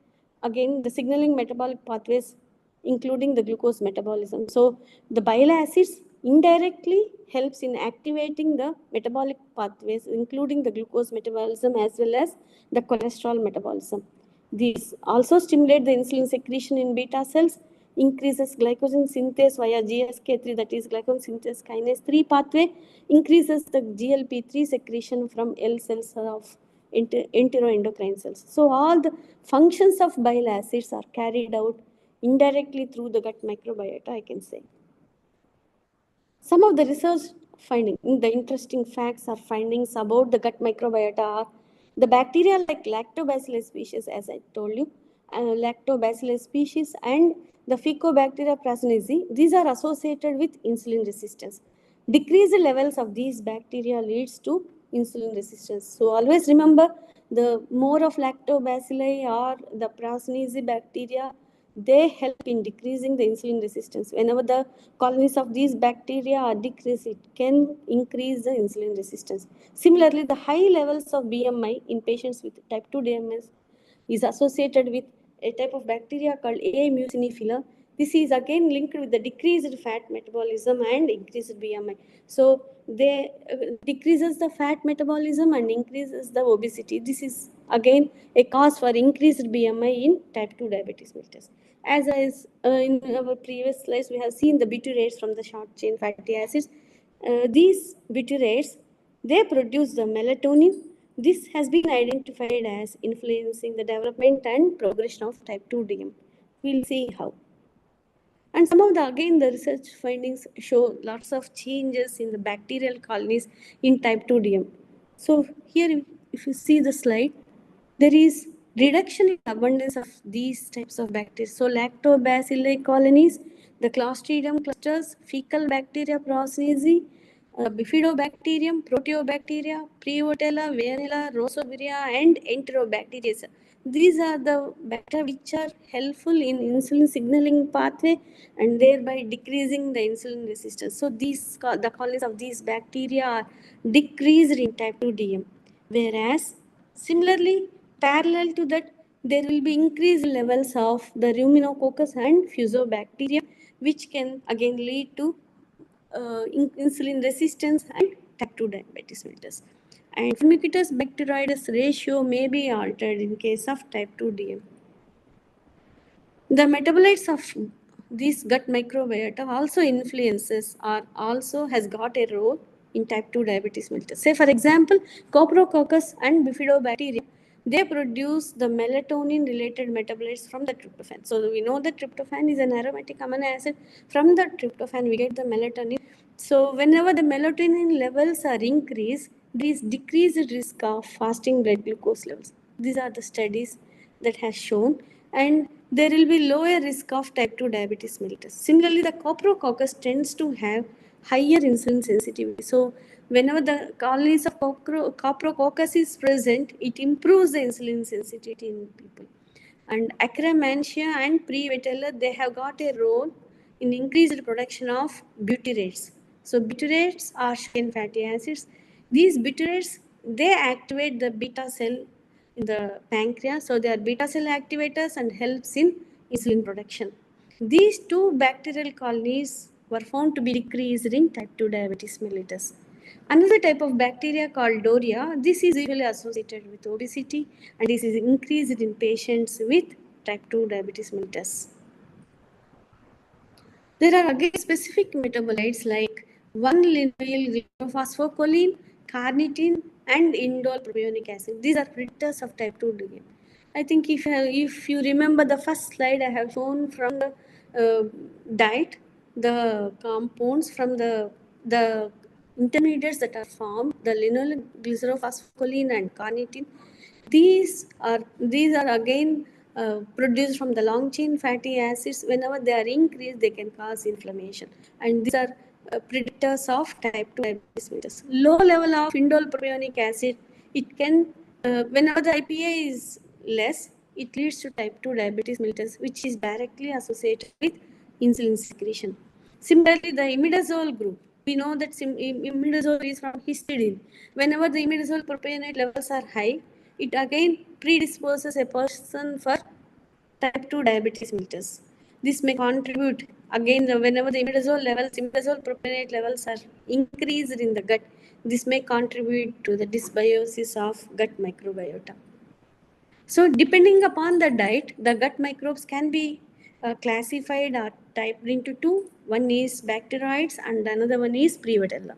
again the signaling metabolic pathways including the glucose metabolism. So the bile acids indirectly helps in activating the metabolic pathways including the glucose metabolism as well as the cholesterol metabolism. These also stimulate the insulin secretion in beta cells, increases glycogen synthase via GSK3, that is glycogen synthase kinase 3 pathway, increases the GLP-3 secretion from L cells of enteroendocrine cells. So all the functions of bile acids are carried out indirectly through the gut microbiota, I can say. Some of the research findings, the interesting facts or findings about the gut microbiota are the bacteria like lactobacillus species, as I told you, lactobacillus species and the Ficobacteria prasinezi, these are associated with insulin resistance. Decreased levels of these bacteria leads to insulin resistance. So always remember, the more of lactobacilli or the prasinezi bacteria, they help in decreasing the insulin resistance. Whenever the colonies of these bacteria are decreased, it can increase the insulin resistance. Similarly, the high levels of BMI in patients with type 2 diabetes is associated with a type of bacteria called A. mucinifila. This is again linked with the decreased fat metabolism and increased BMI. So they decreases the fat metabolism and increases the obesity. This is again a cause for increased BMI in type 2 diabetes mellitus. As in our previous slides, we have seen the butyrates from the short chain fatty acids. These butyrates, they produce the melatonin. This has been identified as influencing the development and progression of type 2 DM. We'll see how. And some of the research findings show lots of changes in the bacterial colonies in type 2 DM. So here, if you see the slide, there is reduction in abundance of these types of bacteria. So lactobacilli colonies, the Clostridium clusters, fecal bacteria prasinezi, bifidobacterium, proteobacteria, Prevotella, Veillonella, Rosoviria, and Enterobacteria. These are the bacteria which are helpful in insulin signaling pathway and thereby decreasing the insulin resistance. So the colonies of these bacteria are decreased in type 2 DM. Whereas similarly, parallel to that, there will be increased levels of the Ruminococcus and Fusobacterium, which can again lead to insulin resistance and type 2 diabetes mellitus. And Firmicutes bacteroides ratio may be altered in case of type 2 DM. The metabolites of this gut microbiota also influences or also has got a role in type 2 diabetes mellitus. Say for example, Coprococcus and Bifidobacteria, they produce the melatonin related metabolites from the tryptophan. So we know that tryptophan is an aromatic amino acid. From the tryptophan we get the melatonin. So whenever the melatonin levels are increased, there is decreased risk of fasting blood glucose levels. These are the studies that has shown, and there will be lower risk of type 2 diabetes mellitus. Similarly, the Coprococcus tends to have higher insulin sensitivity. So whenever the colonies of Coprococcus is present, it improves the insulin sensitivity in people. And Akkermansia and Prevotella, they have got a role in increased production of butyrates. So butyrates are chain fatty acids. These butyrates, they activate the beta cell in the pancreas. So they are beta cell activators and helps in insulin production. These two bacterial colonies were found to be decreased in type 2 diabetes mellitus. Another type of bacteria called Doria, this is usually associated with obesity and this is increased in patients with type 2 diabetes mellitus. There are again specific metabolites like 1-linyl glyphosphocholene, carnitine, and indole propionic acid. These are predictors of type 2 diabetes. I think if you remember the first slide I have shown from the diet, the compounds from the intermediates that are formed, the linoleic glycerophospholine and carnitine, these are again produced from the long chain fatty acids. Whenever they are increased, they can cause inflammation, and these are predictors of type 2 diabetes mellitus. Low level of indole propionic acid, it can whenever the IPA is less, it leads to type 2 diabetes mellitus, which is directly associated with insulin secretion. Similarly, the imidazole group, we know that imidazole is from histidine. Whenever the imidazole propionate levels are high, it again predisposes a person for type 2 diabetes mellitus. This may contribute again whenever the imidazole propionate levels are increased in the gut. This may contribute to the dysbiosis of gut microbiota. So depending upon the diet, the gut microbes can be classified or typed into two. One is bacteroids and another one is Prevotella.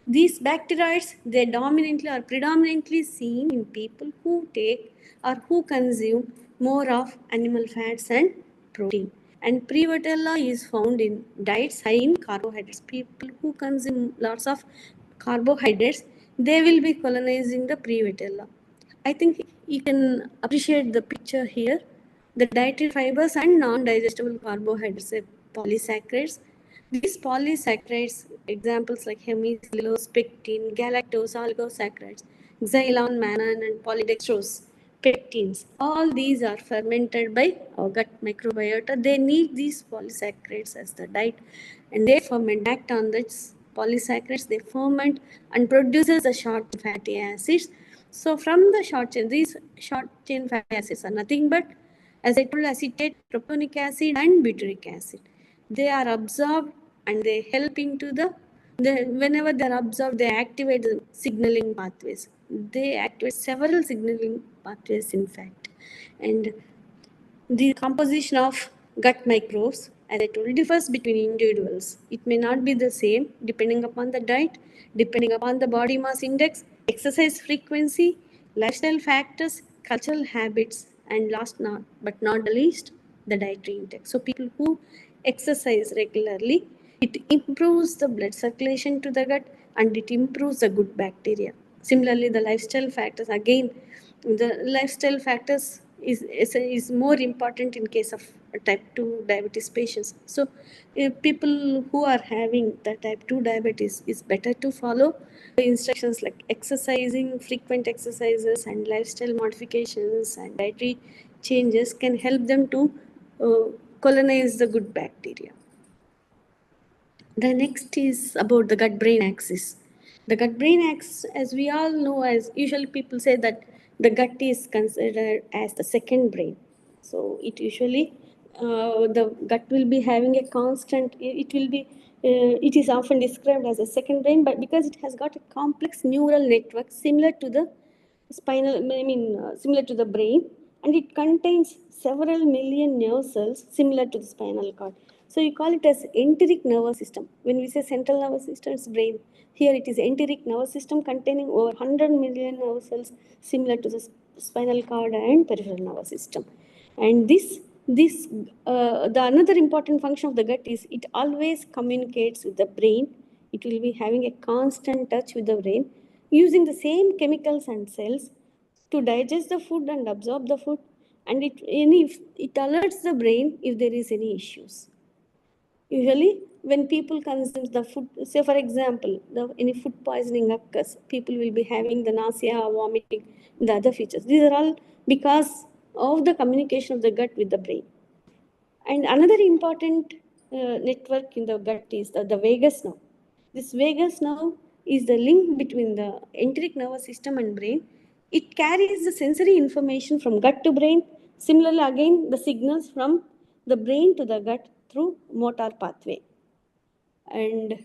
These bacteroids, they dominantly or predominantly seen in people who take or who consume more of animal fats and protein. And Prevotella is found in diets high in carbohydrates. People who consume lots of carbohydrates, they will be colonizing the Prevotella. I think you can appreciate the picture here. The dietary fibers and non-digestible carbohydrates, polysaccharides. These polysaccharides, examples like hemicellulose, pectin, galactose, oligosaccharides, xylon, mannan, and polydextrose, pectins. All these are fermented by our gut microbiota. They need these polysaccharides as the diet, and they ferment, act on this polysaccharides. They ferment and produces the short fatty acids. So from the short chain, these short chain fatty acids are nothing but, as I told, acetate, propionic acid, and butyric acid. They are absorbed and they help into whenever they are absorbed, they activate the signaling pathways. They activate several signaling pathways, in fact. And the composition of gut microbes, as I told, differs between individuals. It may not be the same depending upon the diet, depending upon the body mass index, exercise frequency, lifestyle factors, cultural habits, and last but not the least, the dietary intake. So people who exercise regularly, it improves the blood circulation to the gut and it improves the good bacteria. Similarly, the lifestyle factors, again, the lifestyle factors is more important in case of type 2 diabetes patients. So people who are having the type 2 diabetes, is better to follow the instructions like exercising, frequent exercises, and lifestyle modifications and dietary changes can help them to colonize the good bacteria. The next is about the gut-brain axis. The gut-brain axis, as we all know, as usually people say that the gut is considered as the second brain. So it usually, the gut will be having a constant, it is often described as a second brain, but because it has got a complex neural network similar to the similar to the brain, and it contains several million nerve cells similar to the spinal cord. So you call it as enteric nervous system. When we say central nervous system, it's brain. Here it is enteric nervous system containing over 100 million nerve cells similar to the spinal cord and peripheral nervous system. And the another important function of the gut is it always communicates with the brain. It will be having a constant touch with the brain, using the same chemicals and cells to digest the food and absorb the food, and it alerts the brain if there is any issues. Usually, when people consume the food, say for example, any food poisoning occurs, people will be having the nausea, vomiting, the other features. These are all because of the communication of the gut with the brain. And another important network in the gut is the vagus nerve. This vagus nerve is the link between the enteric nervous system and brain. It carries the sensory information from gut to brain. Similarly, again, the signals from the brain to the gut through motor pathway. And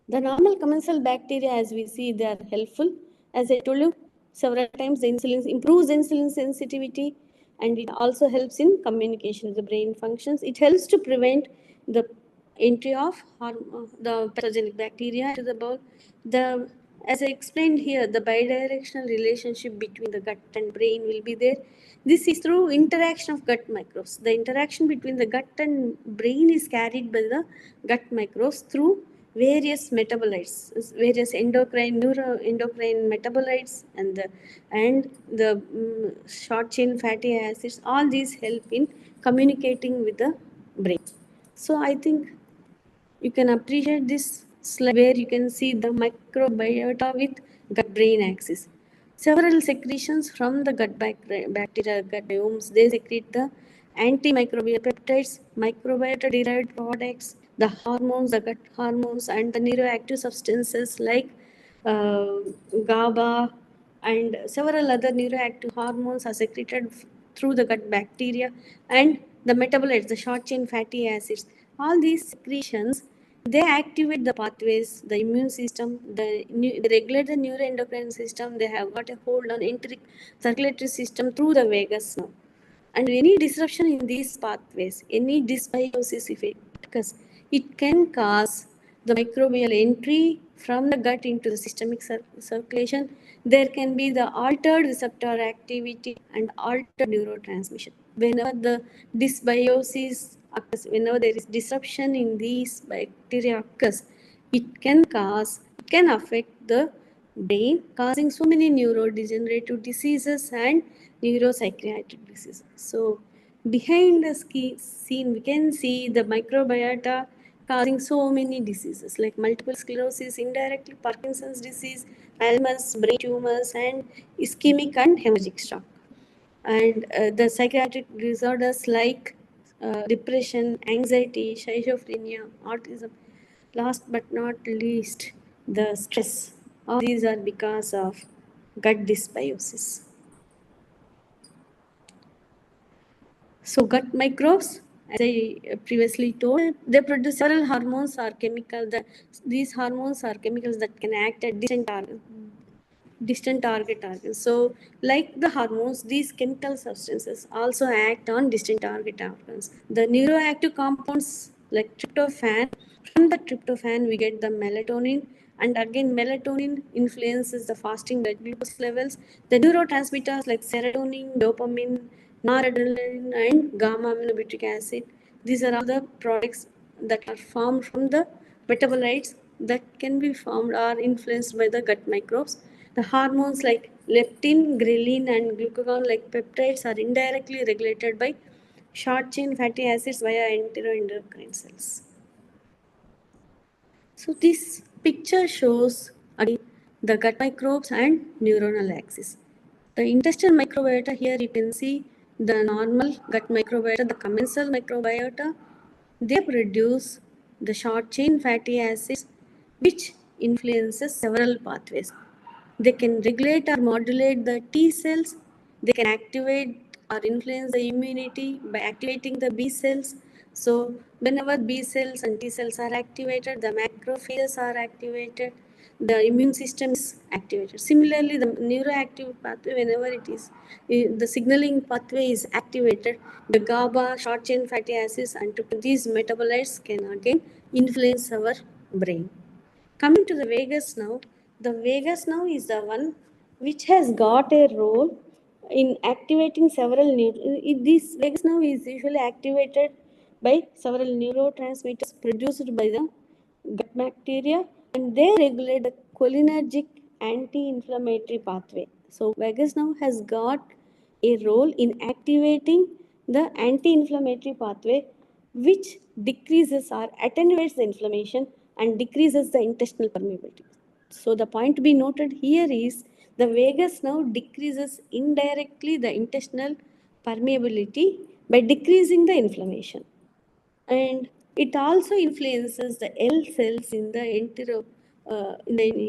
the normal commensal bacteria, as we see, they are helpful. As I told you several times, the insulin improves insulin sensitivity, and it also helps in communication with the brain functions. It helps to prevent the entry of the pathogenic bacteria to the bowel. As I explained here, the bidirectional relationship between the gut and brain will be there. This is through interaction of gut microbes. The interaction between the gut and brain is carried by the gut microbes through various metabolites, various neuroendocrine metabolites, and the short chain fatty acids. All these help in communicating with the brain. So I think you can appreciate this slide where you can see the microbiota with gut-brain axis. Several secretions from the gut bacteria, gut biomes, they secrete the antimicrobial peptides, microbiota-derived products, the hormones, the gut hormones, and the neuroactive substances like GABA and several other neuroactive hormones are secreted through the gut bacteria, and the metabolites, the short chain fatty acids. All these secretions, they activate the pathways, the immune system, they regulate the neuroendocrine system. They have got a hold on enteric circulatory system through the vagus nerve. And any disruption in these pathways, any dysbiosis, if it occurs, it can cause the microbial entry from the gut into the systemic circulation. There can be the altered receptor activity and altered neurotransmission. Whenever the dysbiosis occurs, whenever there is disruption in these bacteria occurs, it can affect the brain, causing so many neurodegenerative diseases and neuropsychiatric diseases. So behind the scene, we can see the microbiota causing so many diseases like multiple sclerosis, indirectly Parkinson's disease, Alzheimer's, brain tumors, and ischemic and hemorrhagic shock. And the psychiatric disorders like depression, anxiety, schizophrenia, autism. Last but not least, the stress. All these are because of gut dysbiosis. So gut microbes, as I previously told, they produce several hormones or chemicals. These hormones are chemicals that can act at distant target organs. So, like the hormones, these chemical substances also act on distant target organs. The neuroactive compounds like tryptophan, from the tryptophan we get the melatonin, and again melatonin influences the fasting blood glucose levels. The neurotransmitters like serotonin, dopamine, noradrenaline, and gamma aminobutyric acid. These are all the products that are formed from the metabolites that can be formed or influenced by the gut microbes. The hormones like leptin, ghrelin, and glucagon like peptides are indirectly regulated by short chain fatty acids via enteroendocrine cells. So this picture shows again the gut microbes and neuronal axis. The intestinal microbiota, here you can see the normal gut microbiota, the commensal microbiota. They produce the short chain fatty acids which influences several pathways. They can regulate or modulate the T cells. They can activate or influence the immunity by activating the B cells. So whenever B cells and T cells are activated, the macrophages are activated, the immune system is activated. Similarly, the neuroactive pathway, whenever it is, the signaling pathway is activated, the GABA, short chain fatty acids, and these metabolites can again influence our brain. Coming to the vagus nerve, the vagus nerve is the one which has got a role in activating several this vagus nerve is usually activated by several neurotransmitters produced by the gut bacteria, and they regulate the cholinergic anti-inflammatory pathway. So vagus nerve has got a role in activating the anti-inflammatory pathway, which decreases or attenuates the inflammation and decreases the intestinal permeability. So the point to be noted here is the vagus nerve decreases indirectly the intestinal permeability by decreasing the inflammation. And it also influences the L cells in the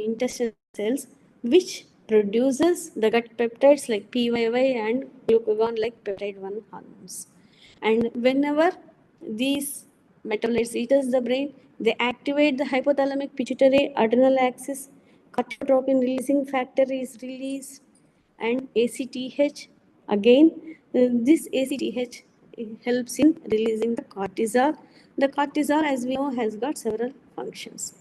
intestinal cells, which produces the gut peptides like PYY and glucagon like peptide 1 hormones. And whenever these metabolites enters the brain, they activate the hypothalamic pituitary adrenal axis, corticotropin releasing factor is released, and ACTH. Again, this ACTH helps in releasing the cortisol. The cortisol, as we know, has got several functions.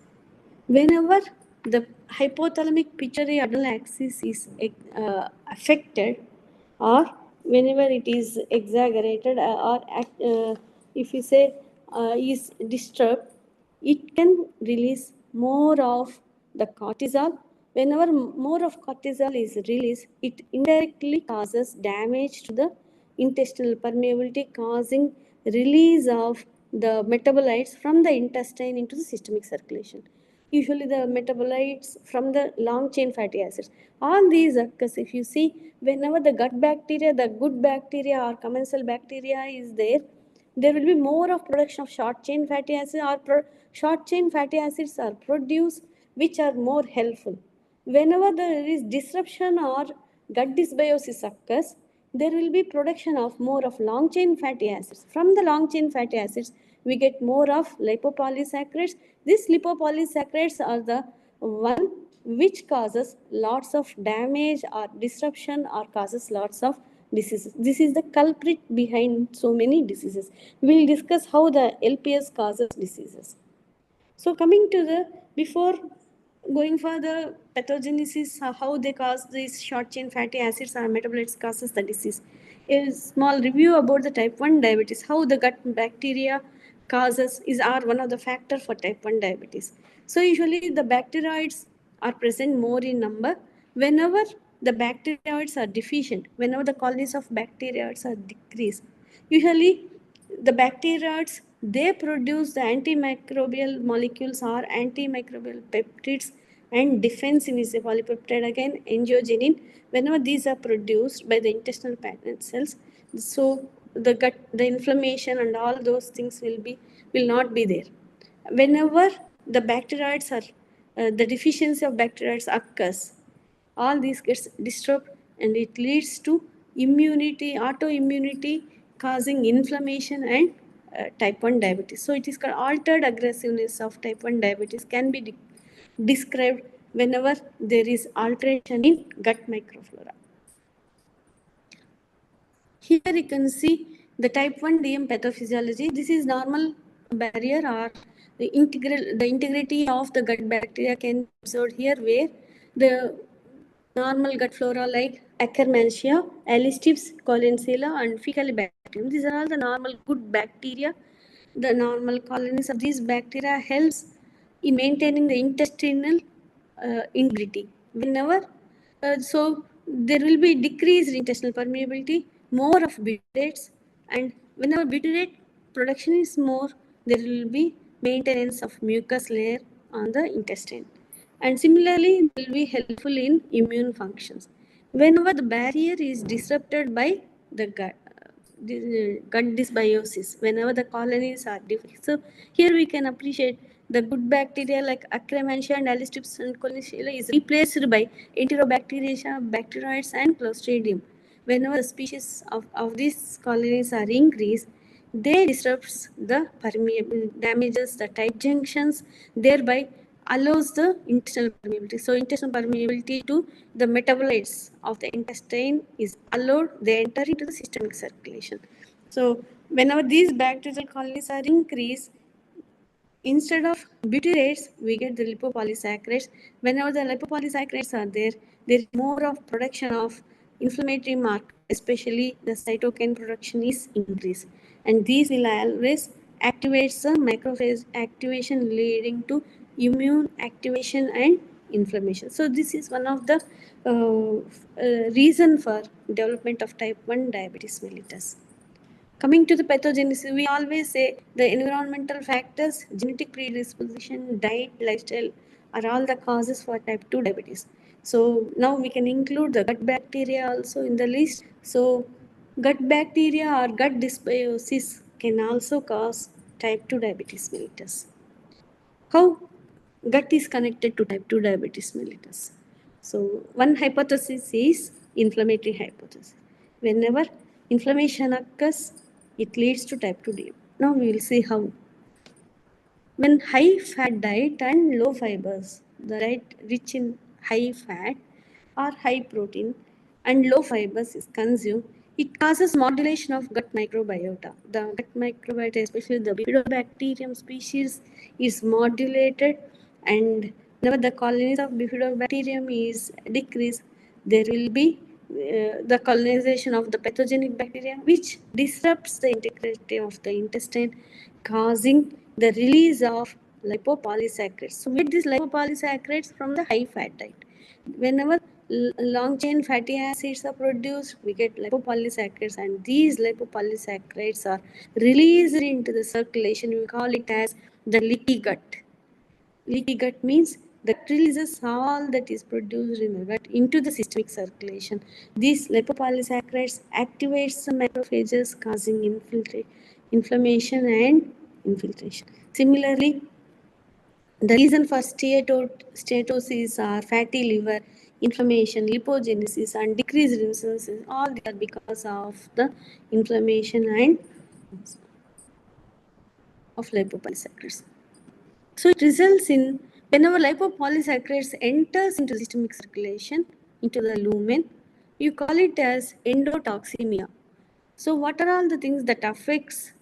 Whenever the hypothalamic pituitary adrenal axis is affected, or whenever it is exaggerated, if you say is disturbed, it can release more of the cortisol. Whenever more of cortisol is released, it indirectly causes damage to the intestinal permeability, causing release of the metabolites from the intestine into the systemic circulation. Usually the metabolites from the long chain fatty acids. All these occurs, if you see, whenever the gut bacteria, the good bacteria or commensal bacteria is there, there will be more of production of short chain fatty acids, or short chain fatty acids are produced which are more helpful. Whenever there is disruption or gut dysbiosis occurs, there will be production of more of long chain fatty acids. From the long chain fatty acids, we get more of lipopolysaccharides. These lipopolysaccharides are the one which causes lots of damage or disruption or causes lots of diseases. This is the culprit behind so many diseases. We will discuss how the LPS causes diseases. So coming to the, before going for the pathogenesis, how they cause these short chain fatty acids or metabolites causes the disease. A small review about the type 1 diabetes, how the gut bacteria causes are one of the factor for type 1 diabetes. So usually the bacteroids are present more in number. Whenever the bacteroids are deficient, whenever the colonies of bacteroids are decreased, usually the bacteroids, they produce the antimicrobial molecules or antimicrobial peptides and defense in is a polypeptide, again angiogenin. Whenever these are produced by the intestinal pattern cells, so the gut, the inflammation and all those things will not be there. Whenever the bacteroids are the deficiency of bacteroids occurs, all these gets disturbed and it leads to immunity, autoimmunity, causing inflammation and type 1 diabetes. So it is called altered aggressiveness of type 1 diabetes can be described whenever there is alteration in gut microflora. Here you can see the type 1 DM pathophysiology. This is normal barrier or the integrity of the gut bacteria can be observed here, where the normal gut flora like Akkermansia, Allistips, Colensella, and Faecalibacterium. These are all the normal good bacteria. The normal colonies of these bacteria helps in maintaining the intestinal integrity. Whenever so there will be decreased intestinal permeability, more of butyrates, and whenever butyrate production is more, there will be maintenance of mucus layer on the intestine. And similarly, it will be helpful in immune functions. Whenever the barrier is disrupted by the gut dysbiosis, whenever the colonies are different. So here we can appreciate the good bacteria like Akkermansia and Allistips and Colensella is replaced by Enterobacteria, bacteroids and Clostridium. Whenever the species of these colonies are increased, they disrupts the permeable, damages the tight junctions, thereby allows the intestinal permeability. So intestinal permeability to the metabolites of the intestine is allowed, they enter into the systemic circulation. So whenever these bacterial colonies are increased, instead of butyrates, we get the lipopolysaccharides. Whenever the lipopolysaccharides are there, there is more of production of inflammatory markers, especially the cytokine production is increased. And these will always activates the macrophage activation, leading to immune activation and inflammation. So this is one of the reason for development of type 1 diabetes mellitus. Coming to the pathogenesis, we always say the environmental factors, genetic predisposition, diet, lifestyle are all the causes for type 2 diabetes. So now we can include the gut bacteria also in the list. So gut bacteria or gut dysbiosis can also cause type 2 diabetes mellitus. How gut is connected to type 2 diabetes mellitus? So one hypothesis is inflammatory hypothesis. Whenever inflammation occurs, It leads to type 2 diabetes. Now we will see how. When high fat diet and low fibers, the diet rich in high fat or high protein and low fibers is consumed, it causes modulation of gut microbiota. The gut microbiota, especially the bifidobacterium species, is modulated, and whenever the colonies of bifidobacterium is decreased, there will be the colonization of the pathogenic bacteria, which disrupts the integrity of the intestine, causing the release of lipopolysaccharides. So we get these lipopolysaccharides from the high fat diet. Whenever long chain fatty acids are produced, we get lipopolysaccharides, and these lipopolysaccharides are released into the circulation. We call it as the leaky gut. Leaky gut means that releases all that is produced in the gut into the systemic circulation. These lipopolysaccharides activates the macrophages, causing inflammation and infiltration. Similarly, the reason for steatosis are fatty liver, inflammation, lipogenesis, and decreased insulin, all they are because of the inflammation and of lipopolysaccharides. So it results in, whenever lipopolysaccharides enters into systemic circulation, into the lumen, you call it as endotoxemia. So what are all the things that affects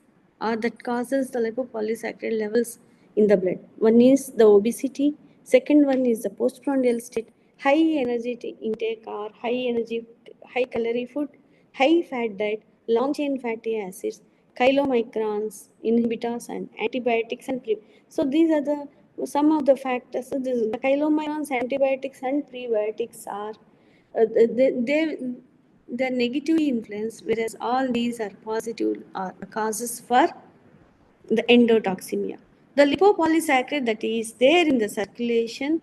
or that causes the lipopolysaccharide levels in the blood? One is the obesity. Second one is the postprandial state, high energy intake or high calorie food, high fat diet, long chain fatty acids, chylomicrons, inhibitors, and antibiotics and so these are the some of the factors. So this, the chylomicrons, antibiotics, and prebiotics are they negative influence, whereas all these are positive causes for the endotoxemia. The lipopolysaccharide that is there in the circulation,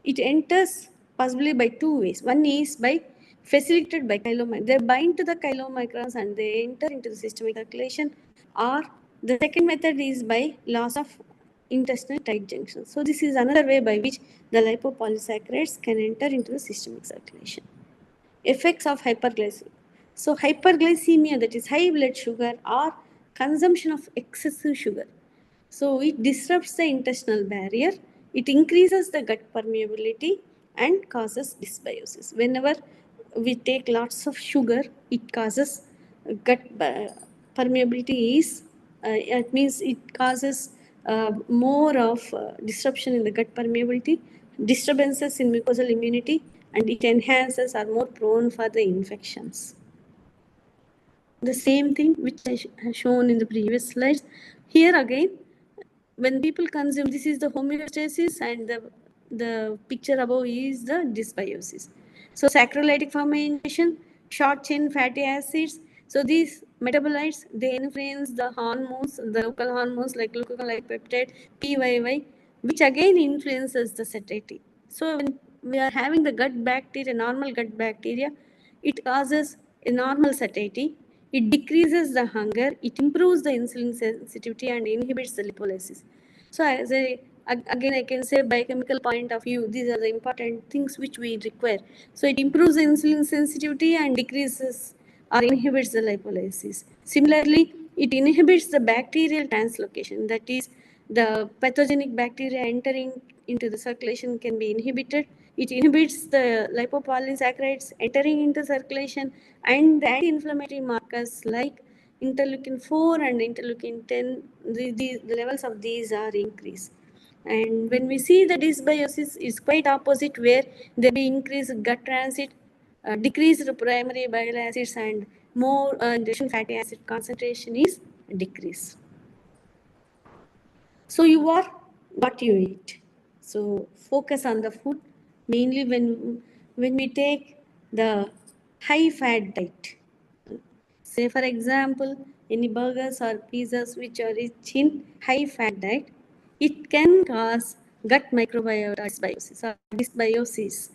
it enters possibly by two ways. One is by facilitated by chylomicrons. They bind to the chylomicrons and they enter into the systemic circulation. Or the second method is by loss of intestinal tight junctions. So this is another way by which the lipopolysaccharides can enter into the systemic circulation. Effects of hyperglycemia. So hyperglycemia, that is high blood sugar or consumption of excessive sugar. So it disrupts the intestinal barrier, it increases the gut permeability and causes dysbiosis. Whenever we take lots of sugar, it causes gut permeability is, it means it causes more of disruption in the gut permeability, disturbances in mucosal immunity, and it enhances are more prone for the infections. The same thing which I have shown in the previous slides. Here again, when people consume, this is the homeostasis, and the picture above is the dysbiosis. So saccharolytic fermentation, short chain fatty acids. So these metabolites, they influence the hormones, the local hormones like glucagon, like peptide, PYY, which again influences the satiety. So when we are having the gut bacteria, normal gut bacteria, it causes a normal satiety. It decreases the hunger, it improves the insulin sensitivity and inhibits the lipolysis. So as again I can say biochemical point of view, these are the important things which we require. So it improves the insulin sensitivity and decreases or inhibits the lipolysis. Similarly, it inhibits the bacterial translocation, that is the pathogenic bacteria entering into the circulation can be inhibited. It inhibits the lipopolysaccharides entering into circulation, and the anti-inflammatory markers like interleukin 4 and interleukin 10, the levels of these are increased. And when we see the dysbiosis is quite opposite, where there be increased gut transit, decreased primary bile acids, and more fatty acid concentration is decreased. So you are what you eat. So focus on the food, mainly when we take the high fat diet. Say for example, any burgers or pizzas which are rich in high fat diet, it can cause gut microbiota dysbiosis,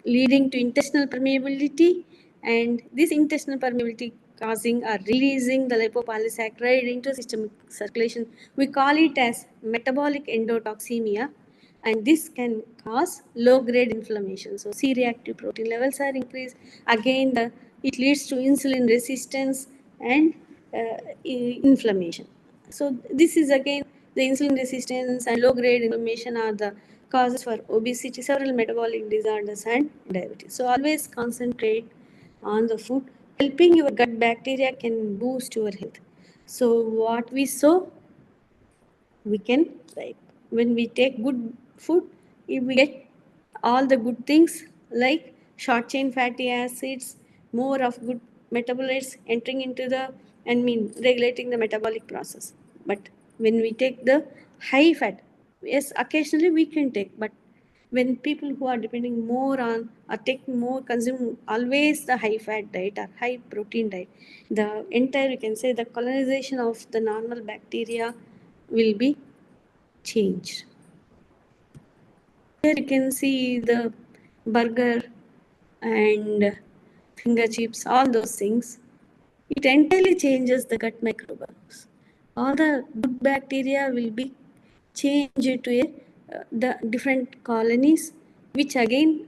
leading to intestinal permeability, and this intestinal permeability causing or releasing the lipopolysaccharide into systemic circulation. We call it as metabolic endotoxemia, and this can cause low-grade inflammation. So C-reactive protein levels are increased. Again, it leads to insulin resistance and inflammation. So this is again the insulin resistance and low grade inflammation are the causes for obesity, several metabolic disorders and diabetes. So always concentrate on the food. Helping your gut bacteria can boost your health. So what we sow, we can reap. When we take good food, if we get all the good things like short chain fatty acids, more of good metabolites entering into the regulating the metabolic process. But when we take the high fat, yes, occasionally we can take, but when people who are depending more on or taking more consume always the high fat diet or high protein diet, the entire, you can say, the colonization of the normal bacteria will be changed. Here you can see the burger and finger chips, all those things. It entirely changes the gut microbiomes. All the good bacteria will be changed to the different colonies, which again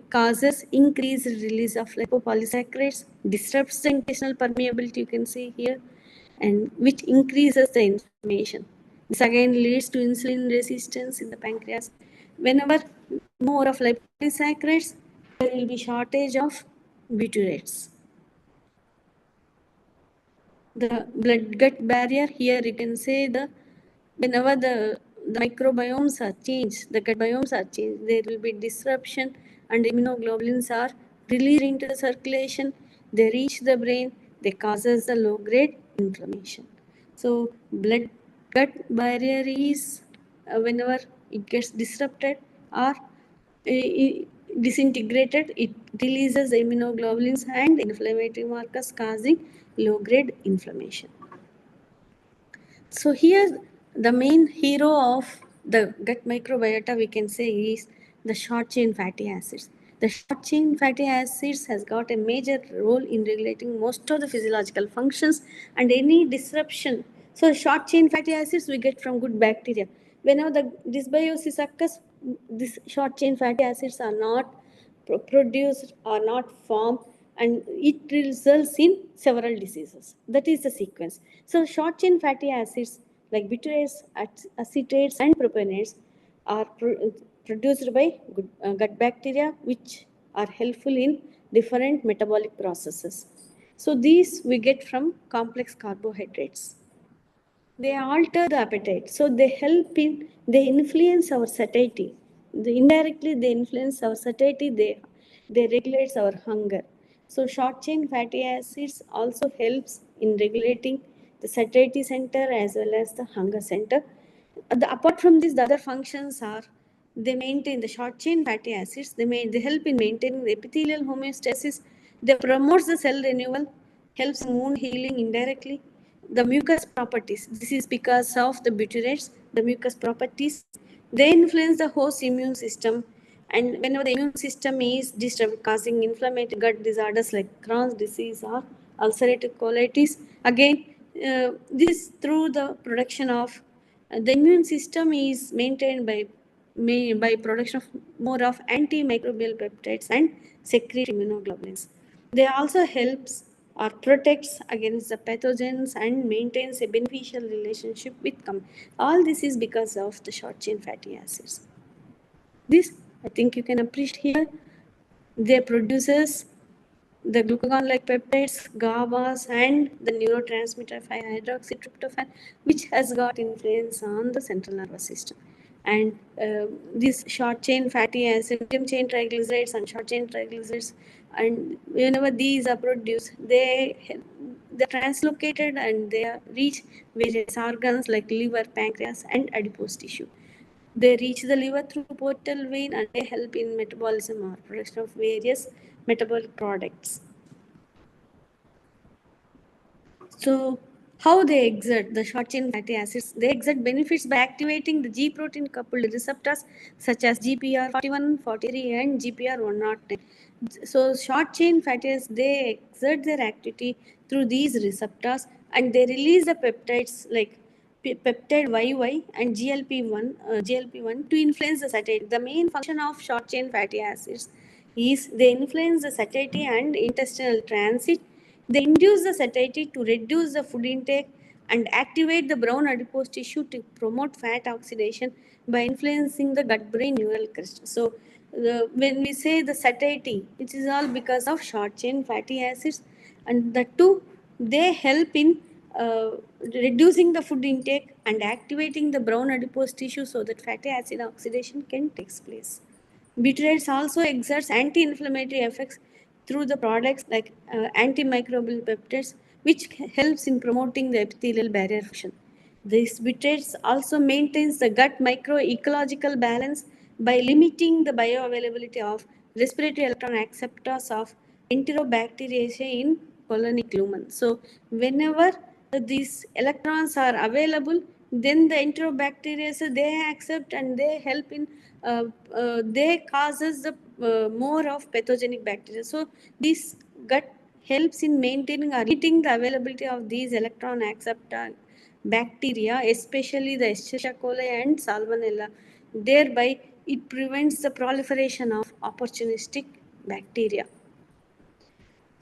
causes increased release of lipopolysaccharides, disrupts the intestinal permeability, you can see here, and which increases the inflammation. This again leads to insulin resistance in the pancreas. Whenever more of lipopolysaccharides, there will be shortage of butyrates. The blood-gut barrier, here you can say whenever the microbiomes are changed, the gut biomes are changed, there will be disruption and immunoglobulins are released into the circulation, they reach the brain, they causes the low-grade inflammation. So blood-gut barrier is whenever it gets disrupted or disintegrated, it releases the immunoglobulins and inflammatory markers causing low-grade inflammation. So here the main hero of the gut microbiota, we can say, is the short chain fatty acids. The short chain fatty acids has got a major role in regulating most of the physiological functions and any disruption. So short chain fatty acids we get from good bacteria. Whenever the dysbiosis occurs, these short chain fatty acids are not produced or not formed, and it results in several diseases. That is the sequence. So short chain fatty acids like butyrates, acetates and propionates are produced by gut bacteria, which are helpful in different metabolic processes. So these we get from complex carbohydrates. They alter the appetite. So they they influence our satiety. Indirectly, they influence our satiety, they regulate our hunger. So short chain fatty acids also helps in regulating the satiety center as well as the hunger center. Apart from this, the other functions are they maintain the short chain fatty acids, they help in maintaining the epithelial homeostasis, they promote the cell renewal, helps wound healing indirectly. The mucus properties, this is because of the butyrates, the mucus properties, they influence the host immune system, and whenever the immune system is disturbed, causing inflammatory gut disorders like Crohn's disease or ulcerative colitis, again, this through the production of the immune system is maintained by production of more of antimicrobial peptides and secrete immunoglobulins. They also helps or protects against the pathogens and maintains a beneficial relationship with all this is because of the short chain fatty acids. This I think you can appreciate here. They produces the glucagon-like peptides, GABAs, and the neurotransmitter 5-hydroxytryptophan, which has got influence on the central nervous system. And these short-chain fatty acids, medium-chain triglycerides, and short-chain triglycerides, and whenever these are produced, they're translocated and they reach various organs like liver, pancreas, and adipose tissue. They reach the liver through portal vein and they help in metabolism or production of various metabolic products. So how they exert the short chain fatty acids? They exert benefits by activating the G protein coupled receptors such as GPR41, 43 and GPR109. So short chain fatty acids, they exert their activity through these receptors and they release the peptides like peptide YY and GLP-1 to influence the satiety. The main function of short chain fatty acids is they influence the satiety and intestinal transit. They induce the satiety to reduce the food intake and activate the brown adipose tissue to promote fat oxidation by influencing the gut-brain neural crystal. So, when we say the satiety, it is all because of short-chain fatty acids, and the two, they help in reducing the food intake and activating the brown adipose tissue so that fatty acid oxidation can take place. Butyrates also exerts anti-inflammatory effects through the products like antimicrobial peptides, which helps in promoting the epithelial barrier function. These butyrates also maintains the gut microecological balance by limiting the bioavailability of respiratory electron acceptors of Enterobacteriaceae in colonic lumen. So whenever these electrons are available, then the Enterobacteriaceae, they accept and they help in they causes the more of pathogenic bacteria. So this gut helps in maintaining or limiting the availability of these electron acceptor bacteria, especially the Escherichia coli and Salmonella. Thereby, it prevents the proliferation of opportunistic bacteria.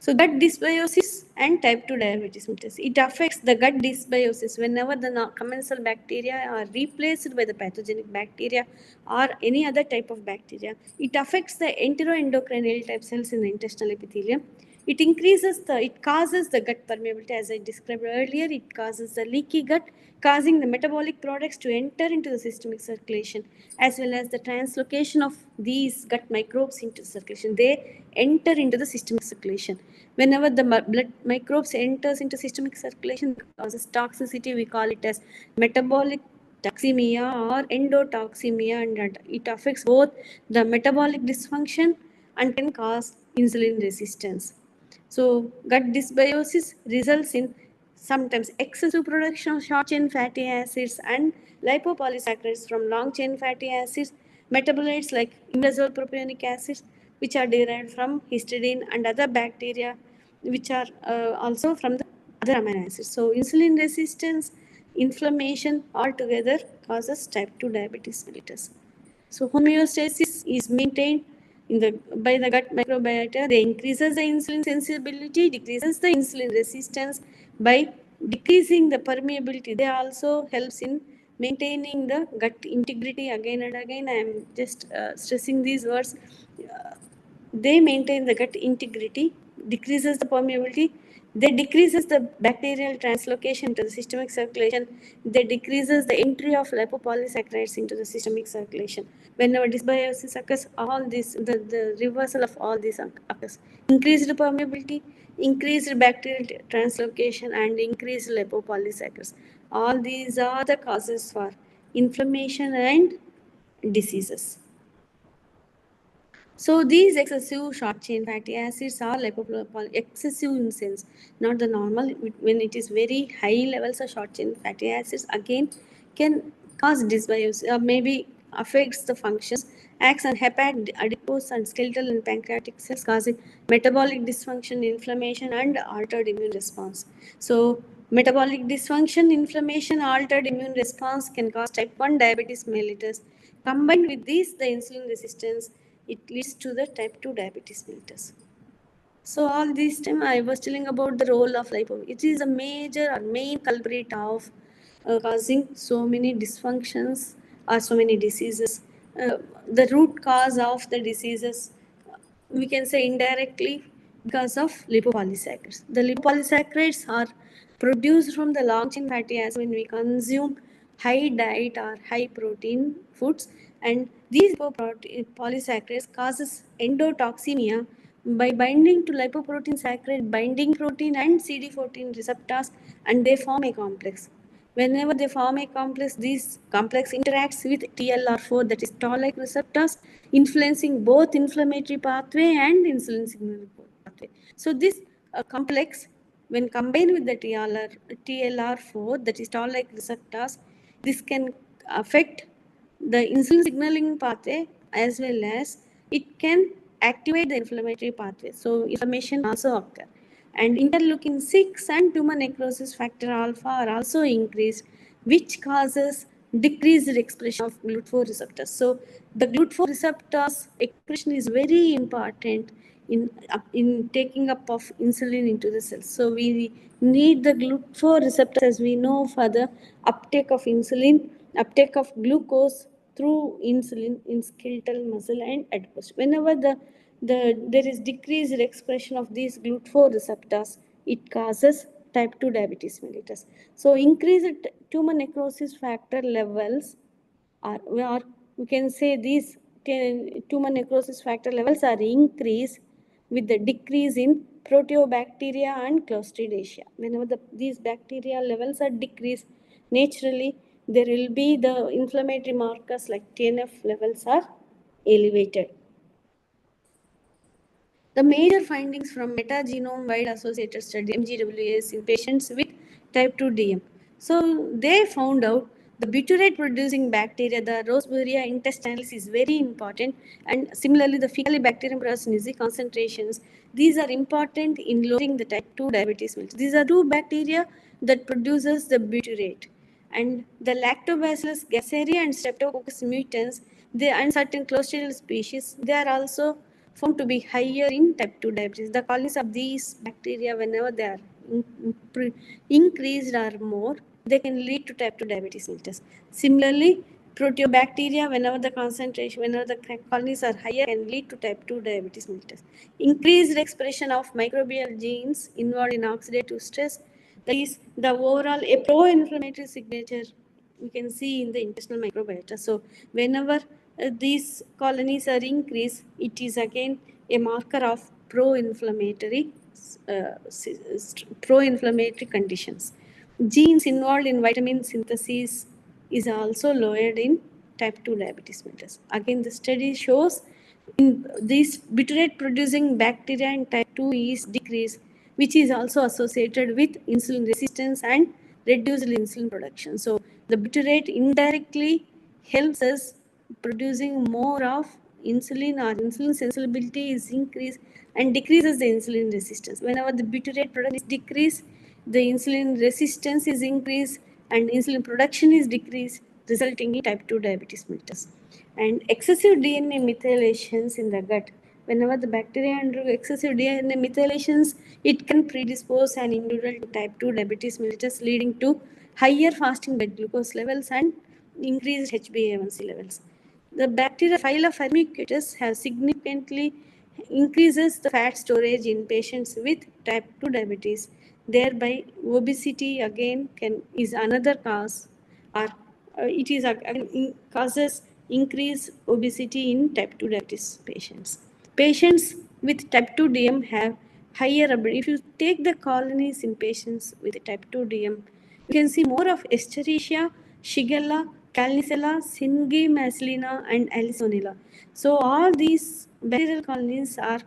So gut dysbiosis and type 2 diabetes mellitus. It affects the gut dysbiosis whenever the commensal bacteria are replaced by the pathogenic bacteria or any other type of bacteria. It affects the enteroendocrine type cells in the intestinal epithelium. It causes the gut permeability, as I described earlier. It causes the leaky gut, causing the metabolic products to enter into the systemic circulation, as well as the translocation of these gut microbes into circulation. They enter into the systemic circulation. Whenever the blood microbes enters into systemic circulation, it causes toxicity. We call it as metabolic toxemia or endotoxemia, and it affects both the metabolic dysfunction and can cause insulin resistance. So gut dysbiosis results in sometimes excessive production of short-chain fatty acids and lipopolysaccharides from long-chain fatty acids, metabolites like imidazole propionic acids, which are derived from histidine, and other bacteria, which are also from the other amino acids. So insulin resistance, inflammation altogether causes type 2 diabetes mellitus. So homeostasis is maintained by the gut microbiota. They increases the insulin sensibility, decreases the insulin resistance by decreasing the permeability. They also helps in maintaining the gut integrity. Again and again, I am just stressing these words. They maintain the gut integrity, decreases the permeability, they decreases the bacterial translocation to the systemic circulation, they decreases the entry of lipopolysaccharides into the systemic circulation. Whenever dysbiosis occurs, all this, the reversal of all these occurs. Increased permeability, increased bacterial translocation, and increased lipopolysaccharides. All these are the causes for inflammation and diseases. So these excessive short-chain fatty acids are excessive in sense, not the normal. When it is very high levels of short-chain fatty acids, again can cause dysbiosis, or maybe affects the functions, acts on hepatic, adipose, and skeletal and pancreatic cells, causing metabolic dysfunction, inflammation, and altered immune response. So metabolic dysfunction, inflammation, altered immune response can cause type 1 diabetes mellitus. Combined with this, the insulin resistance, it leads to the type 2 diabetes mellitus. So all this time I was telling about the role of lipo. It is a major or main culprit of causing so many dysfunctions or so many diseases. The root cause of the diseases, we can say indirectly, because of lipopolysaccharides. The lipopolysaccharides are produced from the long-chain fatty acids when we consume high diet or high protein foods, and these polysaccharides causes endotoxemia by binding to lipoprotein saccharide binding protein and CD14 receptors, and they form a complex. Whenever they form a complex, this complex interacts with TLR4, that is toll-like receptors, influencing both inflammatory pathway and insulin signaling pathway. So this complex, when combined with the TLR4, that is toll-like receptors, this can affect the insulin signaling pathway, as well as it can activate the inflammatory pathway. So inflammation also occurs. And interleukin 6 and tumor necrosis factor alpha are also increased, which causes decreased expression of GLUT4 receptors. So the GLUT4 receptors expression is very important in taking up of insulin into the cells. So we need the GLUT4 receptors, as we know, for the uptake of insulin, uptake of glucose through insulin in skeletal muscle and adipose. Whenever there is decreased expression of these GLUT4 receptors, it causes type 2 diabetes mellitus. So increased tumor necrosis factor levels are, or we can say these tumor necrosis factor levels are increased with the decrease in proteobacteria and clostridium. Whenever these bacteria levels are decreased, naturally there will be the inflammatory markers like TNF levels are elevated. The major findings from metagenome-wide associated study (MGWAS) in patients with type 2 DM. So they found out the butyrate-producing bacteria, the Roseburia intestinalis, is very important, and similarly the Faecalibacterium prausnitzii concentrations. These are important in lowering the type 2 diabetes mellitus. These are two bacteria that produces the butyrate, and the Lactobacillus gasseri and Streptococcus mutans, they and certain Clostridial species, they are also found to be higher in type 2 diabetes. The colonies of these bacteria, whenever they are increased or more, they can lead to type 2 diabetes mellitus. Similarly, proteobacteria, whenever the concentration, whenever the colonies are higher, can lead to type 2 diabetes mellitus. Increased expression of microbial genes involved in oxidative stress, that is the overall a pro-inflammatory signature we can see in the intestinal microbiota. So whenever these colonies are increased, it is again a marker of pro-inflammatory conditions. Genes involved in vitamin synthesis is also lowered in type 2 diabetes mellitus. Again, the study shows in these butyrate producing bacteria in type 2 is decreased, which is also associated with insulin resistance and reduced insulin production. So the butyrate indirectly helps us producing more of insulin, or insulin sensibility is increased and decreases the insulin resistance. Whenever the butyrate production is decreased, the insulin resistance is increased and insulin production is decreased, resulting in type 2 diabetes mellitus. And excessive DNA methylations in the gut. Whenever the bacteria undergo excessive DNA methylations, it can predispose an individual to type 2 diabetes mellitus, leading to higher fasting blood glucose levels and increased HbA1c levels. The bacteria phyla Firmicutes have significantly increases the fat storage in patients with type 2 diabetes. Thereby, obesity again is another cause, or it is causes increased obesity in type 2 diabetes patients. Patients with type 2 DM have higher ability. If you take the colonies in patients with type 2 DM, you can see more of Escherichia, Shigella, Calnicella, Synghi, and Alisonella. So all these bacterial colonies are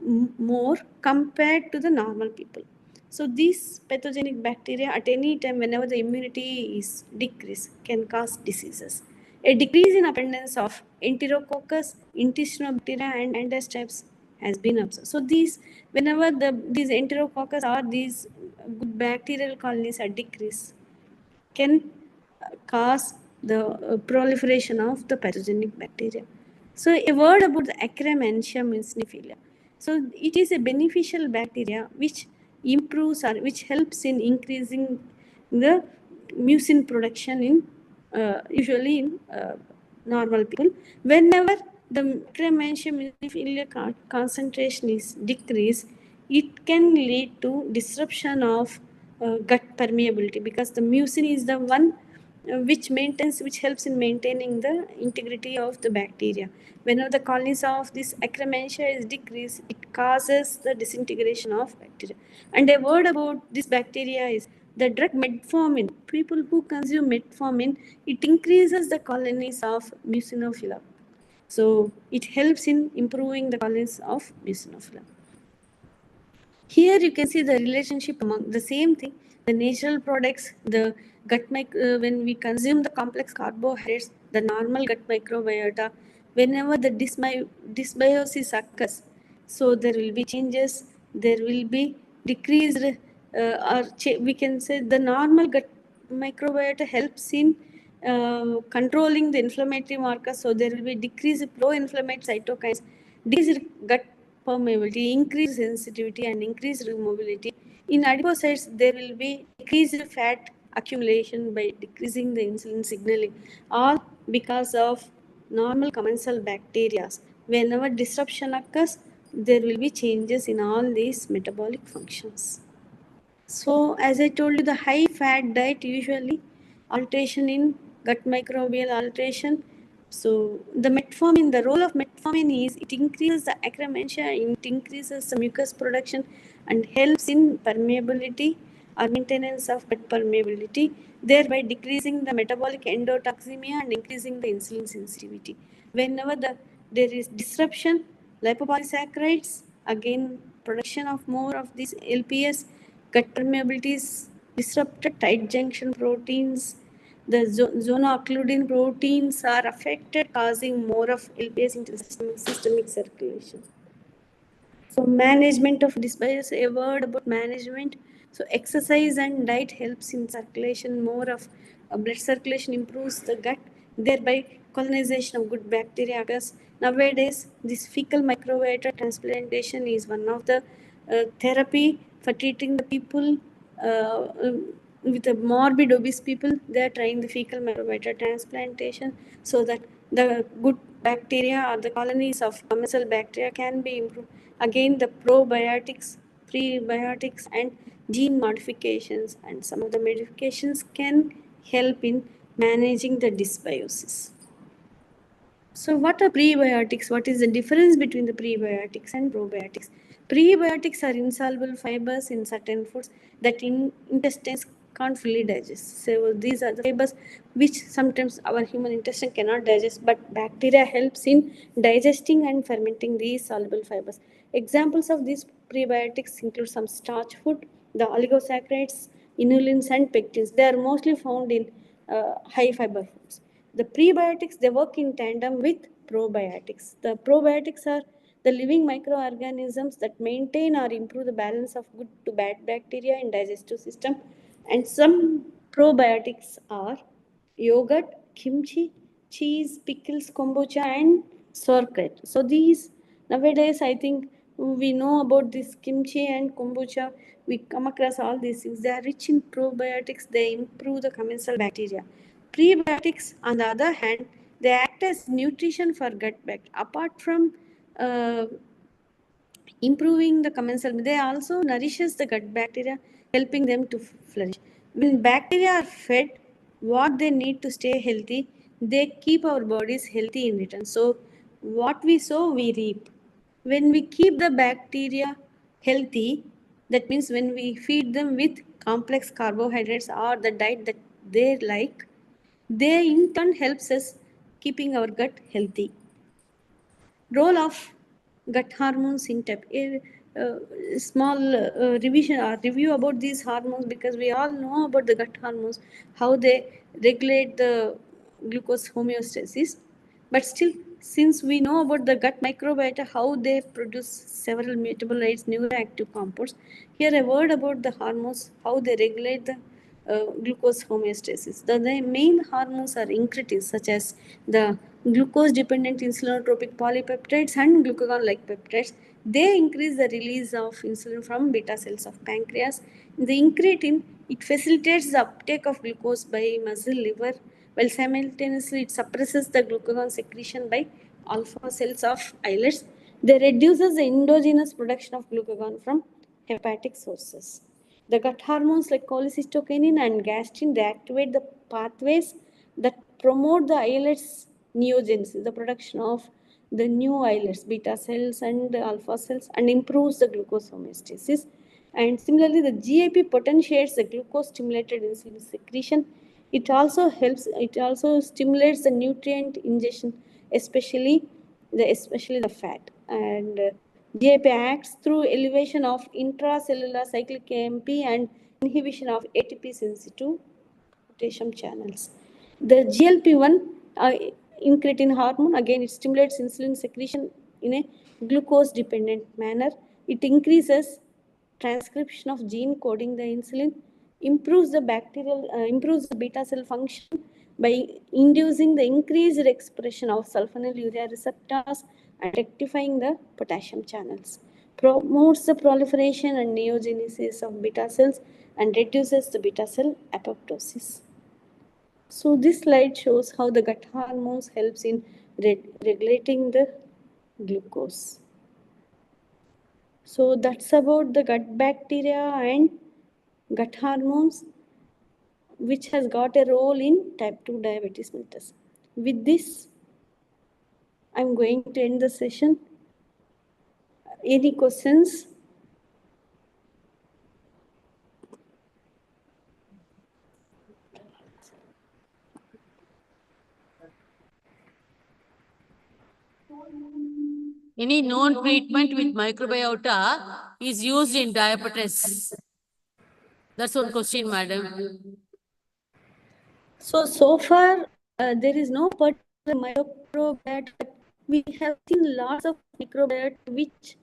more compared to the normal people. So these pathogenic bacteria at any time, whenever the immunity is decreased, can cause diseases. A decrease in abundance of Enterococcus, intestinal bacteria, and antistrepes has been observed. So whenever these Enterococcus or these good bacterial colonies are decreased, can cause the proliferation of the pathogenic bacteria. So a word about the Akkermansia muciniphila. So it is a beneficial bacteria which improves or which helps in increasing the mucin production in usually in normal people. Whenever the Akkermansia muciniphila concentration is decreased, it can lead to disruption of gut permeability, because the mucin is the one which helps in maintaining the integrity of the bacteria. Whenever the colonies of this Akkermansia is decreased, it causes the disintegration of bacteria. And a word about this bacteria is the drug metformin. People who consume metformin, it increases the colonies of mucinophila. So it helps in improving the colonies of mucinophila. Here you can see the relationship among the same thing, the natural products, the when we consume the complex carbohydrates, the normal gut microbiota, whenever the dysbiosis occurs, so there will be changes, there will be decreased, we can say the normal gut microbiota helps in controlling the inflammatory markers. So there will be decreased pro-inflammatory cytokines, decreased gut permeability, increased sensitivity, and increased mobility. In adipocytes, there will be decreased fat accumulation by decreasing the insulin signaling, all because of normal commensal bacteria. Whenever disruption occurs, there will be changes in all these metabolic functions. So, as I told you, the high fat diet usually alteration in gut microbial alteration. So, the metformin, the role of metformin is it increases the akkermansia, it increases the mucus production and helps in permeability or maintenance of gut permeability, thereby decreasing the metabolic endotoxemia and increasing the insulin sensitivity. Whenever there is disruption, lipopolysaccharides, again production of more of these LPS, gut permeability is disrupted, tight junction proteins, the zoonoccludin proteins are affected, causing more of LPS into the systemic circulation. So management of dysbios, a word about management. So exercise and diet helps in circulation, more of blood circulation improves the gut, thereby colonization of good bacteria occurs. Nowadays, this fecal microbiota transplantation is one of the therapy for treating the people with the morbid obese people. They are trying the fecal microbiota transplantation so that the good bacteria or the colonies of commensal bacteria can be improved. Again, the probiotics, prebiotics, and gene modifications and some of the modifications can help in managing the dysbiosis. So what are prebiotics? What is the difference between the prebiotics and probiotics? Prebiotics are insoluble fibers in certain foods that intestines can't fully digest. So these are the fibers which sometimes our human intestine cannot digest, but bacteria helps in digesting and fermenting these soluble fibers. Examples of these prebiotics include some starch food, the oligosaccharides, inulins, and pectins. They are mostly found in high fiber foods. The prebiotics, they work in tandem with probiotics. The probiotics are the living microorganisms that maintain or improve the balance of good to bad bacteria in digestive system. And some probiotics are yogurt, kimchi, cheese, pickles, kombucha, and sauerkraut. So these nowadays, I think we know about this kimchi and kombucha. We come across all these things. They are rich in probiotics. They improve the commensal bacteria. Prebiotics, on the other hand, they act as nutrition for gut bacteria. Apart from improving the commensal, they also nourishes the gut bacteria, helping them to flourish. When bacteria are fed what they need to stay healthy, they keep our bodies healthy in return. So what we sow, we reap. When we keep the bacteria healthy, that means when we feed them with complex carbohydrates or the diet that they like, they in turn helps us keeping our gut healthy. Role of gut hormones in TEP. A small revision or review about these hormones, because we all know about the gut hormones, how they regulate the glucose homeostasis. But still, since we know about the gut microbiota, how they produce several metabolites, neuroactive compounds, here a word about the hormones, how they regulate the glucose homeostasis. The main hormones are incretins, such as the glucose-dependent insulinotropic polypeptides and glucagon-like peptides. They increase the release of insulin from beta cells of pancreas. The incretin, it facilitates the uptake of glucose by muscle liver, while simultaneously it suppresses the glucagon secretion by alpha cells of islets. They reduces the endogenous production of glucagon from hepatic sources. The gut hormones like cholecystokinin and gastrin, they activate the pathways that promote the islets neogenesis, the production of the new islets, beta cells and alpha cells, and improves the glucose homeostasis. And similarly, the GIP potentiates the glucose-stimulated insulin secretion. It also stimulates the nutrient ingestion, especially the fat. And GIP acts through elevation of intracellular cyclic AMP and inhibition of ATP-sensitive potassium channels. The GLP-1 incretin hormone, again, it stimulates insulin secretion in a glucose-dependent manner. It increases transcription of gene coding the insulin, improves the beta cell function, by inducing the increased expression of sulfonylurea receptors and rectifying the potassium channels. Promotes the proliferation and neogenesis of beta cells and reduces the beta cell apoptosis. So this slide shows how the gut hormones helps in regulating the glucose. So that's about the gut bacteria and gut hormones, which has got a role in type 2 diabetes mellitus. With this, I'm going to end the session. Any questions? Any known treatment with microbiota is used in diabetes? That's one question, madam. So far, there is no particular microbiota, but we have seen lots of microbiota which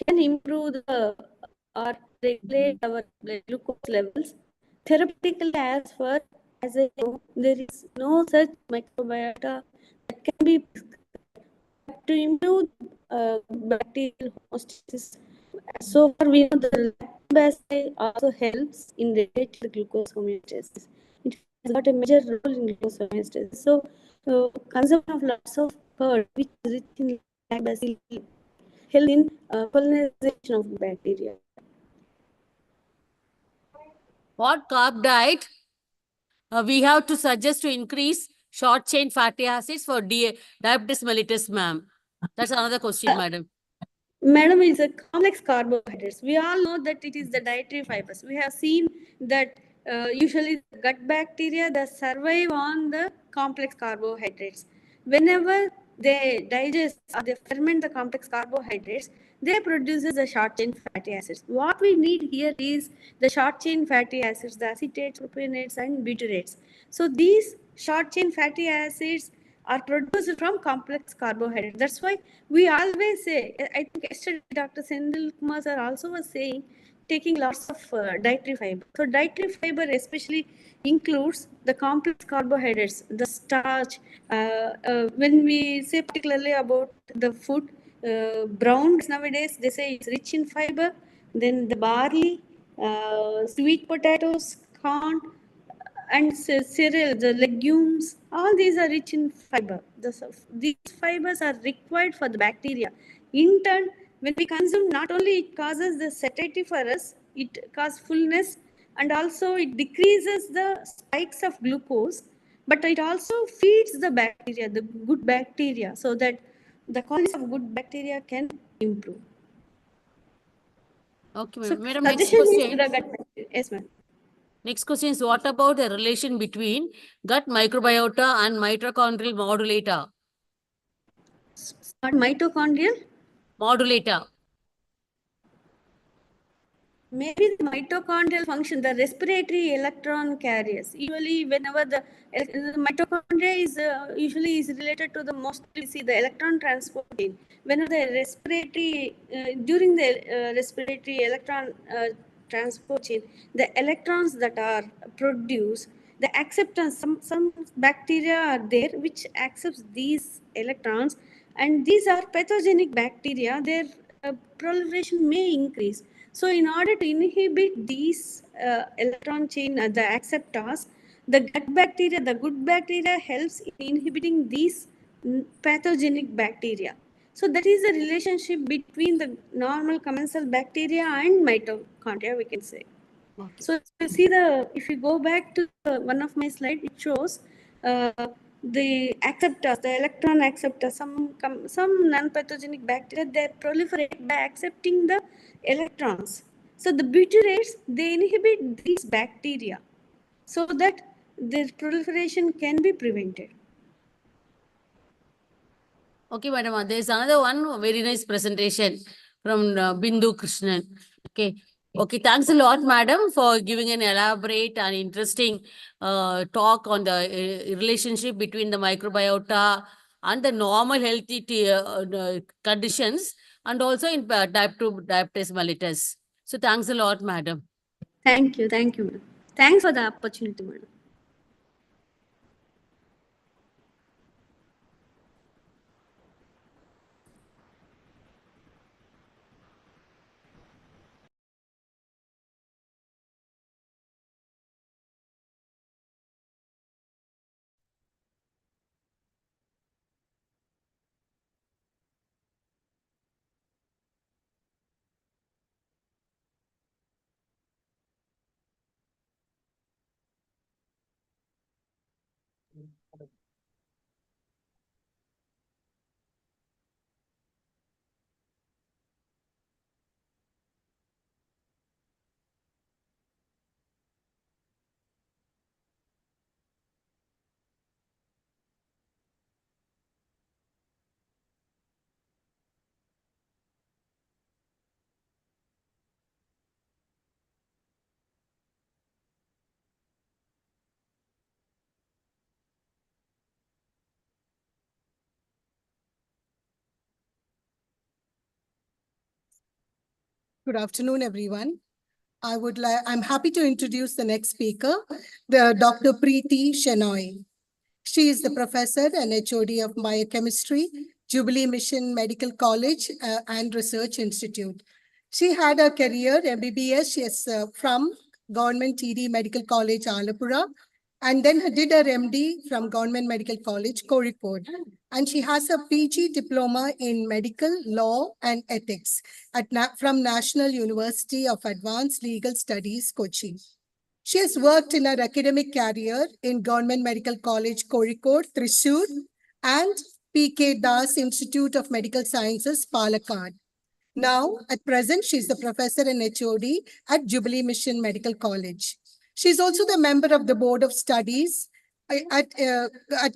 can improve the or regulate our blood glucose levels. Therapeutically, as I know, there is no such microbiota that can be to improve bacterial homeostasis. So far, we know the lactobacillus also helps in regulating the glucose homeostasis. It has got a major role in glucose homeostasis. So consumption of lots of curd, which is rich in lactobacillus, help in colonization of bacteria. What carb diet we have to suggest to increase short chain fatty acids for diabetes mellitus, ma'am? That's another question, madam. Madam, it's a complex carbohydrates. We all know that it is the dietary fibers. We have seen that usually gut bacteria that survive on the complex carbohydrates. Whenever they digest or they ferment the complex carbohydrates, they produces the short chain fatty acids. What we need here is the short chain fatty acids, the acetates, propionates, and butyrates. So these short chain fatty acids are produced from complex carbohydrates. That's why we always say, I think yesterday Dr. Sendil Kumar sir also was saying, taking lots of dietary fiber. So dietary fiber especially includes the complex carbohydrates, the starch. When we say particularly about the food, browns nowadays, they say it's rich in fiber. Then the barley, sweet potatoes, corn, and cereal, the legumes, all these are rich in fiber. These fibers are required for the bacteria. In turn, when we consume, not only it causes the satiety for us, it causes fullness, and also it decreases the spikes of glucose, but it also feeds the bacteria, the good bacteria, so that the quality of good bacteria can improve. Okay, So madam. Next suggestion is question. the gut bacteria. Yes, ma'am. Next question is, what about the relation between gut microbiota and mitochondrial modulator? Mitochondrial? Modulator. Maybe the mitochondrial function, the respiratory electron carriers. Usually, whenever the mitochondria is usually is related to the mostly see the electron transport chain. Whenever the respiratory during the respiratory electron transport chain, the electrons that are produced, the acceptance. Some bacteria are there which accepts these electrons, and these are pathogenic bacteria. Their proliferation may increase. So in order to inhibit these electron chain, the acceptors, the gut bacteria, the good bacteria helps in inhibiting these pathogenic bacteria. So that is the relationship between the normal commensal bacteria and mitochondria, we can say. Okay. So you see if you go back to one of my slides, it shows the acceptors, the electron acceptors, some non-pathogenic bacteria, they proliferate by accepting the electrons. So the butyrates, they inhibit these bacteria so that their proliferation can be prevented. Okay, madam. There's another one very nice presentation from Bindu Krishnan. Okay. Okay, thanks a lot, madam, for giving an elaborate and interesting talk on the relationship between the microbiota and the normal healthy conditions, and also in type 2 diabetes mellitus. So thanks a lot, madam. Thank you, madam. Thanks for the opportunity, madam. Good afternoon, everyone. I'm happy to introduce the next speaker, Dr. Preeti Shenoy. She is the professor and HOD of Biochemistry, Jubilee Mission Medical College and Research Institute. She had a career MBBS. She is from Government TD Medical College, Alapura, and then did her MD from Government Medical College, Kozhikode. And she has a PG diploma in medical law and ethics from National University of Advanced Legal Studies, Kochi. She has worked in her academic career in Government Medical College, Kozhikode, Thrissur, and P.K. Das Institute of Medical Sciences, Palakkad. Now, at present, she is the professor and HOD at Jubilee Mission Medical College. She is also the member of the Board of Studies at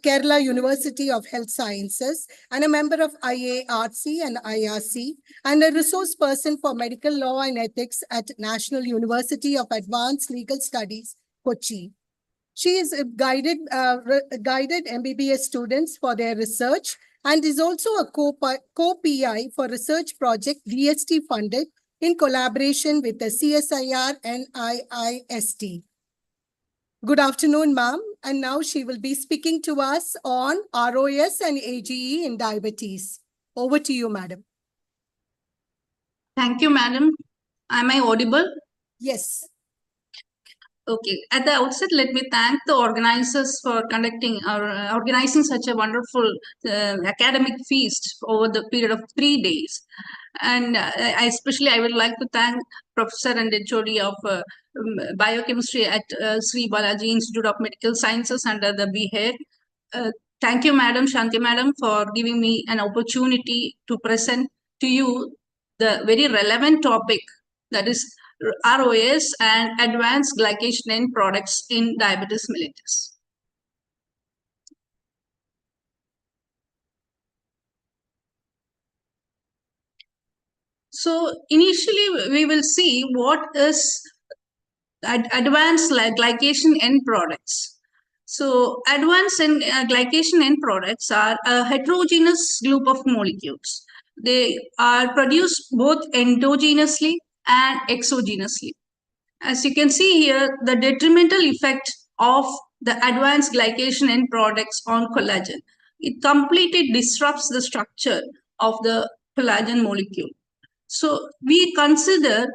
Kerala University of Health Sciences and a member of IARC and IRC and a resource person for medical law and ethics at National University of Advanced Legal Studies, Kochi. She is guided MBBS students for their research and is also a co-PI for research project DST funded in collaboration with the CSIR and IIST. Good afternoon, ma'am. And now she will be speaking to us on ROS and AGE in diabetes. Over to you, madam. Thank you, madam. Am I audible? Yes. Okay. At the outset, let me thank the organizers for organizing such a wonderful academic feast over the period of 3 days. And I would like to thank Professor and HOD of Biochemistry at Sri Balaji Institute of Medical Sciences under the BHED. Thank you, Madam Shanti Madam, for giving me an opportunity to present to you the very relevant topic, that is ROS and advanced glycation end products in diabetes mellitus. So initially we will see what is advanced glycation end products. So advanced glycation end products are a heterogeneous group of molecules. They are produced both endogenously and exogenously. As you can see here, the detrimental effect of the advanced glycation end products on collagen. It completely disrupts the structure of the collagen molecule. So we consider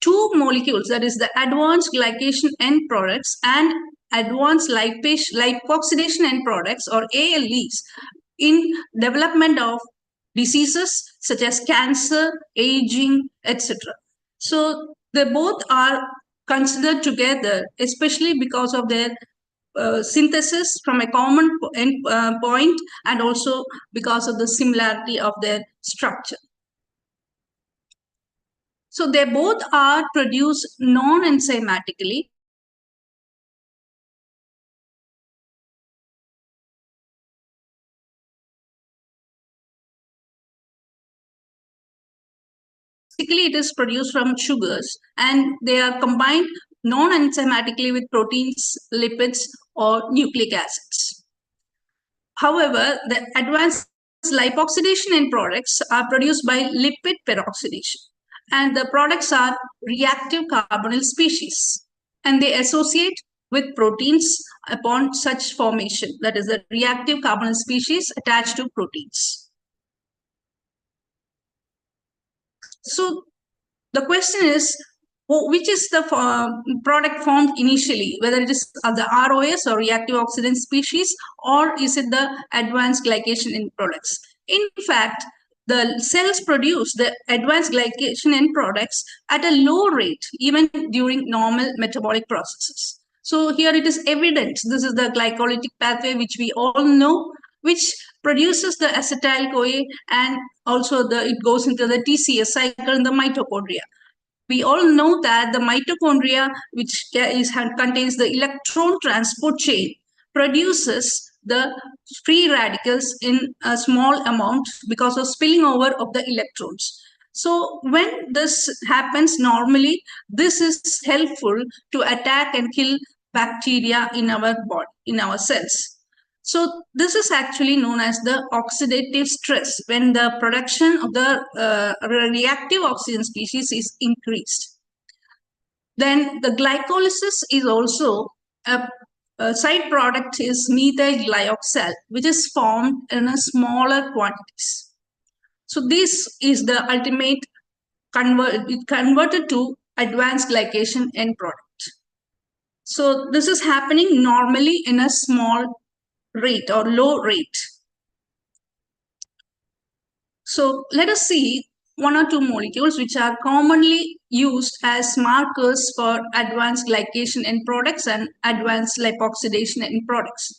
two molecules, that is the advanced glycation end products and advanced lipoxidation end products or ALEs in development of diseases such as cancer, aging, etc. So they both are considered together, especially because of their synthesis from a common point and also because of the similarity of their structure. So they both are produced non-enzymatically. Basically, it is produced from sugars and they are combined non-enzymatically with proteins, lipids, or nucleic acids. However, the advanced lipoxidation end products are produced by lipid peroxidation, and the products are reactive carbonyl species, and they associate with proteins upon such formation, that is the reactive carbonyl species attached to proteins. So the question is, which is the product formed initially, whether it is the ROS or reactive oxidant species, or is it the advanced glycation end products? In fact, the cells produce the advanced glycation end products at a low rate, even during normal metabolic processes. So here it is evident. This is the glycolytic pathway, which we all know, which produces the acetyl-CoA, and also it goes into the TCA cycle in the mitochondria. We all know that the mitochondria, which contains the electron transport chain, produces the free radicals in a small amount because of spilling over of the electrons. So when this happens normally, this is helpful to attack and kill bacteria in our body, in our cells. So this is actually known as the oxidative stress, when the production of the reactive oxygen species is increased. Then the glycolysis is also a side product is methyl glyoxal, which is formed in a smaller quantities. So this is the ultimate converted to advanced glycation end product. So this is happening normally in a small rate or low rate. So let us see one or two molecules which are commonly used as markers for advanced glycation end products and advanced lipoxidation end products.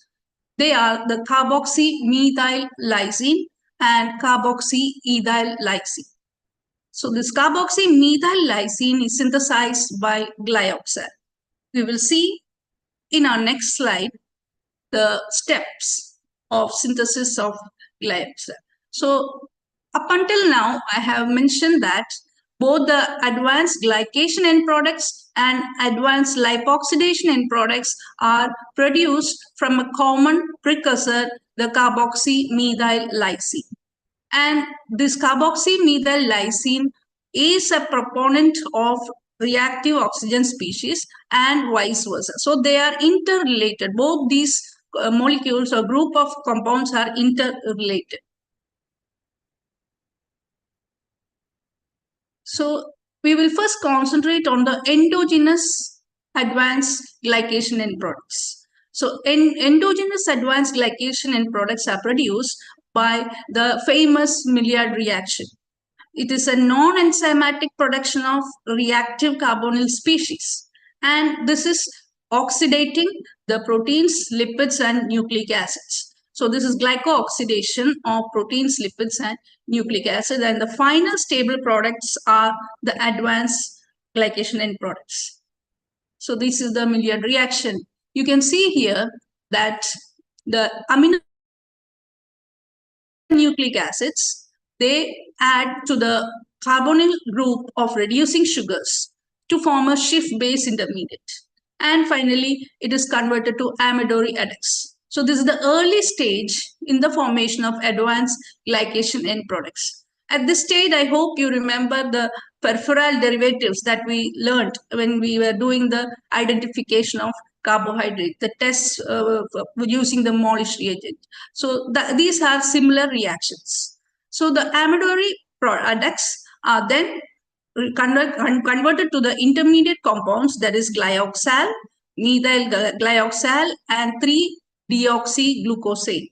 They are the carboxymethyl lysine and carboxyethyl lysine. So this carboxymethyl lysine is synthesized by glyoxal. We will see in our next slide the steps of synthesis of glyoxal. So up until now, I have mentioned that both the advanced glycation end products and advanced lipoxidation end products are produced from a common precursor, the carboxymethyl lysine. And this carboxymethyl lysine is a proponent of reactive oxygen species and vice versa. So they are interrelated. Both these molecules or group of compounds are interrelated. So we will first concentrate on the endogenous advanced glycation end products. So endogenous advanced glycation end products are produced by the famous Maillard reaction. It is a non-enzymatic production of reactive carbonyl species, and this is oxidating the proteins, lipids, and nucleic acids. So this is glycooxidation of proteins, lipids, and nucleic acid, and the final stable products are the advanced glycation end products. So this is the Maillard reaction. You can see here that the amino nucleic acids, they add to the carbonyl group of reducing sugars to form a Schiff-base intermediate. And finally, it is converted to amidori adducts. So this is the early stage in the formation of advanced glycation end products. At this stage, I hope you remember the peripheral derivatives that we learned when we were doing the identification of carbohydrate, the tests using the Molish reagent. So these are similar reactions. So the amidori products are then converted to the intermediate compounds, that is glyoxal, methyl glyoxal, and 3-deoxyglucosane.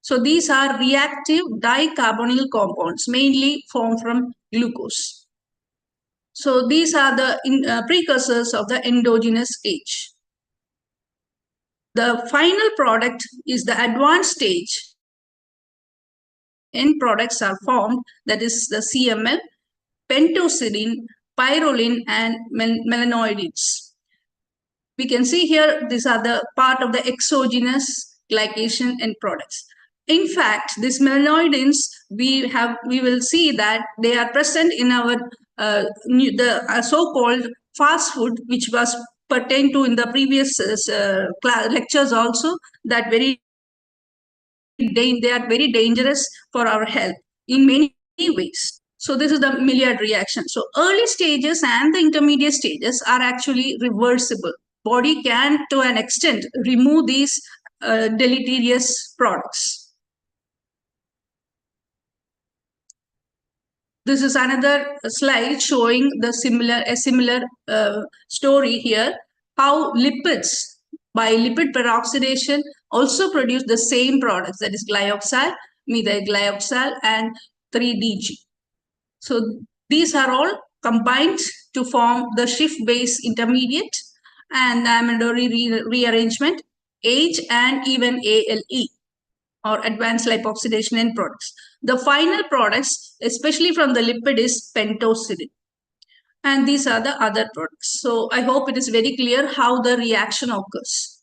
So these are reactive dicarbonyl compounds, mainly formed from glucose. So these are the precursors of the endogenous stage. The final product is the advanced stage. End products are formed, that is the CML, pentosidine, pyrroline, and melanoids. We can see here, these are the part of the exogenous glycation end products. In fact, these melanoidins, we will see that they are present in our so-called fast food, which was pertained to in the previous lectures also, that they are very dangerous for our health in many ways. So this is the Maillard reaction. So early stages and the intermediate stages are actually reversible. Body can, to an extent, remove these deleterious products. This is another slide showing the similar story here, how lipids by lipid peroxidation also produce the same products, that is glyoxal, methyl glyoxal, and 3-DG. So these are all combined to form the Schiff-base intermediate, and amidary rearrangement, age, and even ALE, or advanced lipoxidation end products. The final products, especially from the lipid, is pentosirin. And these are the other products. So I hope it is very clear how the reaction occurs.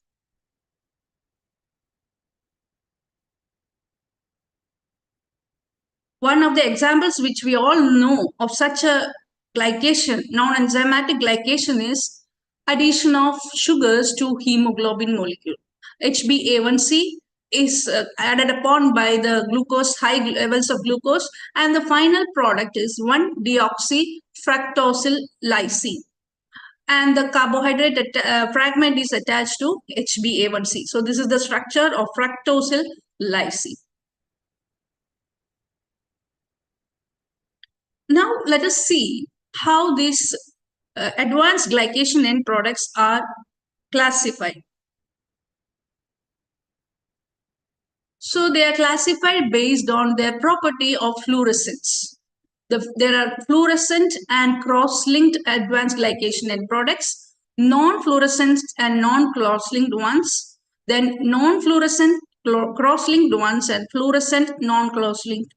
One of the examples which we all know of such a glycation, non-enzymatic glycation, is addition of sugars to hemoglobin molecule. HbA1c is added upon by the glucose, high levels of glucose, and the final product is 1-deoxyfructosyl lysine. And the carbohydrate fragment is attached to HbA1c. So this is the structure of fructosyl lysine. Now let us see how these advanced glycation end products are classified. So they are classified based on their property of fluorescence. There are fluorescent and cross-linked advanced glycation end products, non-fluorescent and non-cross-linked ones, then non-fluorescent, cross-linked ones, and fluorescent, non-cross-linked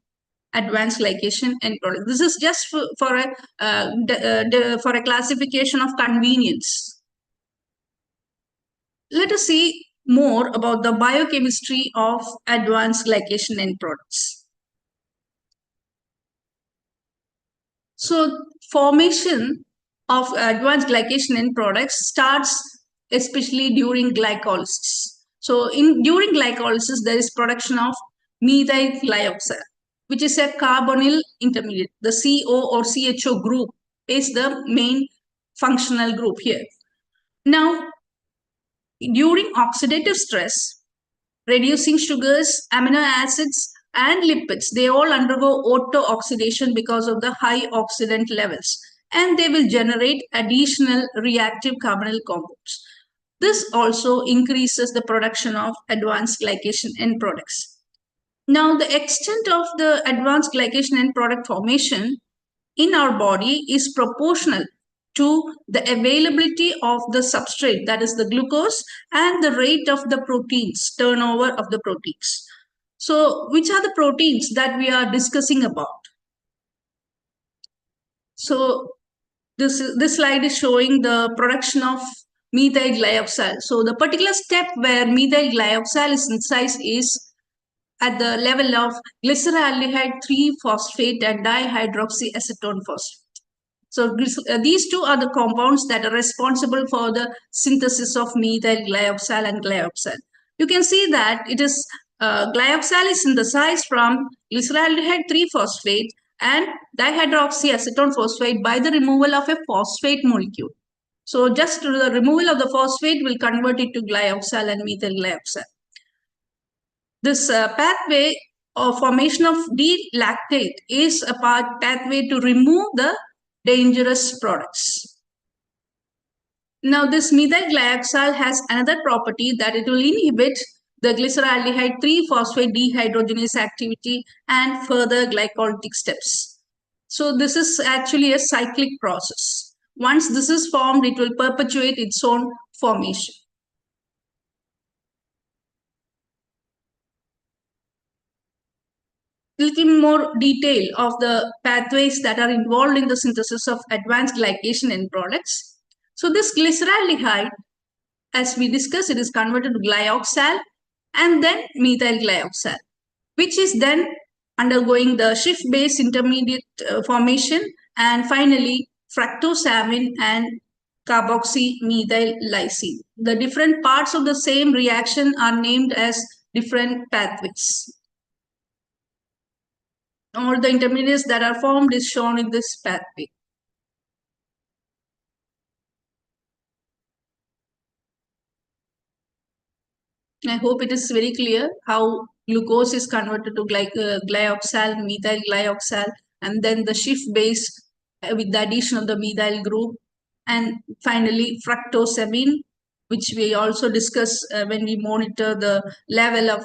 advanced glycation end products. This is just for a classification of convenience. Let us see more about the biochemistry of advanced glycation end products. So formation of advanced glycation end products starts especially during glycolysis. So during glycolysis, there is production of methyl glyoxal, which is a carbonyl intermediate. The CO or CHO group is the main functional group here. Now, during oxidative stress, reducing sugars, amino acids, and lipids, they all undergo auto-oxidation because of the high oxidant levels, and they will generate additional reactive carbonyl compounds. This also increases the production of advanced glycation end products. Now, the extent of the advanced glycation end product formation in our body is proportional to the availability of the substrate, that is the glucose, and the rate of the proteins, turnover of the proteins. So which are the proteins that we are discussing about? So this slide is showing the production of methyl glyoxal. So the particular step where methyl glyoxal is synthesized is at the level of glyceraldehyde 3-phosphate and dihydroxyacetone phosphate. So these two are the compounds that are responsible for the synthesis of methyl glyoxal and glyoxal. You can see that it is glyoxal is synthesized from glyceraldehyde 3-phosphate and dihydroxyacetone phosphate by the removal of a phosphate molecule. So just the removal of the phosphate will convert it to glyoxal and methyl glyoxal. This pathway of formation of D-lactate is a pathway to remove the dangerous products. Now, this methyl glyoxal has another property that it will inhibit the glyceraldehyde 3-phosphate dehydrogenase activity and further glycolytic steps. So this is actually a cyclic process. Once this is formed, it will perpetuate its own formation. Little more detail of the pathways that are involved in the synthesis of advanced glycation end products. So this glyceraldehyde, as we discussed, it is converted to glyoxal and then methyl glyoxal, which is then undergoing the shift-base intermediate formation, and finally fructosamine and carboxymethyl lysine. The different parts of the same reaction are named as different pathways. All the intermediates that are formed is shown in this pathway. I hope it is very clear how glucose is converted to glyoxal, methyl glyoxal, and then the shift base with the addition of the methyl group, and finally fructosamine, which we also discuss when we monitor the level of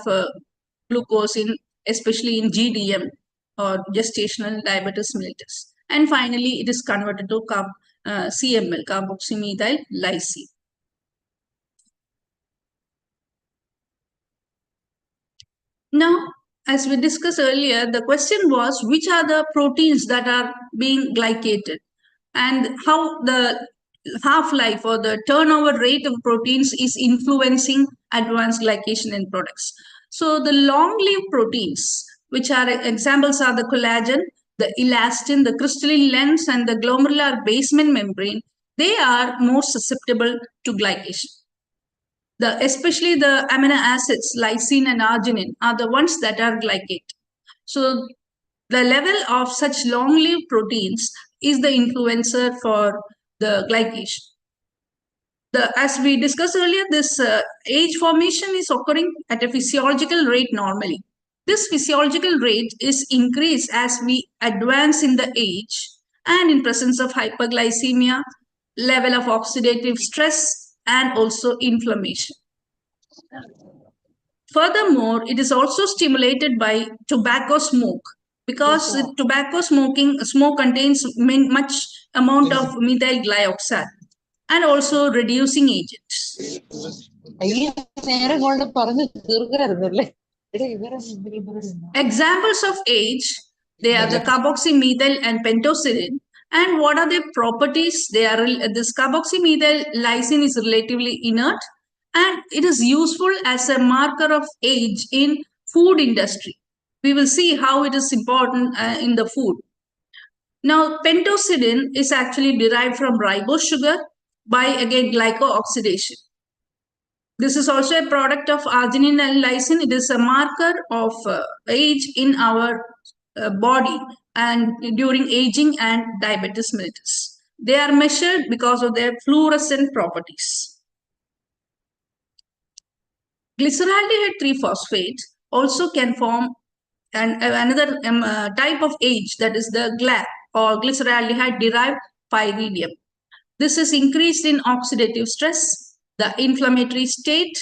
glucose in, especially in GDM or gestational diabetes mellitus. And finally, it is converted to CML, carboxymethyl lysine. Now, as we discussed earlier, the question was which are the proteins that are being glycated and how the half-life or the turnover rate of proteins is influencing advanced glycation end products. So the long-lived proteins, which are examples are the collagen, the elastin, the crystalline lens, and the glomerular basement membrane, they are more susceptible to glycation. Especially the amino acids, lysine and arginine, are the ones that are glycate. So the level of such long-lived proteins is the influencer for the glycation. As we discussed earlier, this age formation is occurring at a physiological rate normally. This physiological rate is increased as we advance in the age and in presence of hyperglycemia, level of oxidative stress, and also inflammation. Furthermore, it is also stimulated by tobacco smoke because tobacco smoke contains much amount of methyl glyoxide and also reducing agents. Examples of age, they are the carboxymethyl and pentosirin. And what are their properties? This carboxymethyl lysine is relatively inert and it is useful as a marker of age in food industry. We will see how it is important in the food. Now, pentosirin is actually derived from ribose sugar by, again, glycooxidation. This is also a product of arginine and lysine. It is a marker of age in our body and during aging and diabetes mellitus. They are measured because of their fluorescent properties. Glyceraldehyde 3-phosphate also can form another type of age, that is the GLAP or glyceraldehyde derived pyridium. This is increased in oxidative stress, the inflammatory state,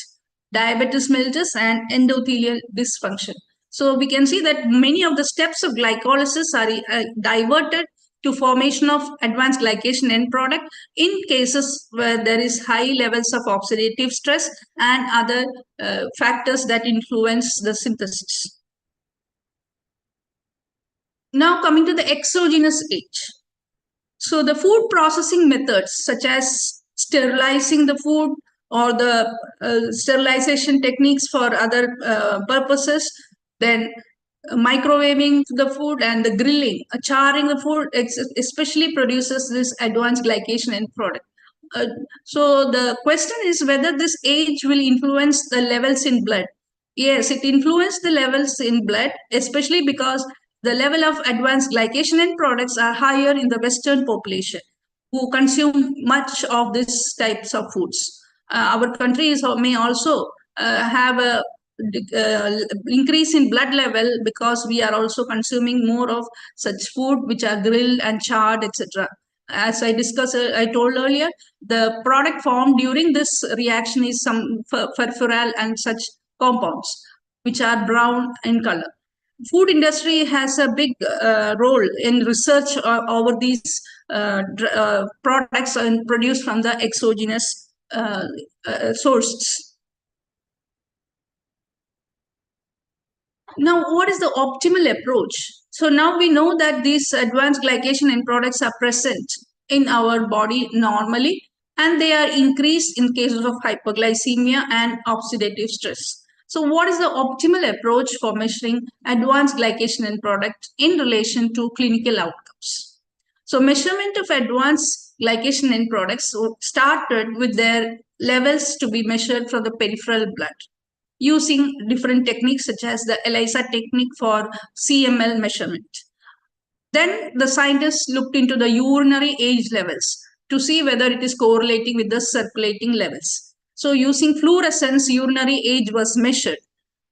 diabetes mellitus, and endothelial dysfunction. So we can see that many of the steps of glycolysis are diverted to formation of advanced glycation end product in cases where there is high levels of oxidative stress and other factors that influence the synthesis. Now coming to the exogenous age. So the food processing methods such as sterilizing the food or the sterilization techniques for other purposes, then microwaving the food and the grilling, charring the food, especially produces this advanced glycation end product. So the question is whether this age will influence the levels in blood. Yes, it influences the levels in blood, especially because the level of advanced glycation end products are higher in the Western population who consume much of these types of foods. Our country may also have a increase in blood level because we are also consuming more of such food which are grilled and charred, etc. As I discussed, I told earlier, the product formed during this reaction is some furfural and such compounds which are brown in color. Food industry has a big role in research over these products produced from the exogenous sources. Now, what is the optimal approach? So now we know that these advanced glycation end products are present in our body normally, and they are increased in cases of hyperglycemia and oxidative stress. So what is the optimal approach for measuring advanced glycation end product in relation to clinical outcomes? So measurement of advanced glycation end products started with their levels to be measured from the peripheral blood, using different techniques such as the ELISA technique for CML measurement. Then the scientists looked into the urinary age levels to see whether it is correlating with the circulating levels. So using fluorescence, urinary age was measured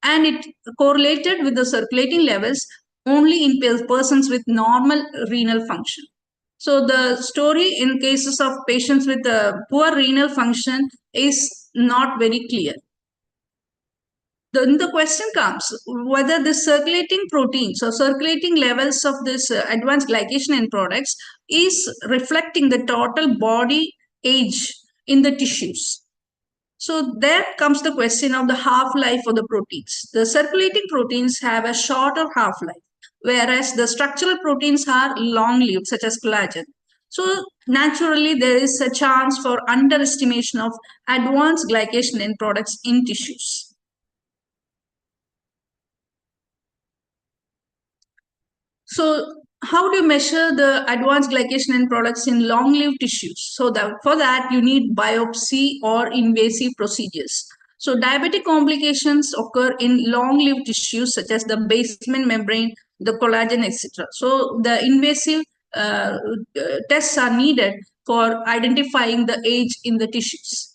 and it correlated with the circulating levels only in persons with normal renal function. So the story in cases of patients with poor renal function is not very clear. Then the question comes whether the circulating proteins or circulating levels of this advanced glycation end products is reflecting the total body age in the tissues. So there comes the question of the half-life of the proteins. The circulating proteins have a shorter half-life, whereas the structural proteins are long-lived, such as collagen. So naturally, there is a chance for underestimation of advanced glycation end products in tissues. So how do you measure the advanced glycation end products in long-lived tissues? So that for that you need biopsy or invasive procedures. So diabetic complications occur in long-lived tissues such as the basement membrane, the collagen, etc. So the invasive tests are needed for identifying the age in the tissues.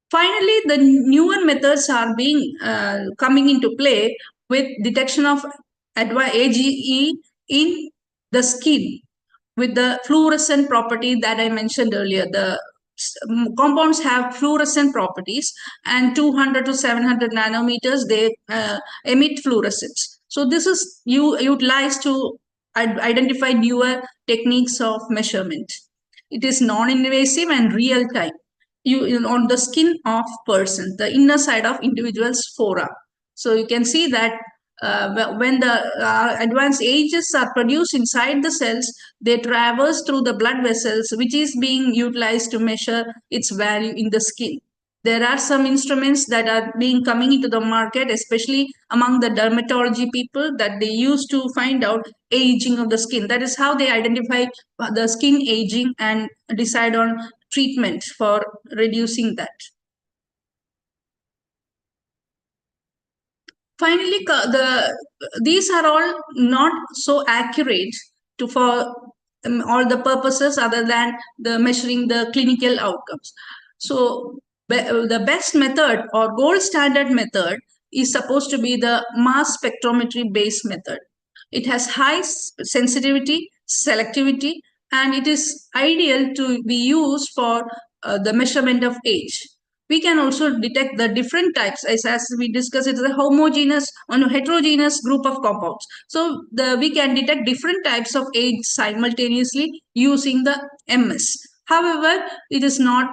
Finally, the newer methods are being coming into play with detection of AGE in the skin with the fluorescent property that I mentioned earlier. The compounds have fluorescent properties, and 200 to 700 nanometers, they emit fluorescence. So this is utilized to identify newer techniques of measurement. It is non-invasive and real-time. On the skin of person, the inner side of individual's fora. So you can see that when the advanced ages are produced inside the cells, they traverse through the blood vessels, which is being utilized to measure its value in the skin. There are some instruments that are being coming into the market, especially among the dermatology people, that they use to find out aging of the skin. That is how they identify the skin aging and decide on treatment for reducing that. Finally, these are all not so accurate for all the purposes other than the measuring the clinical outcomes. So the best method or gold standard method is supposed to be the mass spectrometry based method. It has high sensitivity, selectivity, and it is ideal to be used for the measurement of age. We can also detect the different types, as we discussed, it's a homogeneous or heterogeneous group of compounds. So we can detect different types of age simultaneously using the MS. However, it is not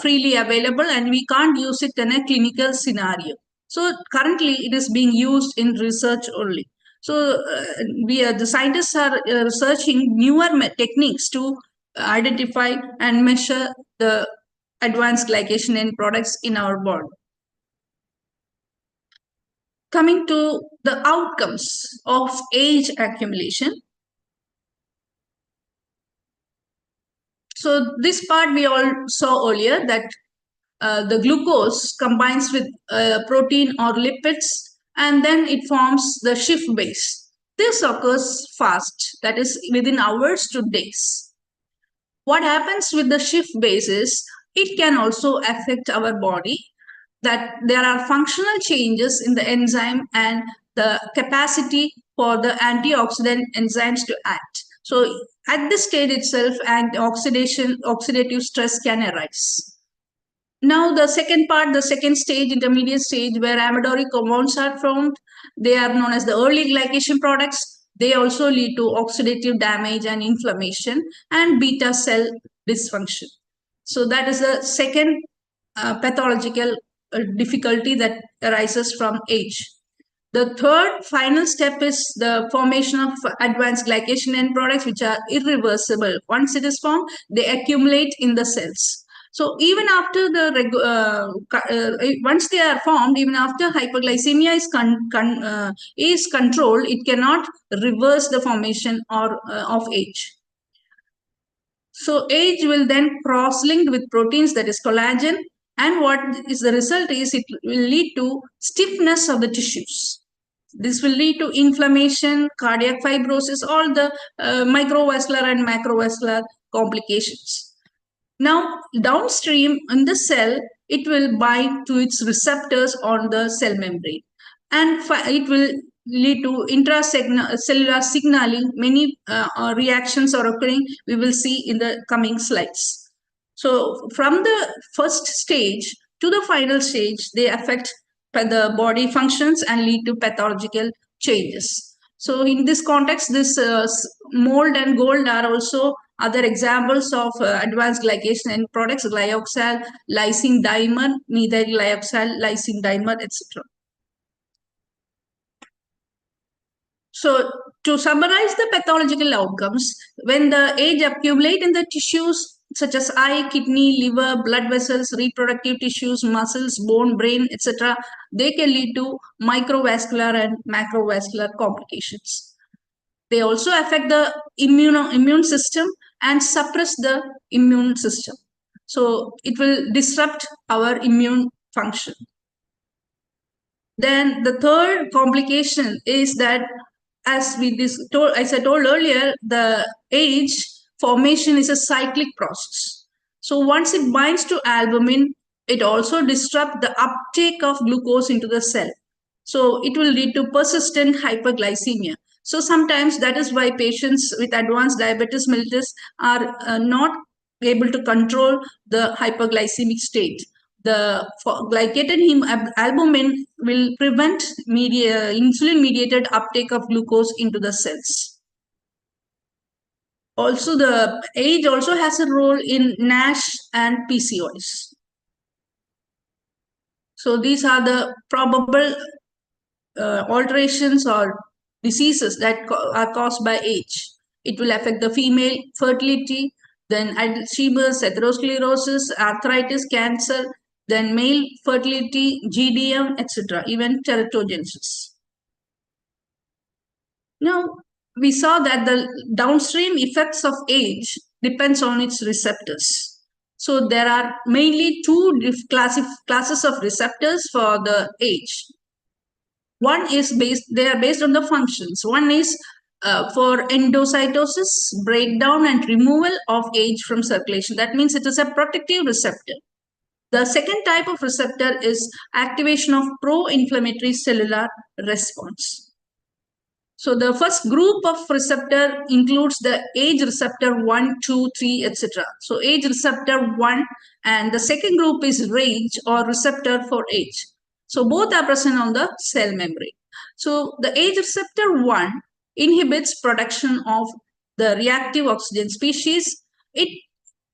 freely available and we can't use it in a clinical scenario. So currently it is being used in research only. So the scientists are researching newer techniques to identify and measure the advanced glycation end products in our body. Coming to the outcomes of age accumulation. So this part we all saw earlier, that the glucose combines with protein or lipids, and then it forms the Schiff base. This occurs fast, that is within hours to days. What happens with the Schiff base is it can also affect our body, that there are functional changes in the enzyme and the capacity for the antioxidant enzymes to act. So at this stage itself, oxidative stress can arise. Now the second part, the second stage, intermediate stage, where amidoric compounds are formed, they are known as the early glycation products. They also lead to oxidative damage and inflammation and beta cell dysfunction. So that is the second pathological difficulty that arises from age. The third final step is the formation of advanced glycation end products, which are irreversible. Once it is formed, they accumulate in the cells. So even after once they are formed, even after hyperglycemia is controlled, it cannot reverse the formation of age. So age will then cross-linked with proteins, that is collagen, and what is the result is it will lead to stiffness of the tissues. This will lead to inflammation, cardiac fibrosis, all the microvascular and macrovascular complications. Now, downstream in the cell, it will bind to its receptors on the cell membrane, and it will lead to intracellular signaling. Many reactions are occurring. We will see in the coming slides. So from the first stage to the final stage, they affect the body functions and lead to pathological changes. So in this context, this mold and gold are also Other examples of advanced glycation end products: glyoxal, lysine dimer, methyl glyoxal, lysine dimer, etc. So, to summarize the pathological outcomes, when the age accumulate in the tissues such as eye, kidney, liver, blood vessels, reproductive tissues, muscles, bone, brain, etc., they can lead to microvascular and macrovascular complications. They also affect the immune system and suppress the immune system. So it will disrupt our immune function. Then the third complication is that, as I told earlier, the age formation is a cyclic process. So once it binds to albumin, it also disrupts the uptake of glucose into the cell. So it will lead to persistent hyperglycemia. So sometimes that is why patients with advanced diabetes mellitus are not able to control the hyperglycemic state. The glycated albumin will prevent insulin-mediated uptake of glucose into the cells. Also, the age also has a role in NASH and PCOS. So these are the probable alterations or diseases that are caused by age. It will affect the female fertility, then Alzheimer's, atherosclerosis, arthritis, cancer, then male fertility, GDM, etc., even teratogenesis. Now, we saw that the downstream effects of age depends on its receptors. So there are mainly two classes of receptors for the age. One is they are based on the functions. One is for endocytosis, breakdown and removal of age from circulation. That means it is a protective receptor. The second type of receptor is activation of pro-inflammatory cellular response. So the first group of receptor includes the age receptor 1, 2, 3, etc. So age receptor 1, and the second group is RAGE or receptor for age. So both are present on the cell membrane. So the age receptor 1 inhibits production of the reactive oxygen species.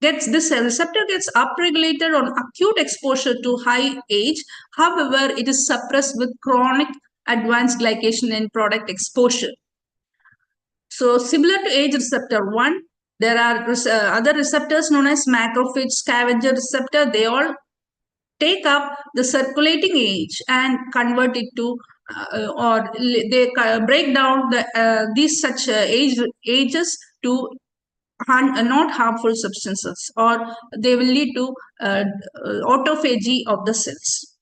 This receptor gets upregulated on acute exposure to high age. However, it is suppressed with chronic advanced glycation end product exposure. So similar to age receptor 1, there are other receptors known as macrophage scavenger receptor. They all take up the circulating age and convert it to or they break down these such ages to not harmful substances, or they will lead to autophagy of the cells.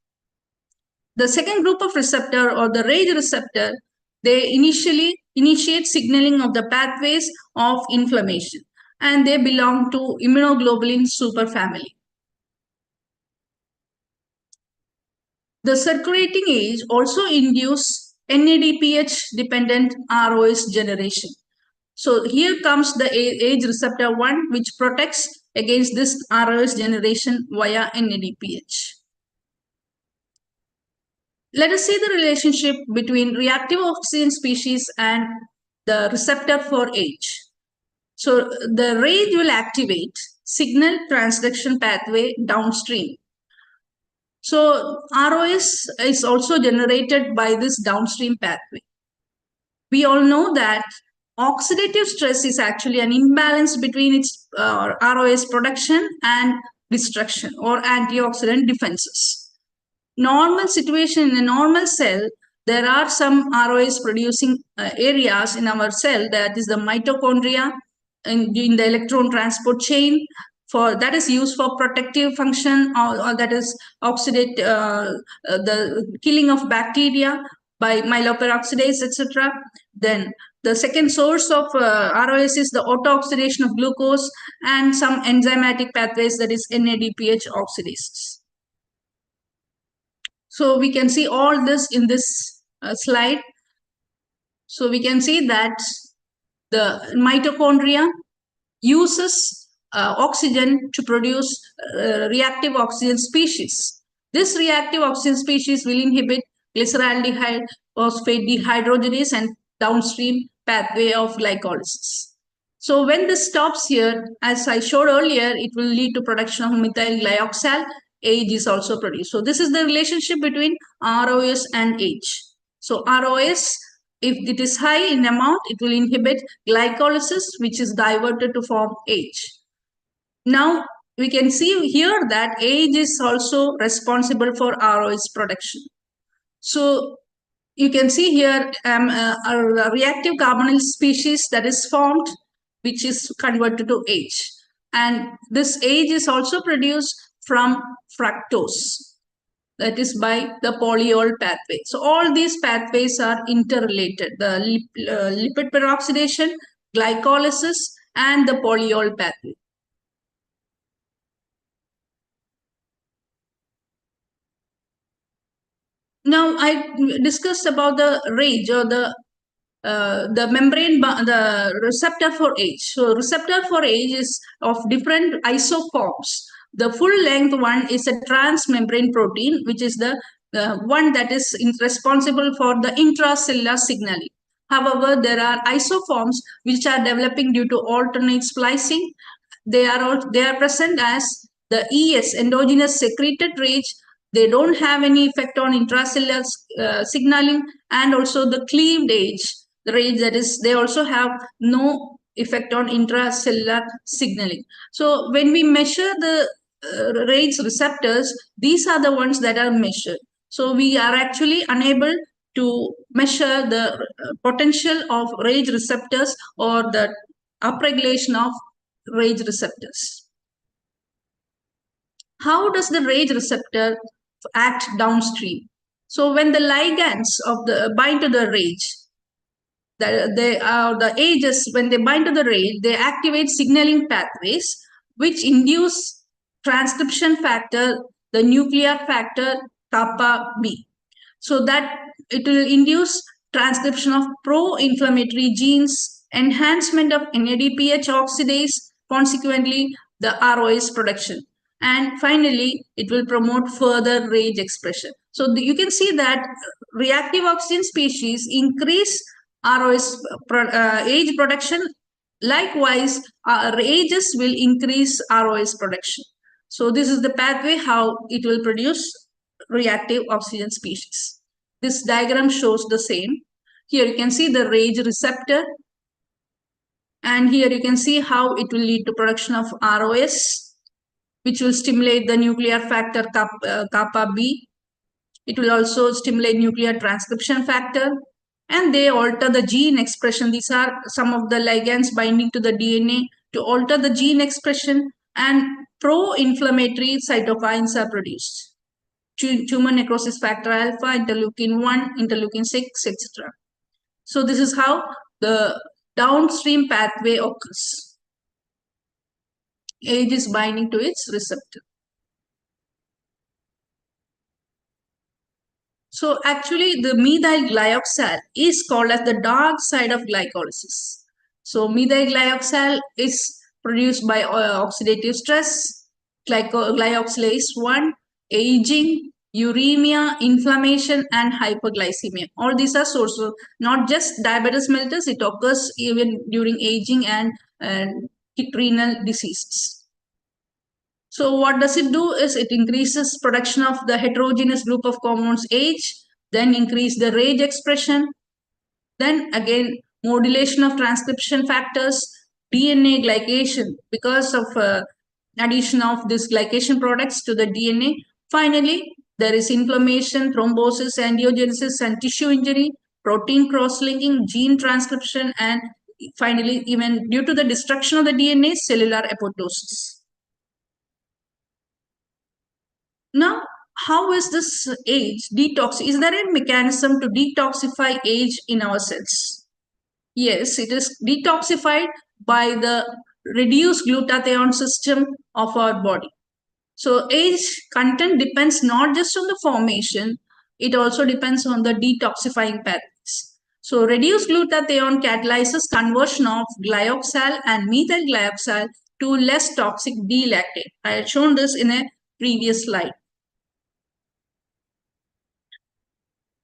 The second group of receptor, or the RAGE receptor, they initially initiate signaling of the pathways of inflammation, and they belong to immunoglobulin superfamily. The circulating age also induces NADPH dependent ROS generation. So here comes the age receptor 1, which protects against this ROS generation via NADPH. Let us see the relationship between reactive oxygen species and the receptor for age. So the RAGE will activate signal transduction pathway downstream. So ROS is also generated by this downstream pathway. We all know that oxidative stress is actually an imbalance between its ROS production and destruction or antioxidant defenses. Normal situation in a normal cell, there are some ROS producing areas in our cell, that is the mitochondria in the electron transport chain, that is used for protective function, or that is oxidate the killing of bacteria by myeloperoxidase, etc. Then the second source of ROS is the auto-oxidation of glucose and some enzymatic pathways, that is NADPH oxidases. So we can see all this in this slide. So we can see that the mitochondria uses oxygen to produce reactive oxygen species. This reactive oxygen species will inhibit glyceraldehyde phosphate dehydrogenase and downstream pathway of glycolysis. So when this stops here, as I showed earlier, it will lead to production of methyl glyoxal. Age is also produced. So this is the relationship between ROS and age. So ROS, if it is high in amount, it will inhibit glycolysis, which is diverted to form age. Now we can see here that age is also responsible for ROS production. So you can see here a reactive carbonyl species that is formed, which is converted to age. And this age is also produced from fructose, that is by the polyol pathway. So all these pathways are interrelated, the lipid peroxidation, glycolysis, and the polyol pathway. Now I discussed about the RAGE, or the membrane, the receptor for age. So receptor for age is of different isoforms. The full length one is a transmembrane protein, which is the one that is responsible for the intracellular signaling. However, there are isoforms which are developing due to alternate splicing. They are present as the ES, endogenous secreted RAGE. They don't have any effect on intracellular signaling, and also the cleaved age, the RAGE, that is, they also have no effect on intracellular signaling. So when we measure the RAGE receptors, these are the ones that are measured. So we are actually unable to measure the potential of RAGE receptors or the upregulation of RAGE receptors. How does the RAGE receptor act downstream? So when the ligands of the bind to the RAGE, the ages, when they bind to the RAGE, they activate signaling pathways which induce transcription factor, the nuclear factor kappa B. So that it will induce transcription of pro-inflammatory genes, enhancement of NADPH oxidase, consequently the ROS production. And finally, it will promote further RAGE expression. So you can see that reactive oxygen species increase ROS age production. Likewise, RAGes will increase ROS production. So this is the pathway how it will produce reactive oxygen species. This diagram shows the same. Here you can see the RAGE receptor, and here you can see how it will lead to production of ROS, which will stimulate the nuclear factor kappa B. It will also stimulate nuclear transcription factor, and they alter the gene expression. These are some of the ligands binding to the DNA to alter the gene expression, and pro-inflammatory cytokines are produced. Tumor necrosis factor alpha, interleukin 1, interleukin 6, etc. So this is how the downstream pathway occurs. Age is binding to its receptor. So actually the methyl glyoxal is called as the dark side of glycolysis. So methyl glyoxal is produced by oxidative stress, glyoxylase 1, aging, uremia, inflammation, and hyperglycemia. All these are sources, not just diabetes mellitus, it occurs even during aging and renal diseases. So what does it do is it increases production of the heterogeneous group of compounds age, then increase the RAGE expression, then again modulation of transcription factors, DNA glycation because of addition of these glycation products to the DNA. Finally, there is inflammation, thrombosis, angiogenesis, and tissue injury, protein cross-linking, gene transcription, and finally, even due to the destruction of the DNA, cellular apoptosis. Now, how is this age detox? Is there a mechanism to detoxify age in our cells? Yes, it is detoxified by the reduced glutathione system of our body. So age content depends not just on the formation, it also depends on the detoxifying pathways. So reduced glutathione catalyzes conversion of glyoxal and methyl glyoxal to less toxic D-lactate. I had shown this in a previous slide.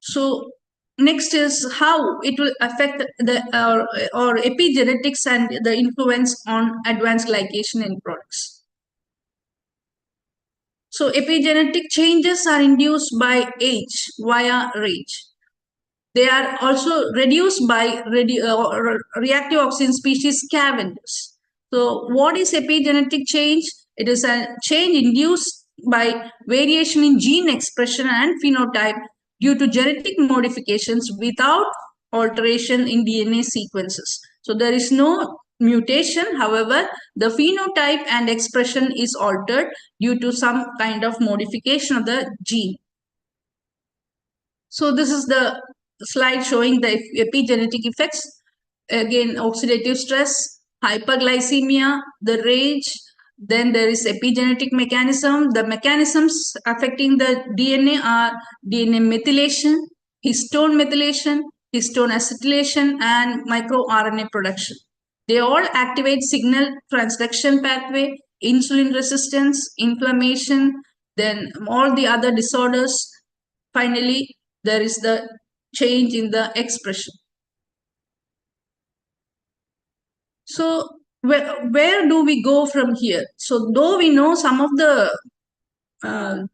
So next is how it will affect the or epigenetics and the influence on advanced glycation end products. So epigenetic changes are induced by age via RAGE. They are also reduced by reactive oxygen species scavengers. So what is epigenetic change? It is a change induced by variation in gene expression and phenotype due to genetic modifications without alteration in DNA sequences. So there is no mutation. However, the phenotype and expression is altered due to some kind of modification of the gene. So this is the slide showing the epigenetic effects. Again, oxidative stress, hyperglycemia, the RAGE, then there is epigenetic mechanism. The mechanisms affecting the DNA are DNA methylation, histone methylation, histone acetylation, and microRNA production. They all activate signal transduction pathway, insulin resistance, inflammation, then all the other disorders. Finally, there is the change in the expression. So where do we go from here? So though we know some of the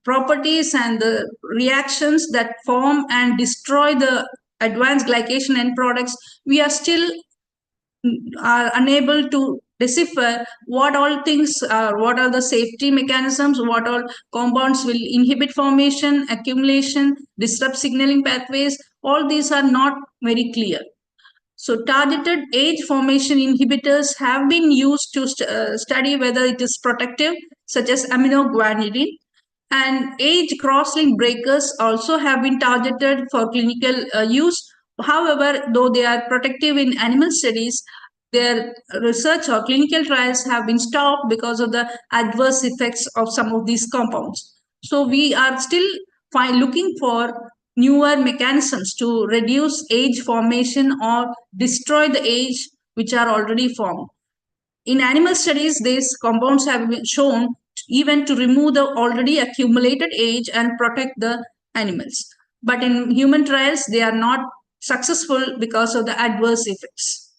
properties and the reactions that form and destroy the advanced glycation end products, we are still are unable to decipher what all things are, what are the safety mechanisms, what all compounds will inhibit formation, accumulation, disrupt signaling pathways. All these are not very clear. So targeted age formation inhibitors have been used to study whether it is protective, such as aminoguanidine, and age crosslink breakers also have been targeted for clinical use. However, though they are protective in animal studies, their research or clinical trials have been stopped because of the adverse effects of some of these compounds. So we are still looking for newer mechanisms to reduce age formation or destroy the age which are already formed. In animal studies, these compounds have been shown even to remove the already accumulated age and protect the animals. But in human trials, they are not successful because of the adverse effects.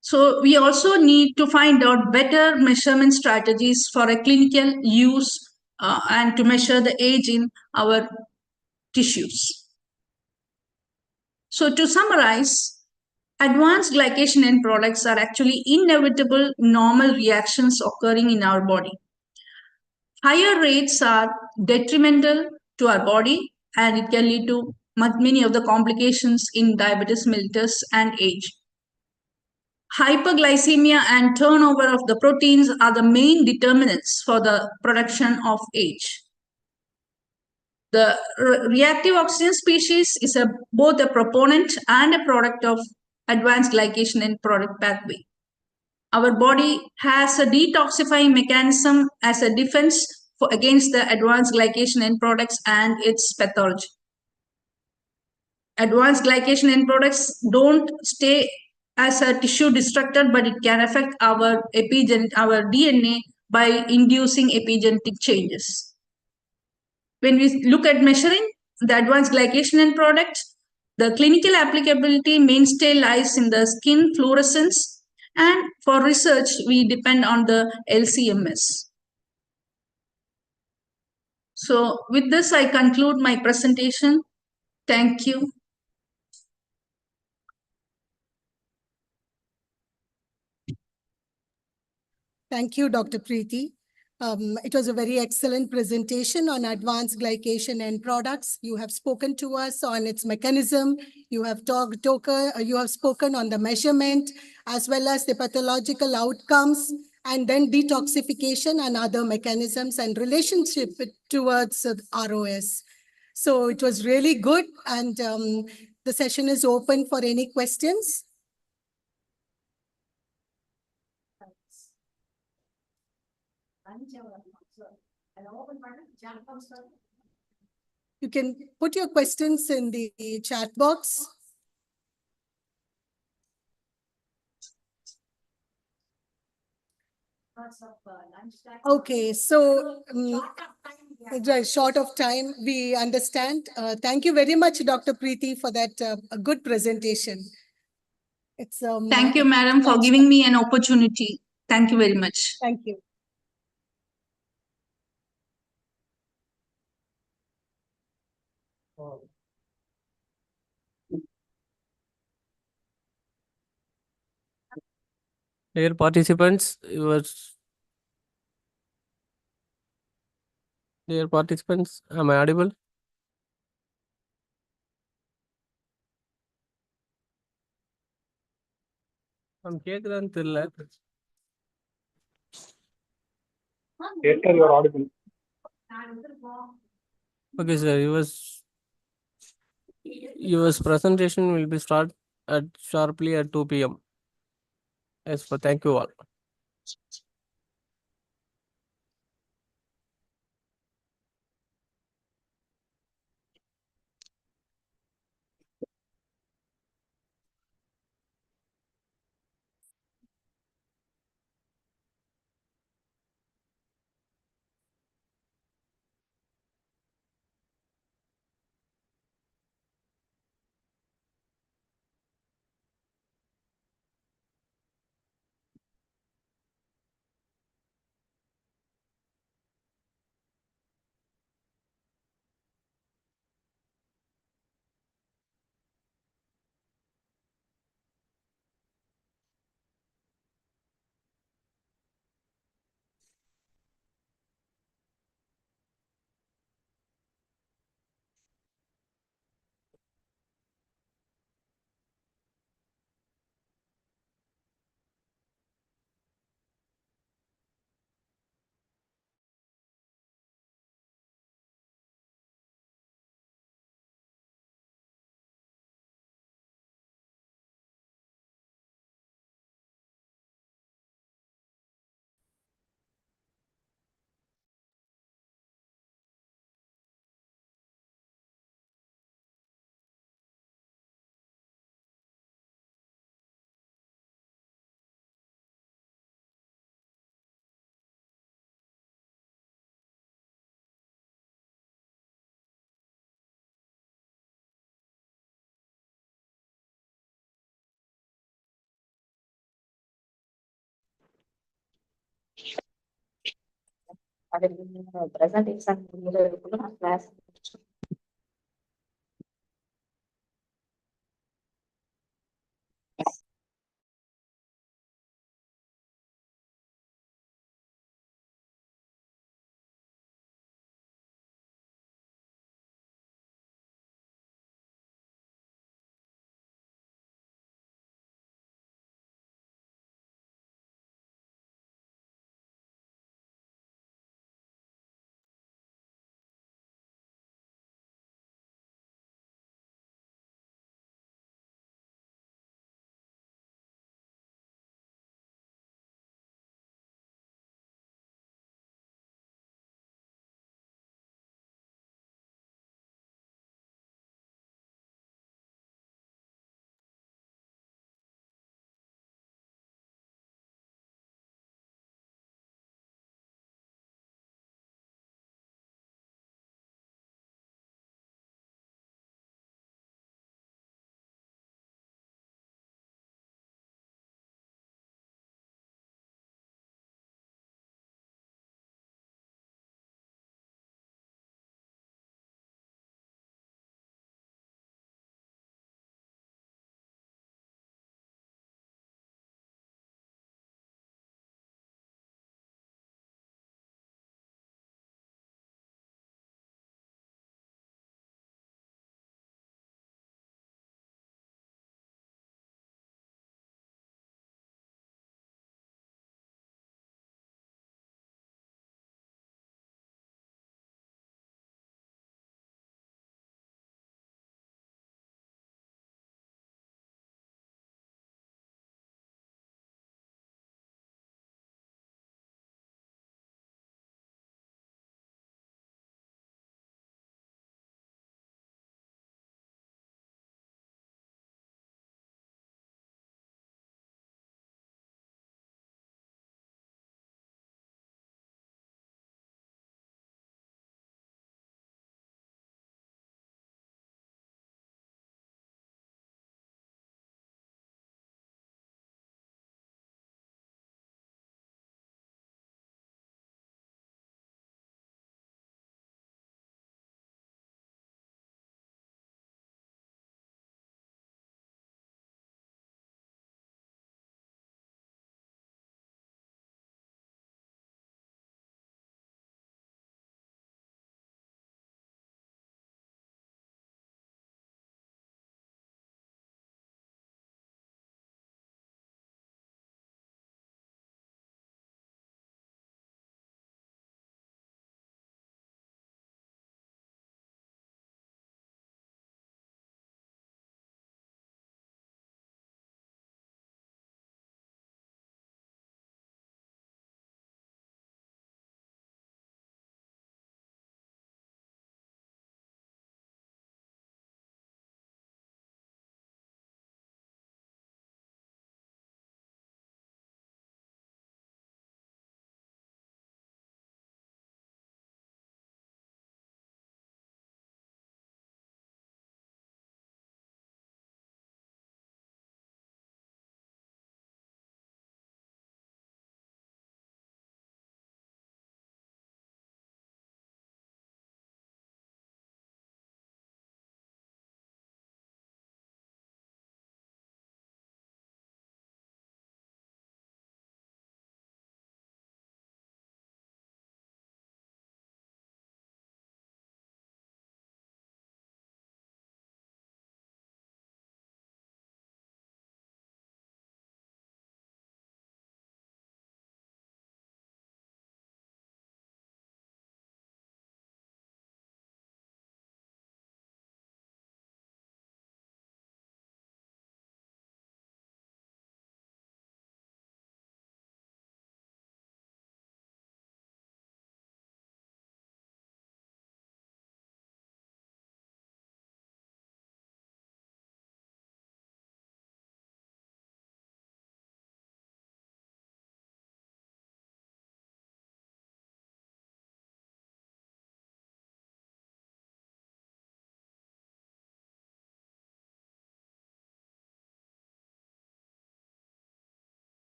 So we also need to find out better measurement strategies for a clinical use and to measure the age in our tissues. So to summarize, advanced glycation end products are actually inevitable normal reactions occurring in our body. Higher rates are detrimental to our body and it can lead to many of the complications in diabetes mellitus and age. Hyperglycemia and turnover of the proteins are the main determinants for the production of age. The reactive oxygen species is both a proponent and a product of advanced glycation end product pathway. Our body has a detoxifying mechanism as a defense against the advanced glycation end products and its pathology. Advanced glycation end products don't stay as a tissue destructor, but it can affect our DNA by inducing epigenetic changes. When we look at measuring the advanced glycation end products, the clinical applicability mainstay lies in the skin fluorescence, and for research, we depend on the LCMS. So with this, I conclude my presentation. Thank you. Thank you, Dr. Preeti. It was a very excellent presentation on advanced glycation end products. You have spoken to us on its mechanism. You have spoken on the measurement as well as the pathological outcomes, and then detoxification and other mechanisms and relationship towards ROS. So it was really good, and the session is open for any questions. You can put your questions in the chat box. Okay, so Short of time, we understand. Thank you very much, Dr. Preeti, for that a good presentation. It's Thank you, madam, for giving me an opportunity. Thank you very much. Thank you. Dear participants, am I audible? I'm கேக்குதான்னு தெரியல. You are audible. Okay, sir. Your presentation will be start at sharply at 2 p.m. Yes, but thank you all. presentation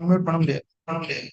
Unmute பண்ண முடியாது பண்ண முடியாது.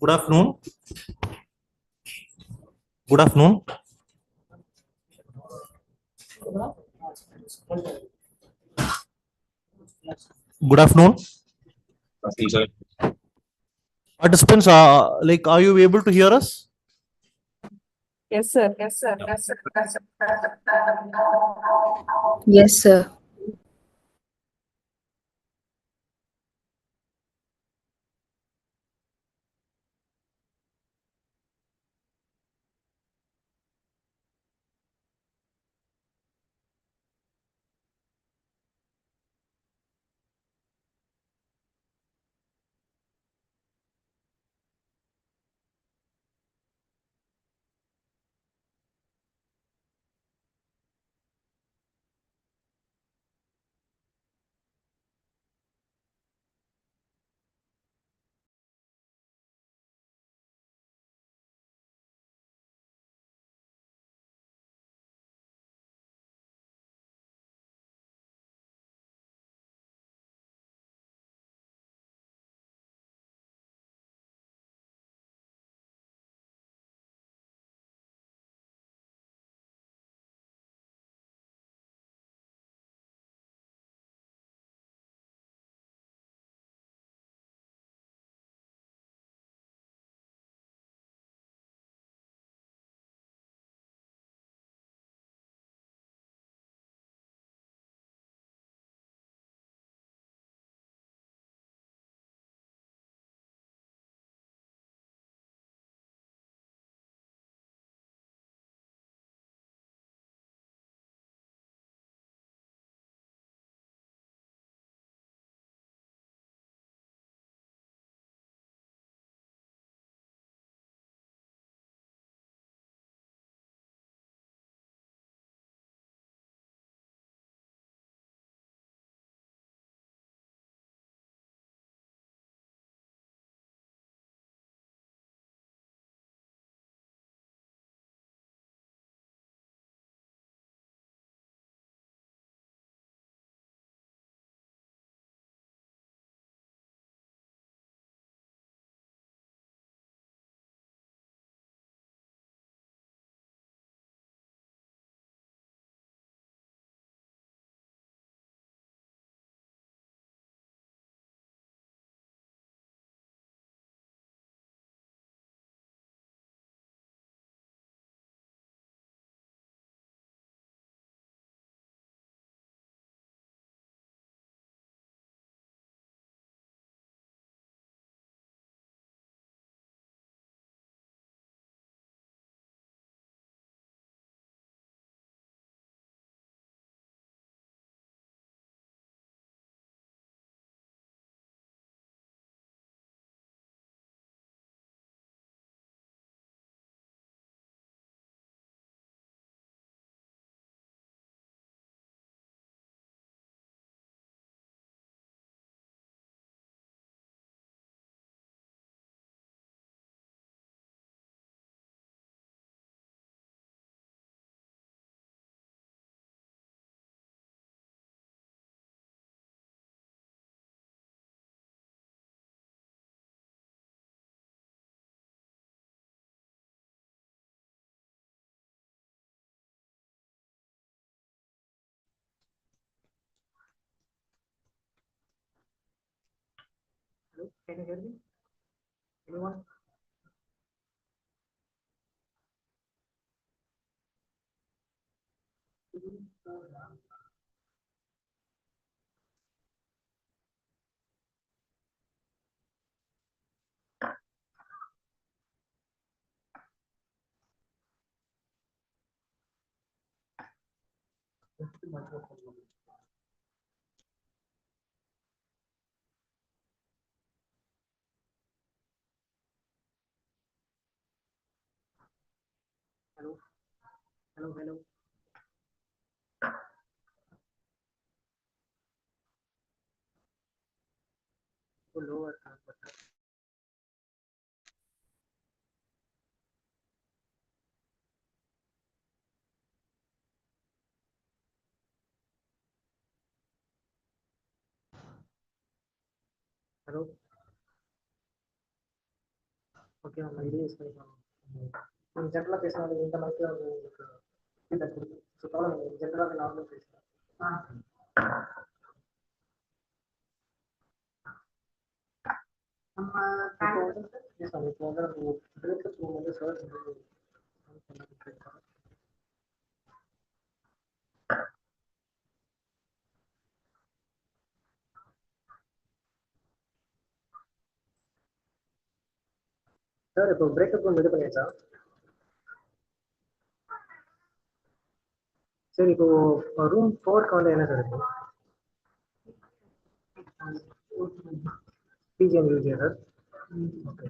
Good afternoon. Good afternoon. Good afternoon. Participants, are you able to hear us? Yes, sir. Yes, sir. Yes, sir. Yes, sir. Yes, sir. Can you hear me? Anyone? Hello, hello, hello. Go lower. Hello. Okay, நம்ம release பண்ணிக்கலாம். நீங்க ஜென்ரலா பேசினாலும் இந்த மைக்ல உங்களுக்கு feedback கொடுக்கும். So கவலை ஜென்ரலாக நார்மலாக பேசலாம். நம்ம இப்போ வந்து நம்ம பிரேக்கப் ரூம் வந்து சார் வந்து சார் இப்போ பிரேக்கப் ரூம் இது பண்ணியாச்சா? சரி இப்போ ரூம் 4க்கு வந்து என்ன சார் இருக்கு? பிஜிஎம் யூஜியா sir? Okay.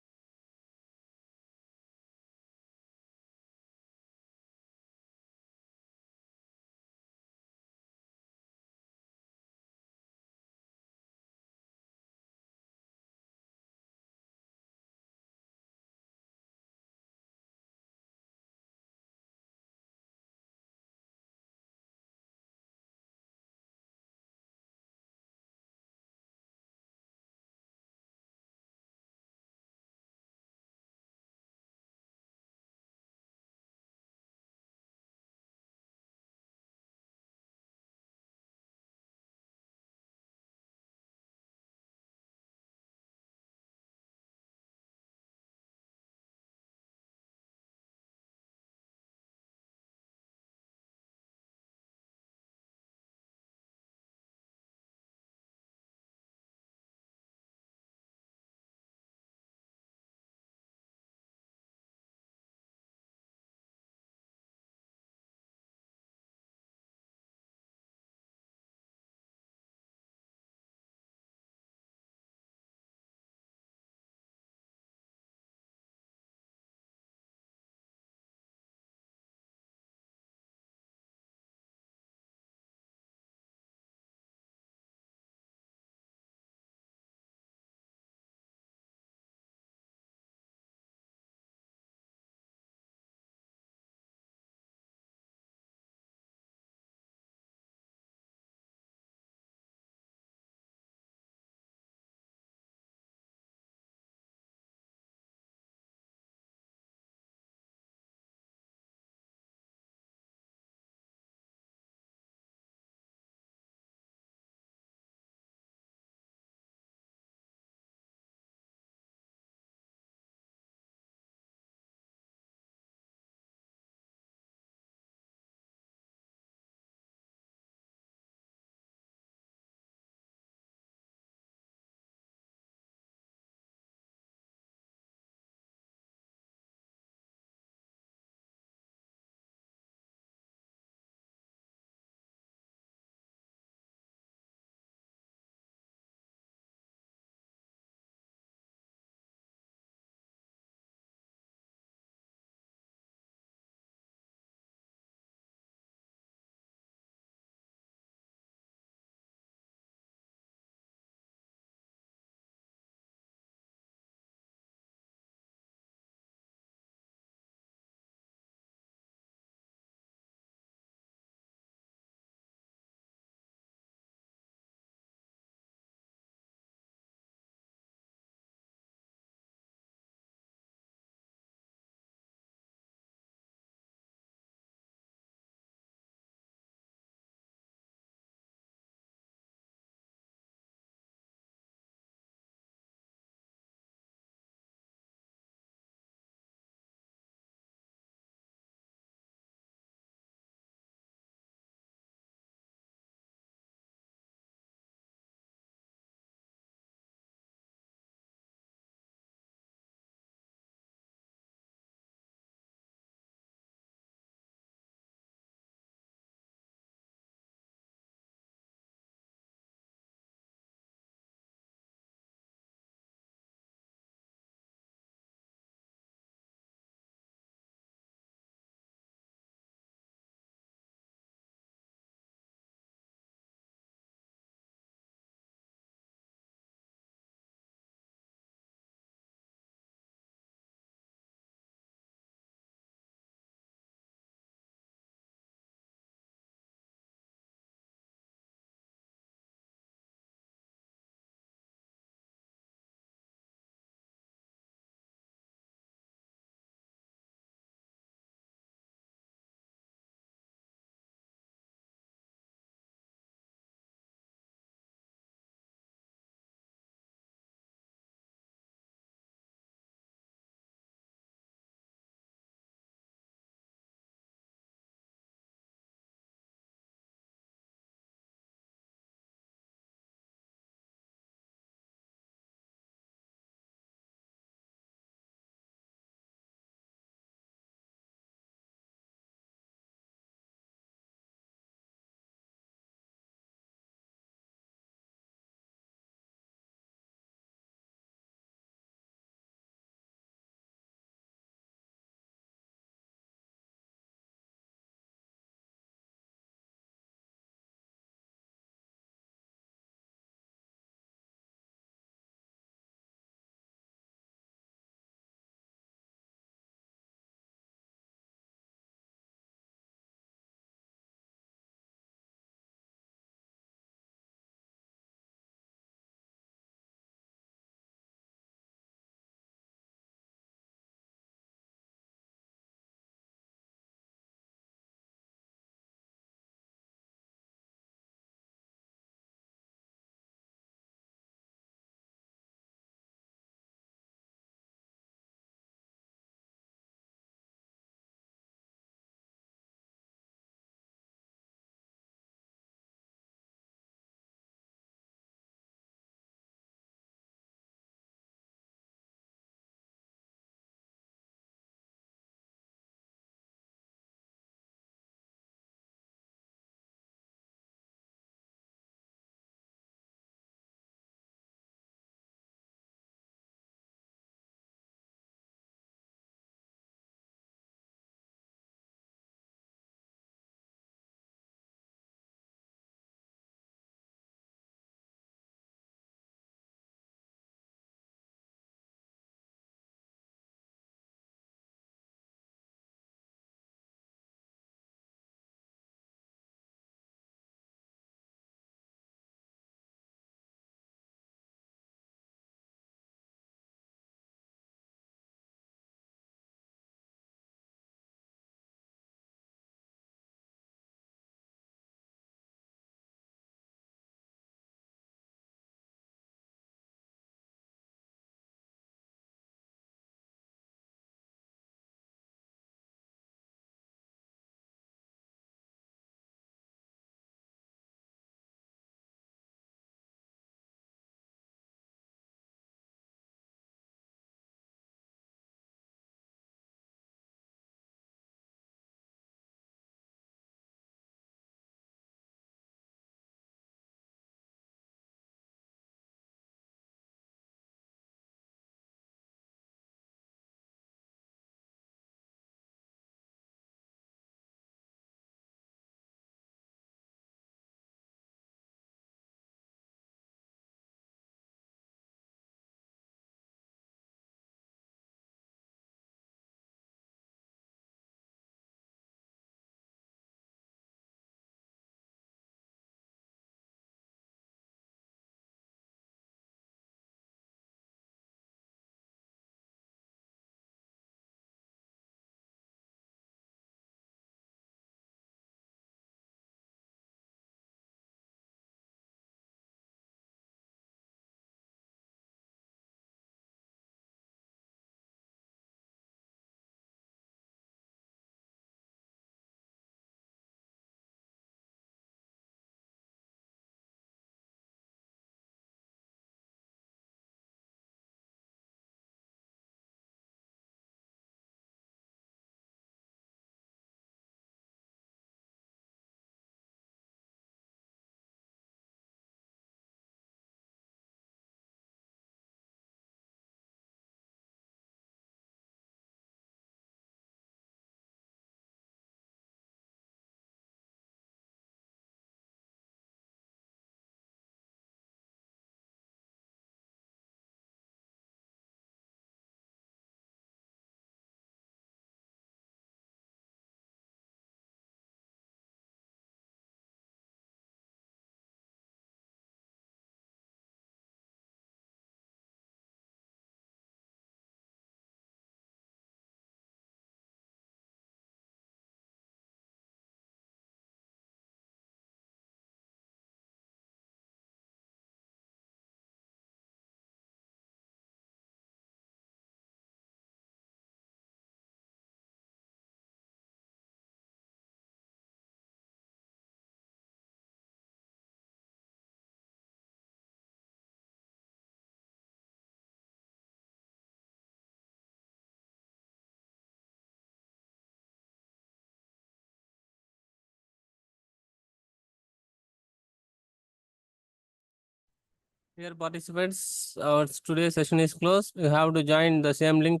Dear participants, our today's session is closed. You have to join the same link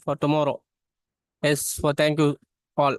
for tomorrow. Yes, for thank you all.